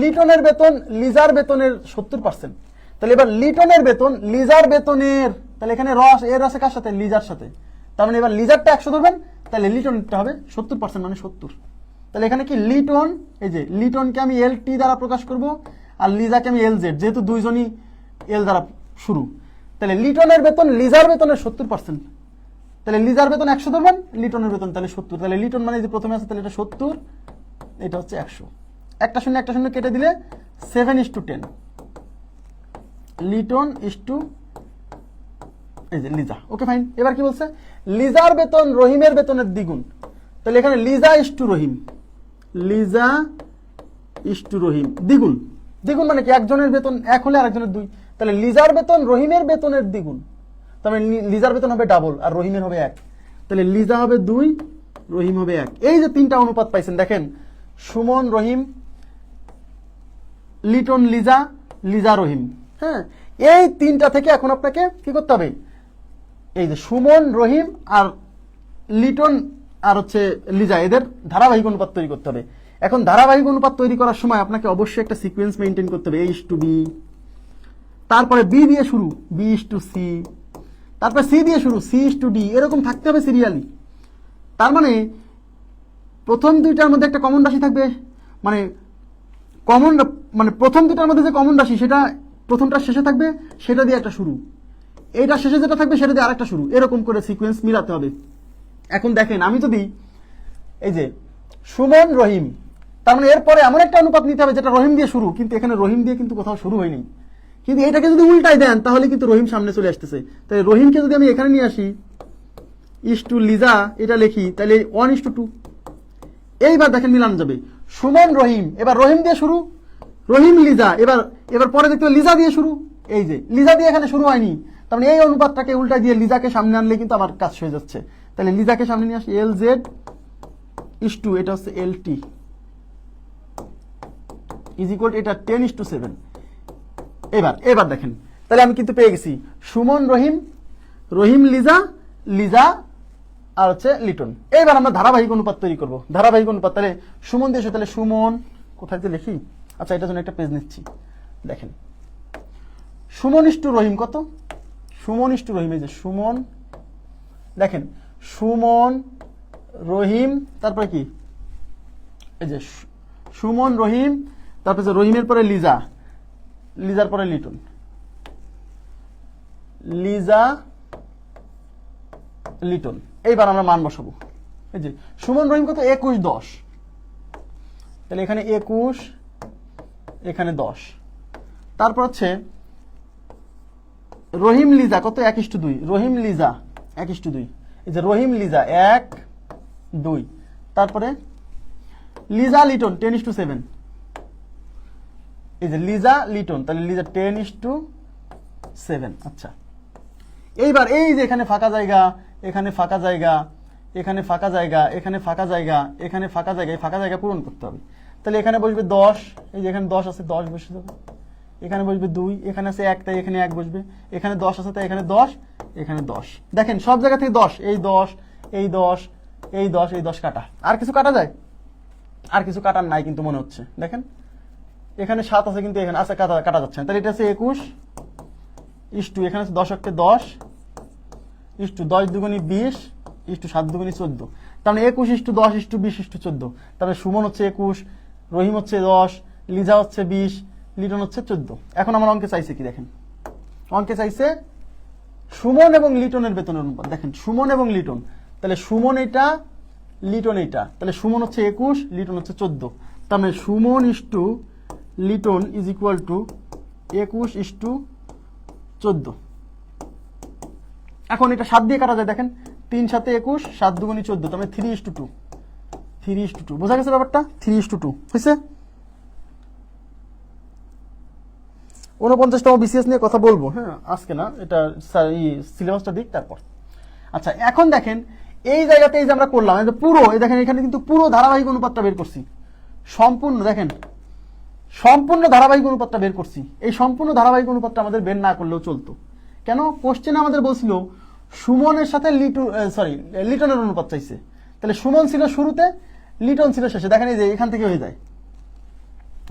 লিটনের বেতন লিজার বেতনের 70%। তাহলে এবার লিটনের বেতন লিজার বেতনের, তাহলে এখানে রস এর আছে কার সাথে? লিজার সাথে। তার মানে এবার লিজারটা 100 ধরবেন, তাহলে লিটনটা হবে 70%, মানে 70। তাহলে এখানে কি লিটন, এই যে লিটনকে আমি LT দ্বারা প্রকাশ করব আর লিজাকে আমি LZ, যেহেতু দুইজনই L দ্বারা শুরু। তাহলে লিটনের বেতন লিজার বেতনের 70%। তাহলে লিজার বেতন 100 ধরবেন, লিটনের বেতন তাহলে 70। তাহলে লিটন মানে যে প্রথমে আছে, তাহলে এটা 70, এটা হচ্ছে 100। একটা শূন্য একটা শূন্য কেটে দিলে 7:10। লিটন ইস্টু এই যে লিজা। Okay fine. এবার কি বলছে? লিজার বেতন রহিমের বেতনের দ্বিগুণ। তাহলে এখানে লিজা ইস্টু রহিম, লিজা ইস্টু রহিম দ্বিগুণ। দ্বিগুণ মানে কি? একজনের বেতন 1 হলে আরেকজনের 2। তাহলে লিজার বেতন রহিমের বেতনের দ্বিগুণ, তার মানে লিজার বেতন হবে ডাবল আর রহিমের হবে 1। তাহলে লিজা হবে 2 রহিম হবে 1। এই যে 3টা অনুপাত পাইছেন দেখেন, সুমন রহিম, লিটন লিজা, লিজা রহিম। হ্যাঁ, এই 3টা থেকে এখন আপনাকে কি করতে হবে, এই যে সুমন রহিম আর লিটন আর হচ্ছে লিজা, এদের ধারাবাহিক অনুপাত তৈরি করতে হবে। এখন ধারাবাহিক অনুপাত তৈরি করার সময় আপনাকে অবশ্যই একটা সিকোয়েন্স মেনটেন করতে হবে, A:B, তারপরে B দিয়ে শুরু, B:C, তারপরে C দিয়ে শুরু, C:D, এরকম থাকতে হবে সিরিয়ালি। তার মানে প্রথম 2টার মধ্যে একটা কমন রাশি থাকবে, মানে প্রথম 2টার মধ্যে যে কমন রাশি সেটা প্রথমটা শেষে থাকবে, সেটা দিয়ে একটা শুরু, এইটা শেষে যেটা থাকবে সেটা দিয়ে আরেকটা শুরু, এরকম করে সিকোয়েন্স মিলাতে হবে। এখন দেখেন আমি যদি এই যে সুমন রহিম, তার মানে এরপরে এমন একটা অনুপাত নিতে হবে যেটা রহিম দিয়ে শুরু, কিন্তু এখানে রহিম দিয়ে কিন্তু কোথাও শুরু হয়নি, কিন্তু এটাকে যদি উল্টাই দেন তাহলে কিন্তু রহিম সামনে চলে আসতেছে। তাই রহিমকে যদি আমি এখানে নিয়ে আসি, ইস্টু লিজা এটা লিখি, তাহলে 1:2। এইবার দেখেন মিলানো যাবে, সুমন রহিম, এবার রহিম দিয়ে শুরু, রহিম লিজা, এবার পরে দেখতে হবে লিজা দিয়ে শুরু, এই যে লিজা দিয়ে এখানে শুরু হয়নি, তার মানে এই অনুপাতটাকে উল্টা দিয়ে লিজাকে সামনে আনলে কিন্তু আমার কাজ হয়ে যাচ্ছে। তাহলে লিজাকে সামনে নিয়ে আসি, LZ ইস্টু এটা হচ্ছে LT ইজ ইকুয়াল টু এটা 10:7। এবার দেখেন, তাহলে আমি কিন্তু পেয়ে গেছি সুমন রহিম, রহিম লিজা, লিজা আর হচ্ছে লিটন। এইবার আমরা ধারাবাহিক অনুপাত তৈরি করব। ধারাবাহিক অনুপাত, তাহলে সুমন দিয়ে, তাহলে সুমন কোথায় যে লিখি, আচ্ছা এটার জন্য একটা পেজ নিচ্ছি। দেখেন সুমন ইস্টু রহিম কত, সুমন ইস্টু রহিম, এই যে সুমন, দেখেন সুমন রহিম, তারপরে কি, এই যে সুমন রহিম, তারপরে যে রহিমের পরে লিজা, লিজার পরে লিটন, লিজা লিটন। এইবার আমরা মান বসাবো, এই যে সুমন রহিম কত 21:10, তাহলে এখানে 21, এখানে 10। তারপর হচ্ছে রহিম লিজা কত 1:2, রহিম লিজা 1:2, এই যে রহিম লিজা 1, 2, তারপরে লিজা লিটন 10:7, এই যে লিজা লিটন, তাহলে লিজা 10:7। আচ্ছা এইবার এই যে এখানে ফাঁকা জায়গা, এখানে ফাঁকা জায়গা, এখানে ফাঁকা জায়গা, এখানে ফাঁকা জায়গা, এখানে ফাঁকা জায়গা, এই ফাঁকা জায়গা পূরণ করতে হবে। তাহলে এখানে বসবে 10, এই যে এখানে 10 আছে, 10 বসে যাবে, এখানে বসবে 2, এখানে আছে 1, তাই এখানে 1 বসবে, এখানে 10 আছে তাই এখানে 10, এখানে 10। দেখেন সব জায়গা থেকে 10, এই 10, এই 10, এই 10, এই 10 কাটা। আর কিছু কাটা যায়? আর কিছু কাটার নাই কিন্তু মনে হচ্ছে। দেখেন এখানে 7 আছে কিন্তু এখানে আছে, কাটা যাচ্ছে না। তাহলে এটা আছে 21:2, এখানে আছে 10 × 10 ইস্টু 10 দুগুণী 20 ইস্টু 7 দুগুণী 14, তার মানে 21:10:20:14। তারপরে সুমন হচ্ছে 21, রহিম হচ্ছে 10, লিজা হচ্ছে 20, লিটন হচ্ছে 14। এখন আমার অঙ্কে চাইছে কি, দেখেন অঙ্কে চাইছে সুমন এবং লিটনের বেতনের অনুপাত। দেখেন সুমন এবং লিটন, তাহলে সুমন এটা, লিটন এটা, তাহলে সুমন হচ্ছে 21, লিটন হচ্ছে 14। তার মানে Suman is to Liton is equal two 21:14। এখন এটা 7 দিয়ে কাটা যায়, দেখেন 3 7 21, 7 দুগুণী 14, তার মানে 3:2, 3:2। বোঝা গেছে ব্যাপারটা? 3:2 হয়েছে। 49তম বিসিএস নিয়ে কথা বলবো, হ্যাঁ আজকে না, এটা সিলেবাসটা দিক তারপর। আচ্ছা এখন দেখেন এই জায়গাতে এই যে আমরা করলাম, এই যে পুরো, এই দেখেন এখানে কিন্তু পুরো ধারাবাহিক অনুপাতটা বের করছি, সম্পূর্ণ, দেখেন সম্পূর্ণ ধারাবাহিক অনুপাতটা বের করছি। এই সম্পূর্ণ ধারাবাহিক অনুপাতটা আমাদের বের না করলেও চলতো। কেন? কোশ্চেনে আমাদের বলছিল সুমনের সাথে লিটনের অনুপাত চাইছে, তাহলে সুমন ছিল শুরুতে, লিটন ছিল শেষে। দেখেন এই যে এখান থেকে হয়ে যায়,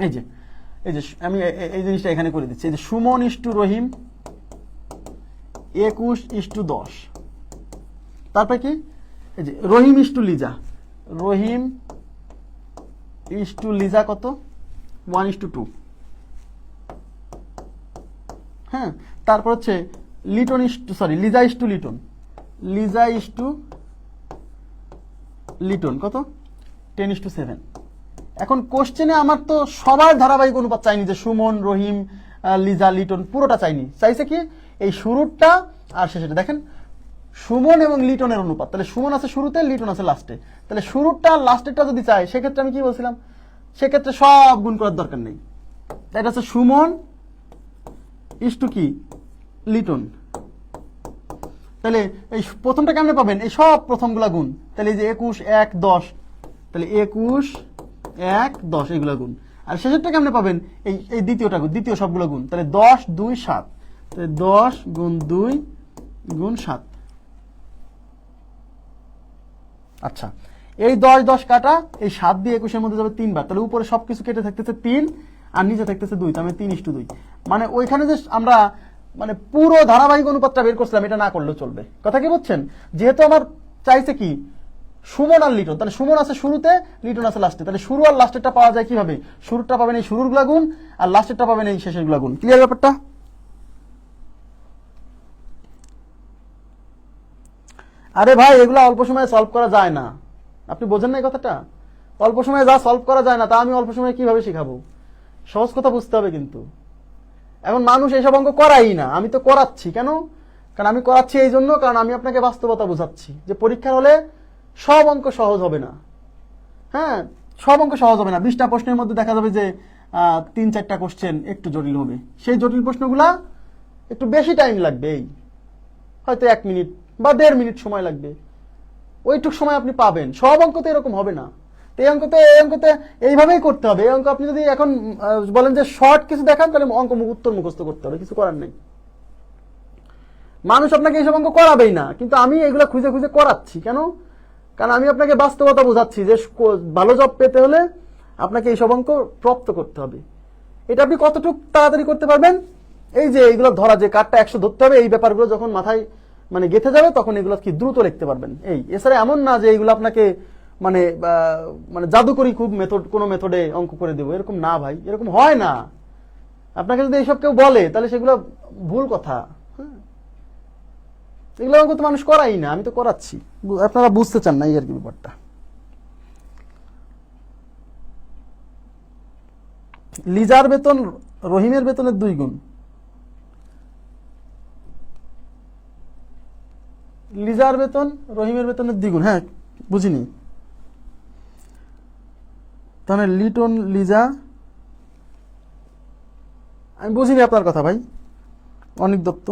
এই যে আমি এই জিনিসটা এখানে করে দিচ্ছি, এই যে সুমন ইস্টু রহিম 21:10, তারপরে কি, এই যে রহিম ইস্টু লিজা, রহিম ইস্টু লিজা কত 1:2, হ্যাঁ। তারপর হচ্ছে Liton is to Liza is to Liton, Liza is to Liton কত 10:7। এখন কোশ্চেনে আমার তো সবার ধারাবাহিক অনুপাত চাইনি, যে সুমন রহিম লিজা লিটন পুরোটা চাইনি, চাইছে কি এই শুরুটা আর শেষেটা। দেখেন সুমন এবং লিটনের অনুপাত, তাহলে সুমন আছে শুরুতে, লিটন আছে লাস্টে, তাহলে শুরুটা আর লাস্টেরটা যদি চাই সেক্ষেত্রে আমি কি বলছিলাম, সেক্ষেত্রে সব গুণ করার দরকার নেই। এটা হচ্ছে সুমন ইস্টু কি লিটন, তাহলে এই প্রথমটা কেমনে পাবেন, এই সব প্রথমগুলা গুণ, তাহলে এই যে 21 1 10, তাহলে 21 1 10 এইগুলা গুণ। আর শেষেরটা কেমনে পাবেন, এই এই দ্বিতীয়টা গুণ, দ্বিতীয় সবগুলো গুণ, তাহলে 10 2 7, তাহলে 10 গুণ 2 গুণ 7। আচ্ছা, এই 10 10 কাটা, এই 7 দিয়ে 21 এর মধ্যে যাবে 3 বার, তাহলে উপরে সবকিছু কেটে থাকতেছে 3 আর নিচে থাকতেছে 2, তার মানে 3:2। মানে ওইখানে যে আমরা মানে পুরো ধারাবাহিক অনুপাতটা বের করছিলাম, এটা না করলেও চলবে। কথা কি বুঝছেন? যেহেতু আমার চাইছে কি সুমন আর লিটন, তাহলে সুমন আছে শুরুতে, লিটন আছে লাস্টে, তাহলে শুরু আর লাস্টেরটা পাওয়া যায় কিভাবে, শুরুটা পাবেন এই শুরুর গুলা গুণ আর লাস্টেরটা পাবেন এই শেষের গুলা গুণ। ক্লিয়ার ব্যাপারটা? আরে ভাই, এগুলা অল্প সময়ে সলভ করা যায় না, আপনি বোঝেন না এই কথাটা? অল্প সময়ে যা সলভ করা যায় না তা আমি অল্প সময়ে কিভাবে শিখাবো? সহজ কথা বুঝতে হবে কিন্তু। এখন মানুষ এইসব অঙ্ক করাই না, আমি তো করাচ্ছি। কেন? কারণ আমি করাচ্ছি এই জন্য, কারণ আমি আপনাকে বাস্তবতা বোঝাচ্ছি যে পরীক্ষার হলে সব অঙ্ক সহজ হবে না। হ্যাঁ, সব অঙ্ক সহজ হবে না। 20টা প্রশ্নের মধ্যে দেখা যাবে যে 3-4টা কোশ্চেন একটু জটিল হবে। সেই জটিল প্রশ্নগুলা একটু বেশি টাইম লাগবে, এই হয়তো 1 মিনিট বা 1.5 মিনিট সময় লাগবে, ওইটুক সময় আপনি পাবেন। সব অঙ্ক তো এরকম হবে না। তো এই অঙ্কতে এইভাবেই করতে হবে। এই অঙ্ক আপনি যদি এখন বলেন যে শর্ট কিছু দেখান, তাহলে অঙ্ক উত্তর মুখস্থ করতে হবে, কিছু করার নেই। মানুষ আপনাকে এইসব অঙ্ক করাবেই না, কিন্তু আমি এগুলো খুঁজে খুঁজে করাচ্ছি। কেন? কারণ আমি আপনাকে বাস্তবতা বোঝাচ্ছি যে ভালো জব পেতে হলে আপনাকে এইসব অঙ্ক প্রাপ্ত করতে হবে। এটা আপনি কতটুকু তাড়াতাড়ি করতে পারবেন, এই যে এইগুলো ধরা, যে কার্ডটা 100 ধরতে হবে, এই ব্যাপারগুলো যখন মাথায় মানে গেঁথে যাবে, তখন এগুলো কি দ্রুত লিখতে পারবেন। এই এছাড়া এমন না যে এইগুলো আপনাকে মানে মানে জাদুকরি খুব কোনো মেথডে অঙ্ক করে দেবো, এরকম না ভাই, এরকম হয় না। আপনাকে যদি এইসব কেউ বলে, তাহলে সেগুলো ভুল কথা। হ্যাঁ, এগুলো অঙ্ক তো মানুষ করাই না, আমি তো করাচ্ছি, আপনারা বুঝতে চান না এই আর কি ব্যাপারটা। লিজার বেতন রহিমের বেতনের 2 গুণ। লিজার বেতন রহিমের বেতনের 2 গুণ, হ্যাঁ বুঝিনি। তাহলে লিটন লিজা, আমি বুঝিনি আপনার কথা ভাই। Anik Dutta,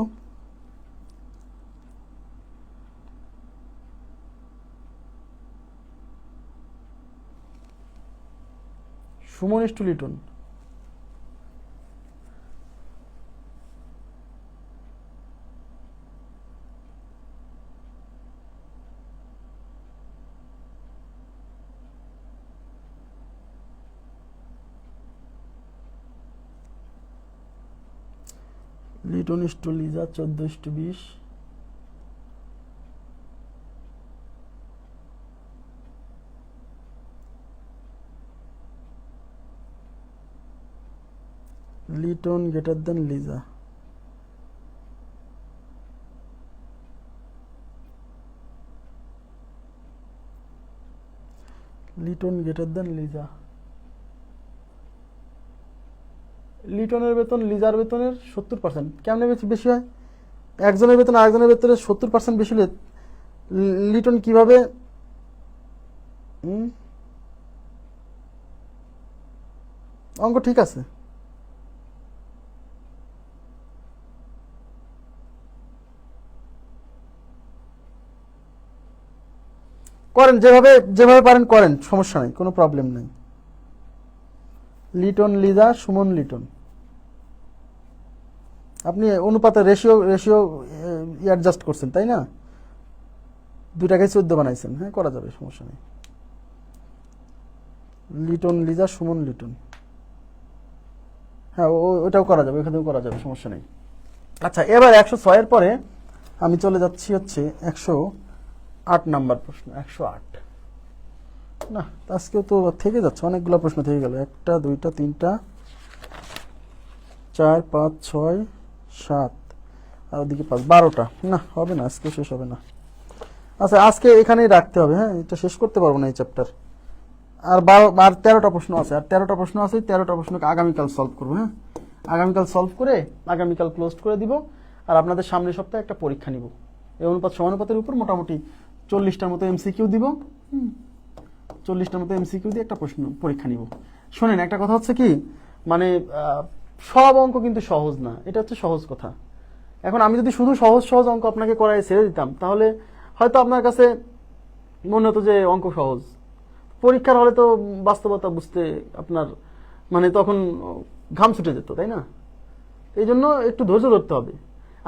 Sumon is to Liton, Liton is to Liza 14:20, Liton greater than Liza. Liton greater than Liza. লিটনের বেতন লিজার বেতনের 70%। কেমনে বেশি হয়? একজনের বেতন আরেকজনের বেতনের 70% বেশি হলে লিটন কিভাবে? অঙ্ক ঠিক আছে, করেন, যেভাবে যেভাবে পারেন করেন, সমস্যা নেই, কোনো প্রবলেম নেই। লিটন লিজা সুমন লিটন, আপনি অনুপাতের রেশিও অ্যাডজাস্ট করছেন তাই না? 2টাকে 14 বানাইছেন, হ্যাঁ করা যাবে, সমস্যা নেই। লিটন লিজা সুমন লিটন, হ্যাঁ ওটাও করা যাবে, ওখানেও করা যাবে, সমস্যা নেই। আচ্ছা, এবার 106 এর পরে আমি চলে যাচ্ছি হচ্ছে 108 নাম্বার প্রশ্ন। 108 না, আজকেও তো থেকে যাচ্ছে, অনেকগুলো প্রশ্ন থেকে গেল। 1টা 2টা 3টা 4 5 6 7 আর ওদিকে 5 12টা। না হবে না, আজকে শেষ হবে না। আচ্ছা, আজকে এখানেই রাখতে হবে। হ্যাঁ, এটা শেষ করতে পারবো না এই চ্যাপ্টার। আর 13টা প্রশ্ন আছে, আর 13টা প্রশ্ন আছে। 13টা প্রশ্নকে আগামীকাল সলভ করবো। হ্যাঁ, আগামীকাল সলভ করে আগামীকাল ক্লোজ করে দিব। আর আপনাদের সামনের সপ্তাহে একটা পরীক্ষা নিব, এই অনুপাত সমানুপাতের উপর মোটামুটি 40টার মতো এমসিকিউ দিব। 40টার মতো এমসিকিউ দিয়ে একটা প্রশ্ন পরীক্ষা নিব। শোনেন, একটা কথা হচ্ছে কি, মানে সব অঙ্ক কিন্তু সহজ না, এটা হচ্ছে সহজ কথা। এখন আমি যদি শুধু সহজ সহজ অঙ্ক আপনাকে করায় ছেড়ে দিতাম, তাহলে হয়তো আপনার কাছে মনে হতো যে অঙ্ক সহজ। পরীক্ষার হলে তো বাস্তবতা বুঝতে আপনার মানে তখন ঘাম ছুটে যেত, তাই না? এই জন্য একটু ধৈর্য ধরতে হবে,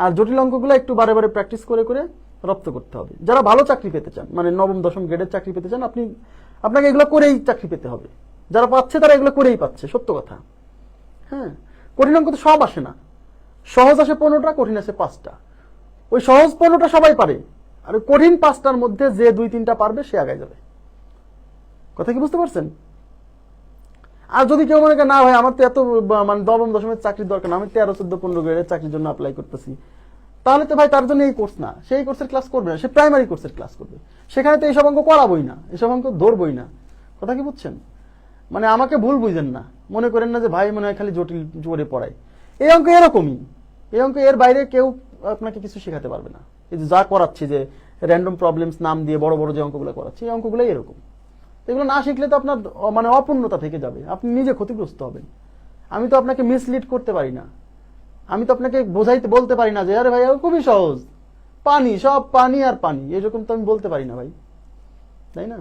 আর জটিল অঙ্কগুলো একটু বারে বারে প্র্যাকটিস করে করে রপ্ত করতে হবে। যারা ভালো চাকরি পেতে চান, মানে নবম দশম গ্রেডের চাকরি পেতে চান, আপনাকে এগুলো করেই চাকরি পেতে হবে। যারা পাচ্ছে তারা এগুলো করেই পাচ্ছে, সত্য কথা। হ্যাঁ, কঠিন অঙ্ক তো সব আসে না, সহজ আসে 15টা, কঠিন আসে 5টা। ওই সহজ 15টা সবাই পারে, আর ওই কঠিন 5টার মধ্যে যে 2-3টা পারবে সে আগায় যাবে। কথা কি বুঝতে পারছেন? আর যদি কেউ মনে করে না ভাই আমার তো এত মানে নবম দশমের চাকরির দরকার না, আমি 13, 14, 15 গ্রেডের চাকরির জন্য অ্যাপ্লাই করতেছি, তাহলে তো ভাই তার জন্য এই কোর্স না, সেই কোর্সের ক্লাস করবে না, সে প্রাইমারি কোর্সের ক্লাস করবে। সেখানে তো এইসব অঙ্ক করাবই না, এসব অঙ্ক ধরবই না। কথা কি বুঝছেন? মানে আমাকে ভুল বুঝেন না, মনে করেন না যে ভাই মনে হয় খালি জটিল জোরে পড়ায়। এই অঙ্ক এরকমই, এই অঙ্ক এর বাইরে কেউ আপনাকে কিছু শেখাতে পারবে না। এই যে যা করাচ্ছি, যে র্যান্ডম প্রবলেমস নাম দিয়ে বড় বড় যে অঙ্কগুলো করাচ্ছি, এই অঙ্কগুলোই এরকম। এগুলো না শিখলে তো আপনার মানে অপূর্ণতা থেকে যাবে, আপনি নিজে ক্ষতিগ্রস্ত হবেন। আমি তো আপনাকে মিসলিড করতে পারি না, আমি তো আপনাকে বোঝাইতে বলতে পারি না যে আরে ভাই খুবই সহজ, পানি, সব পানি আর পানি, এরকম তো আমি বলতে পারি না ভাই, তাই না?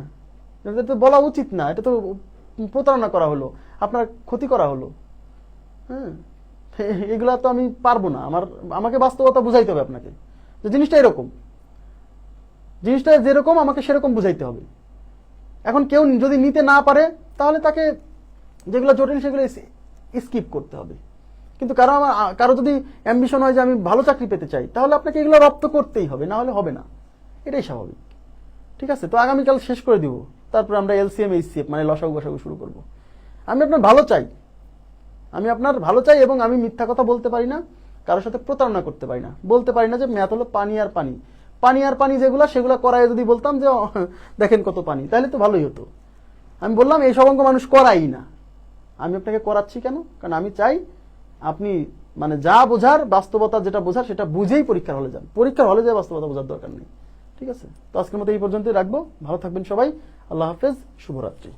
এটা তো বলা উচিত না, এটা তো প্রতারণা করা হলো, আপনার ক্ষতি করা হলো। হ্যাঁ, এগুলা তো আমি পারবো না, আমাকে বাস্তবতা বুঝাইতে হবে আপনাকে, যে জিনিসটা এরকম, জিনিসটা যেরকম আমাকে সেরকম বুঝাইতে হবে। এখন কেউ যদি নিতে না পারে, তাহলে তাকে যেগুলো জটিল সেগুলো স্কিপ করতে হবে। কিন্তু কারো যদি অ্যাম্বিশন হয় যে আমি ভালো চাকরি পেতে চাই, তাহলে আপনাকে এগুলো রপ্ত করতেই হবে, না হলে হবে না, এটাই স্বাভাবিক। ঠিক আছে, তো আগামীকাল শেষ করে দিব, তারপর আমরা এলসিএম এইচসিএফ মানে লসাগু গসাগু শুরু করব। আমি আপনার ভালো চাই, আমি আপনার ভালো চাই, এবং আমি মিথ্যা কথা বলতে পারি না, কারোর সাথে প্রতারণা করতে পারি না। বলতে পারি না যে ম্যাথ হলো পানি আর পানি, পানি আর পানি যেগুলো সেগুলো করায় যদি বলতাম যে দেখেন কত পানি, তাহলে তো ভালোই হতো। আমি বললাম এই সব অঙ্ক মানুষ করাই না, আমি আপনাকে করাচ্ছি কেন? কারণ আমি চাই আপনি মানে যা বোঝার, বাস্তবতা যেটা বোঝার সেটা বুঝেই পরীক্ষার হলে যান, পরীক্ষার হলে যায় বাস্তবতা বোঝার দরকার নেই। ঠিক আছে, তো আজকের মতো এই পর্যন্তই রাখবো। ভালো থাকবেন সবাই, আল্লাহ হাফেজ, শুভরাত্রি।